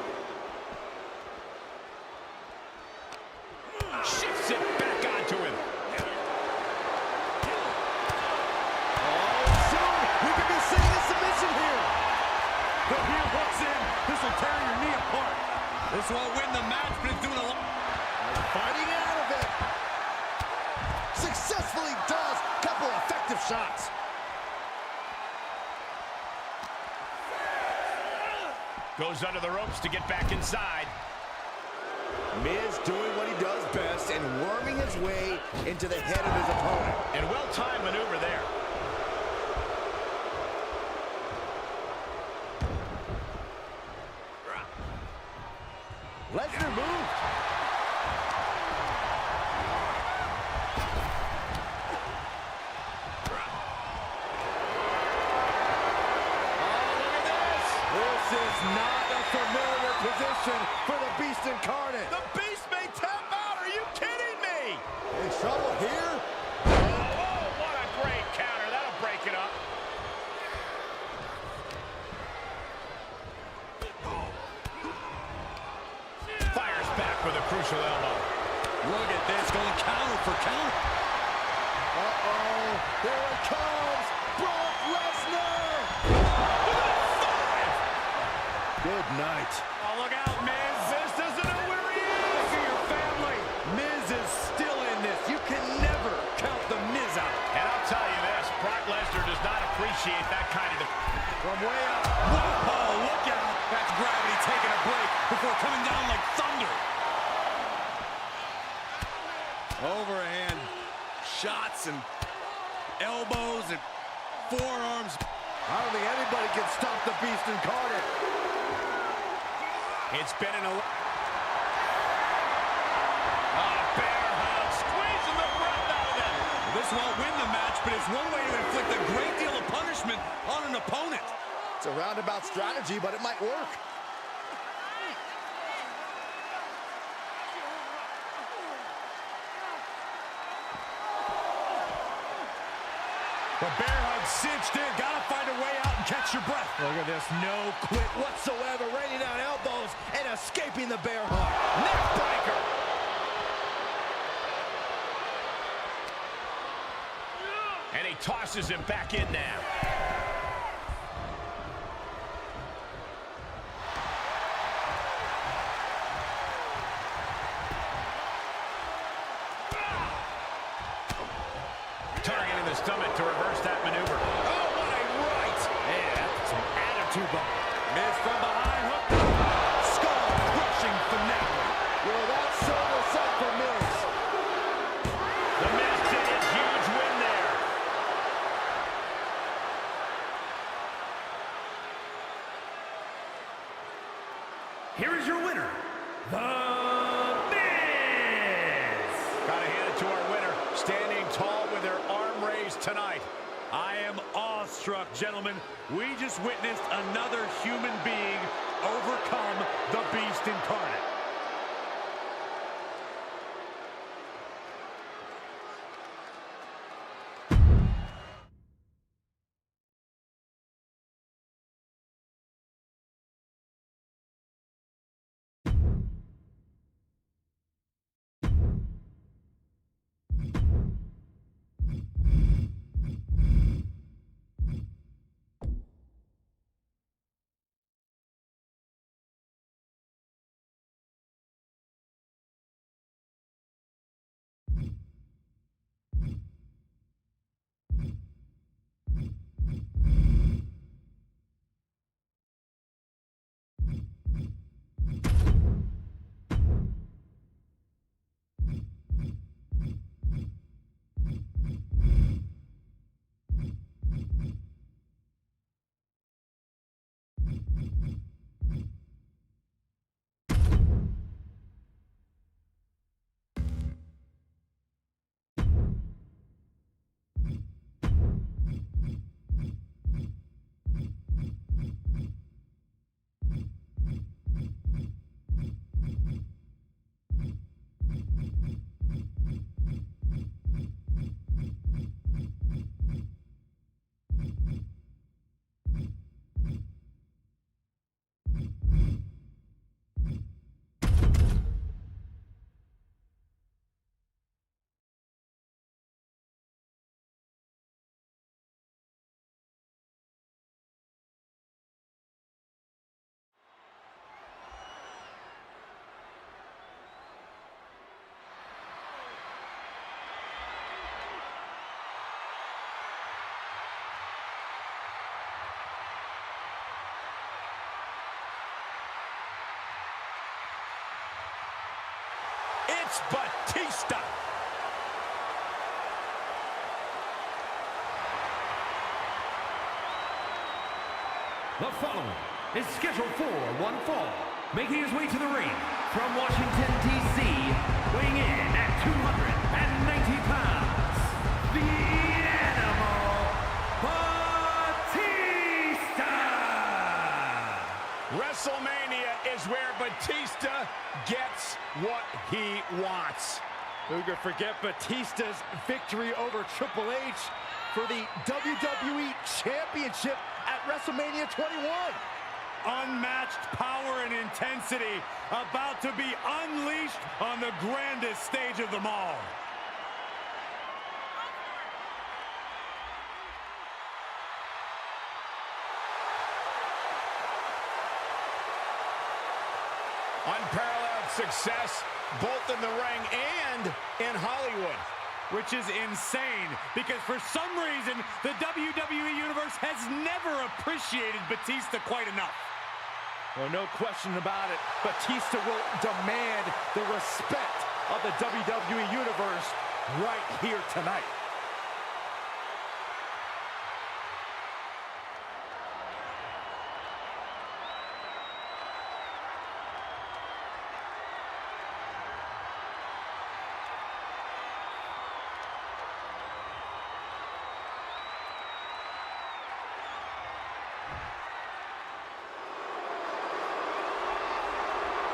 Shifts it back onto him. Oh, soon we could be seeing a submission here. The heel hooks in. This will tear your knee apart. This won't win the match, but it's doing a lot. Fighting out of it. Successfully does. Couple effective shots. Goes under the ropes to get back inside. Miz doing what he does best and worming his way into the head of his opponent. And well-timed maneuver there. Lesnar moved. This is not a familiar position for the Beast Incarnate. The Beast may tap out. Are you kidding me? In trouble here? Oh, what a great counter. That'll break it up. Fires back with a crucial elbow. Look at this, going counter for counter. Uh-oh. Here it comes. Brock Lesnar. Good night. Oh, look out, Miz. Miz doesn't know where he is. Look at your family. Miz is still in this. You can never count the Miz out. And I'll tell you this, Brock Lesnar does not appreciate that kind of... From way up. Whoa, look out. That's gravity taking a break before coming down like thunder. Overhand shots and elbows and forearms. I don't think anybody can stop the Beast Incarnate. It's been an... bear hug, squeezing the breath out of them. This won't win the match, but it's one way to inflict a great deal of punishment on an opponent. It's a roundabout strategy, but it might work. The bear hug cinched in. Gotta find a way out and catch your breath. Look at this, no quit whatsoever, raining down elbows and escaping the bear hug. Neck breaker. And he tosses him back in now. Targeting the stomach to reverse that maneuver. Oh, what a right! Man, that's some attitude bump. Miz from behind, hook. Skull-crushing finale. Well, that served us up for Miz. The Miz did his huge win there. Here is your winner, The Miz! Gotta hand it to our winner, standing tall with her arm raised tonight. I am awestruck, gentlemen. We just witnessed another human being overcome the Beast Incarnate. It's Batista. The following is scheduled for one fall, making his way to the ring from Washington, D.C., weighing in at 290 pounds, the Animal Batista! WrestleMania is where Batista gets what he wants. Who could forget Batista's victory over Triple H for the WWE Championship at WrestleMania 21. Unmatched power and intensity about to be unleashed on the grandest stage of them all. Unparalleled success, both in the ring and in Hollywood. Which is insane, because for some reason, the WWE Universe has never appreciated Batista quite enough. Well, no question about it. Batista will demand the respect of the WWE Universe right here tonight.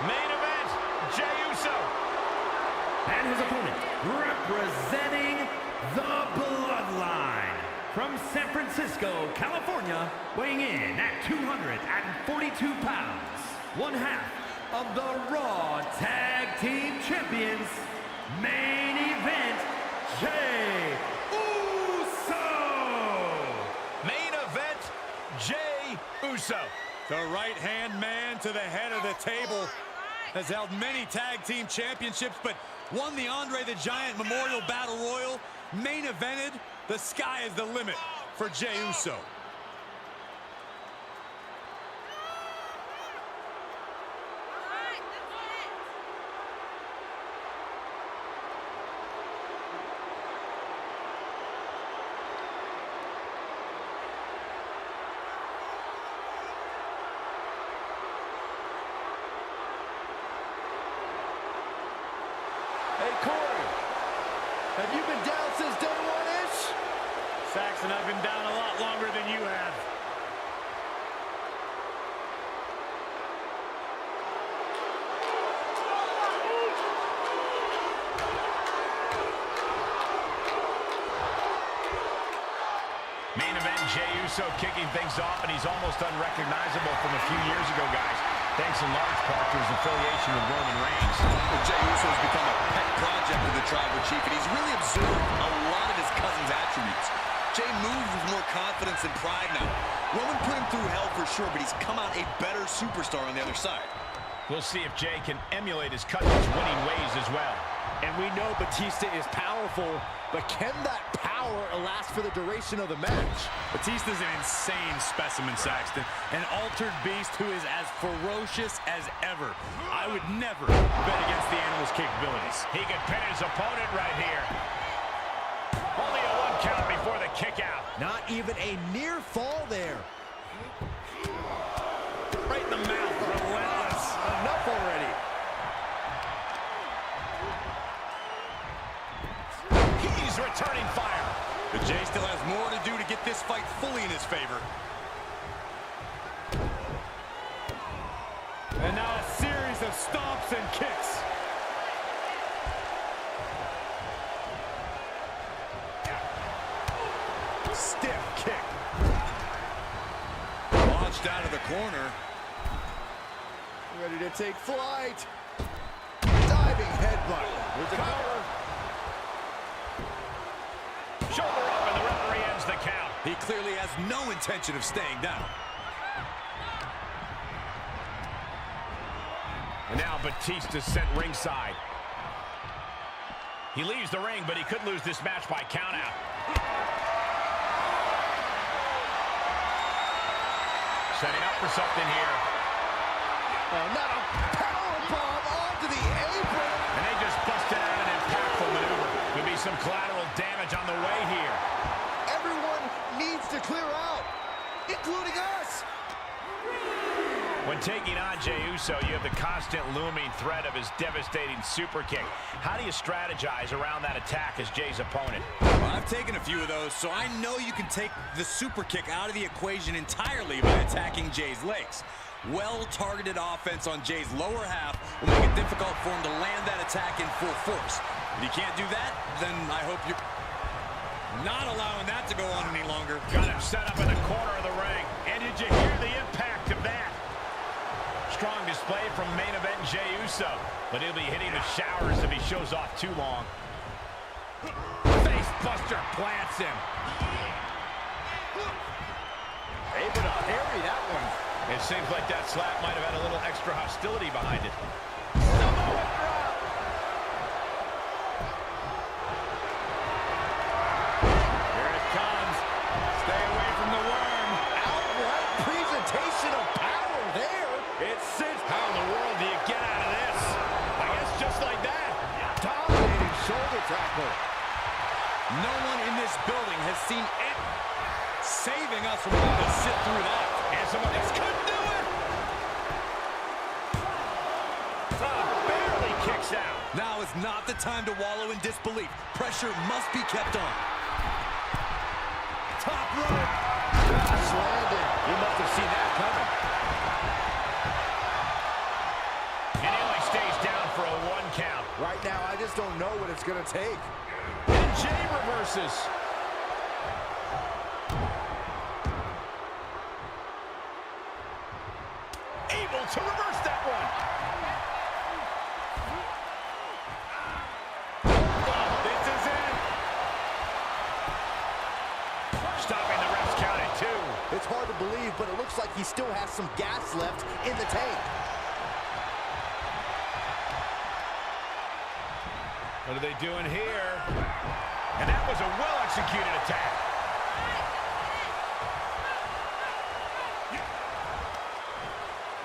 Main event, Jay Uso. And his opponent, representing the Bloodline, from San Francisco, California, weighing in at 242 pounds, one half of the Raw Tag Team Champions, main event, Jay Uso! Main event, Jay Uso. The right-hand man to the head of the table has held many tag team championships, but won the Andre the Giant Memorial Battle Royal, main evented. The sky is the limit for Jay Uso. Hey, Corey, have you been down since day one-ish? Saxon, I've been down a lot longer than you have. Main event, Jay Uso kicking things off, and he's almost unrecognizable from a few years ago, guys. Thanks in large part to his affiliation with Roman Reigns. Well, Jay Uso has become a pet project of the tribal chief, and he's really absorbed a lot of his cousin's attributes. Jay moves with more confidence and pride now. Roman put him through hell for sure, but he's come out a better superstar on the other side. We'll see if Jay can emulate his cousin's winning ways as well. And we know Batista is powerful, but can that power last for the duration of the match? Batista's an insane specimen, Saxton. An altered beast who is as ferocious as ever. I would never bet against the animal's capabilities. He could pin his opponent right here. Only a one count before the kick out. Not even a near fall there. Right in the mouth. Relentless. Enough already. He's returning fire. But Jay still has more to do to get this fight fully in his favor. And now a series of stomps and kicks. Stiff kick. Launched out of the corner. Ready to take flight. Diving headbutt. Here's a cover. Shoulder up, and the referee ends the count. He clearly has no intention of staying down. And now Batista sent ringside. He leaves the ring, but he could lose this match by countout. Setting up for something here. Oh, not a powerbomb onto the apron. And they just busted some collateral damage on the way here. Everyone needs to clear out, including us. When taking on Jay Uso, you have the constant looming threat of his devastating super kick. How do you strategize around that attack as Jay's opponent? Well, I've taken a few of those, so I know you can take the super kick out of the equation entirely by attacking Jay's legs. Well-targeted offense on Jay's lower half will make it difficult for him to land that attack in full force. If you can't do that, then I hope you're not allowing that to go on any longer. Got him set up in the corner of the ring. And did you hear the impact of that? Strong display from main event Jay Uso, but he'll be hitting the showers if he shows off too long. Face buster plants him. Able to parry that one. It seems like that slap might have had a little extra hostility behind it. Samoa drop. Here it comes. Stay away from the worm. Outright presentation of power there. It's Sid. How in the world do you get out of this? I guess just like that. Dominating shoulder tackle. No one in this building has seen it saving us from having to sit through that. And some of this couldn't do it. Barely kicks out. Now is not the time to wallow in disbelief. Pressure must be kept on. Top rope. Crash landing. He must have seen that coming. And he only stays down for a 1 count. Right now, I just don't know what it's going to take. And Jay reverses. Able to reverse that one. Oh, this is it. Stopping the ref's count at 2. It's hard to believe, but it looks like he still has some gas left in the tank. What are they doing here? And that was a well-executed attack.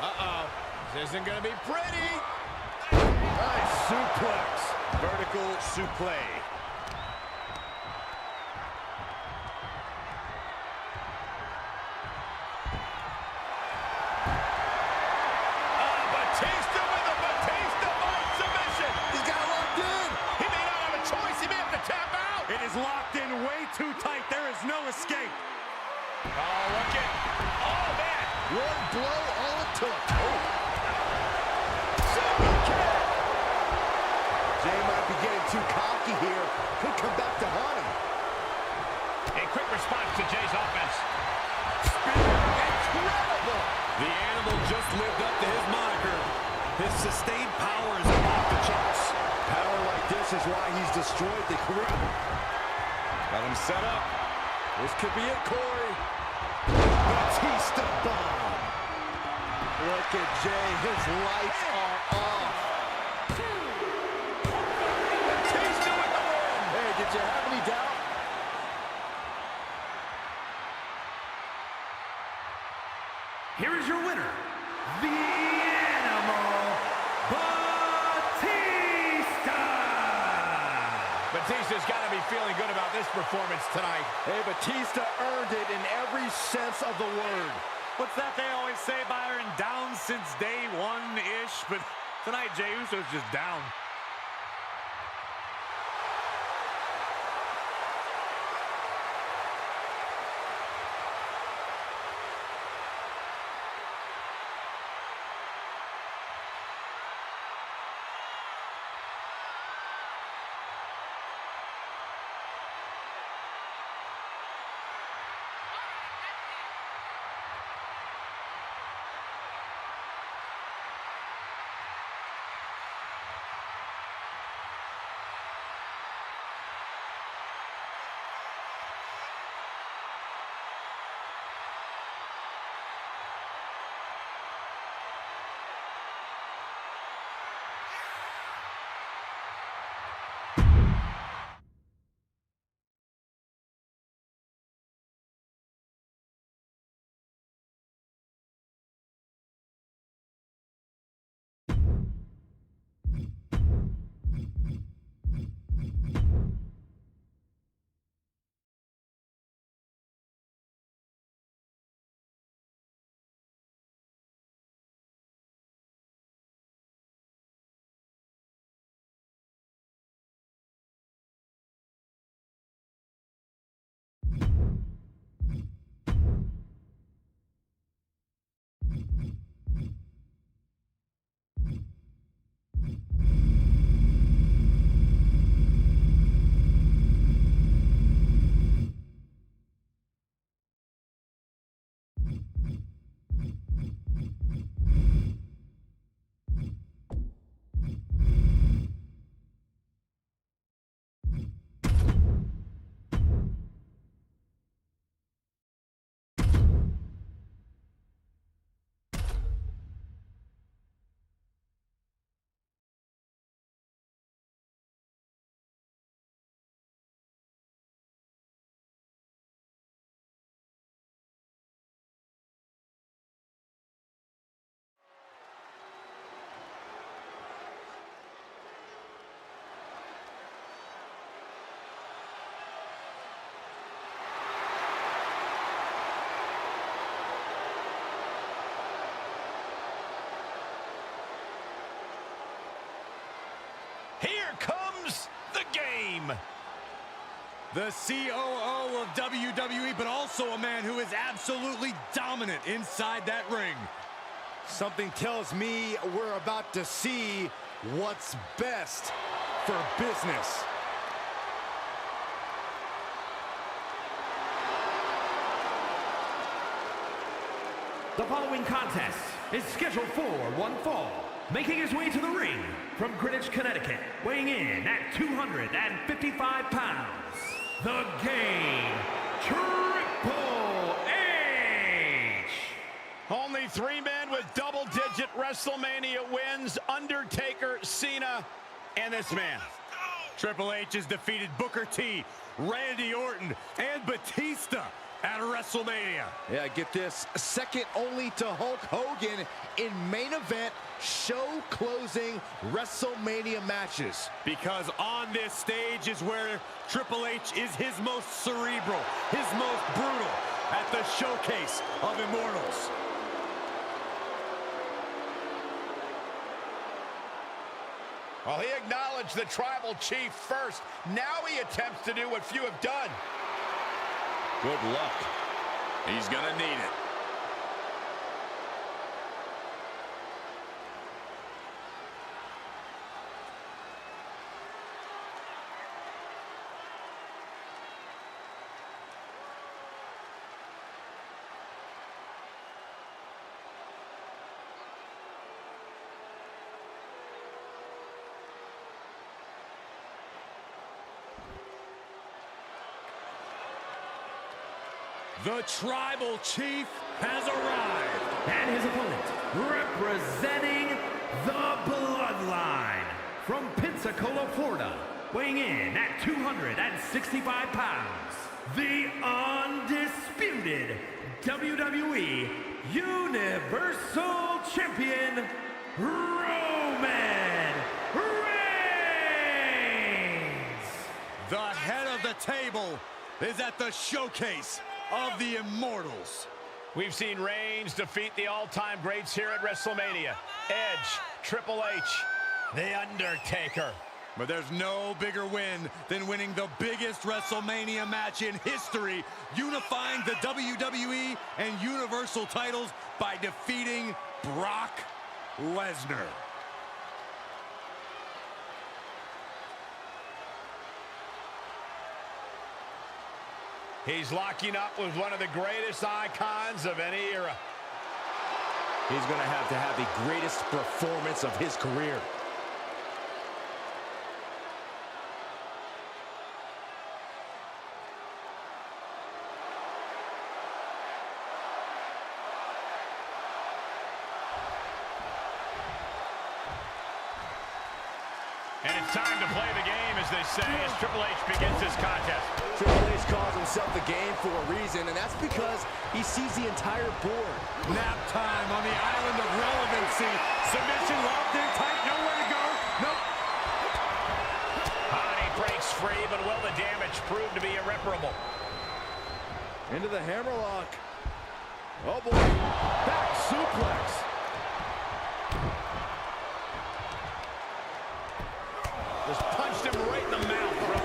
Uh-oh. This isn't going to be pretty. Nice suplex. Vertical suplex. Batista with a Batista bone submission. He's got it locked in. He may not have a choice. He may have to tap out. It is locked in way too tight. There is no escape. Oh, look at. Oh, man. One blow, all it took. Jay might be getting too cocky here. Could come back to haunt him. A quick response to Jay's offense. Incredible. The animal just lived up to his moniker. His sustained power is off the charts. Power like this is why he's destroyed the career. Got him set up. This could be it, Corey. Batista bomb. Look at Jay. His lights are off. Batista with the win. Hey, did you have any doubt? Here is your winner, the Animal Batista! Batista's got to be feeling good about this performance tonight. Hey, Batista earned it in every sense of the word. What's that they always say, Byron? Down since day one-ish, but tonight Jay Uso's just down. The COO of WWE, but also a man who is absolutely dominant inside that ring. Something tells me we're about to see what's best for business. The following contest is scheduled for one fall. Making his way to the ring from Greenwich, Connecticut, weighing in at 255 pounds, the Game Triple H. Only 3 men with double-digit WrestleMania wins: Undertaker, Cena, and this man. Triple H has defeated Booker T, Randy Orton, and Batista at WrestleMania. Yeah, get this. Second only to Hulk Hogan in main event, show-closing WrestleMania matches. Because on this stage is where Triple H is his most cerebral, his most brutal, at the showcase of Immortals. Well, he acknowledged the tribal chief first. Now he attempts to do what few have done. Good luck. He's gonna need it. The tribal chief has arrived. And his opponent, representing the Bloodline, from Pensacola, Florida, weighing in at 265 pounds, the undisputed WWE Universal Champion, Roman Reigns. The head of the table is at the showcase of the Immortals. We've seen Reigns defeat the all-time greats here at WrestleMania: Edge, Triple H, The Undertaker. But there's no bigger win than winning the biggest WrestleMania match in history, unifying the WWE and Universal titles by defeating Brock Lesnar. He's locking up with one of the greatest icons of any era. He's going to have the greatest performance of his career. And it's time to play the game, as they say, as Triple H begins this contest. Triple H calls himself the game for a reason, and that's because he sees the entire board. Nap time on the island of relevancy. Submission locked in tight, nowhere to go. Nope. He breaks free, but will the damage prove to be irreparable? Into the hammerlock. Oh boy, back suplex. Just punched him right in the mouth.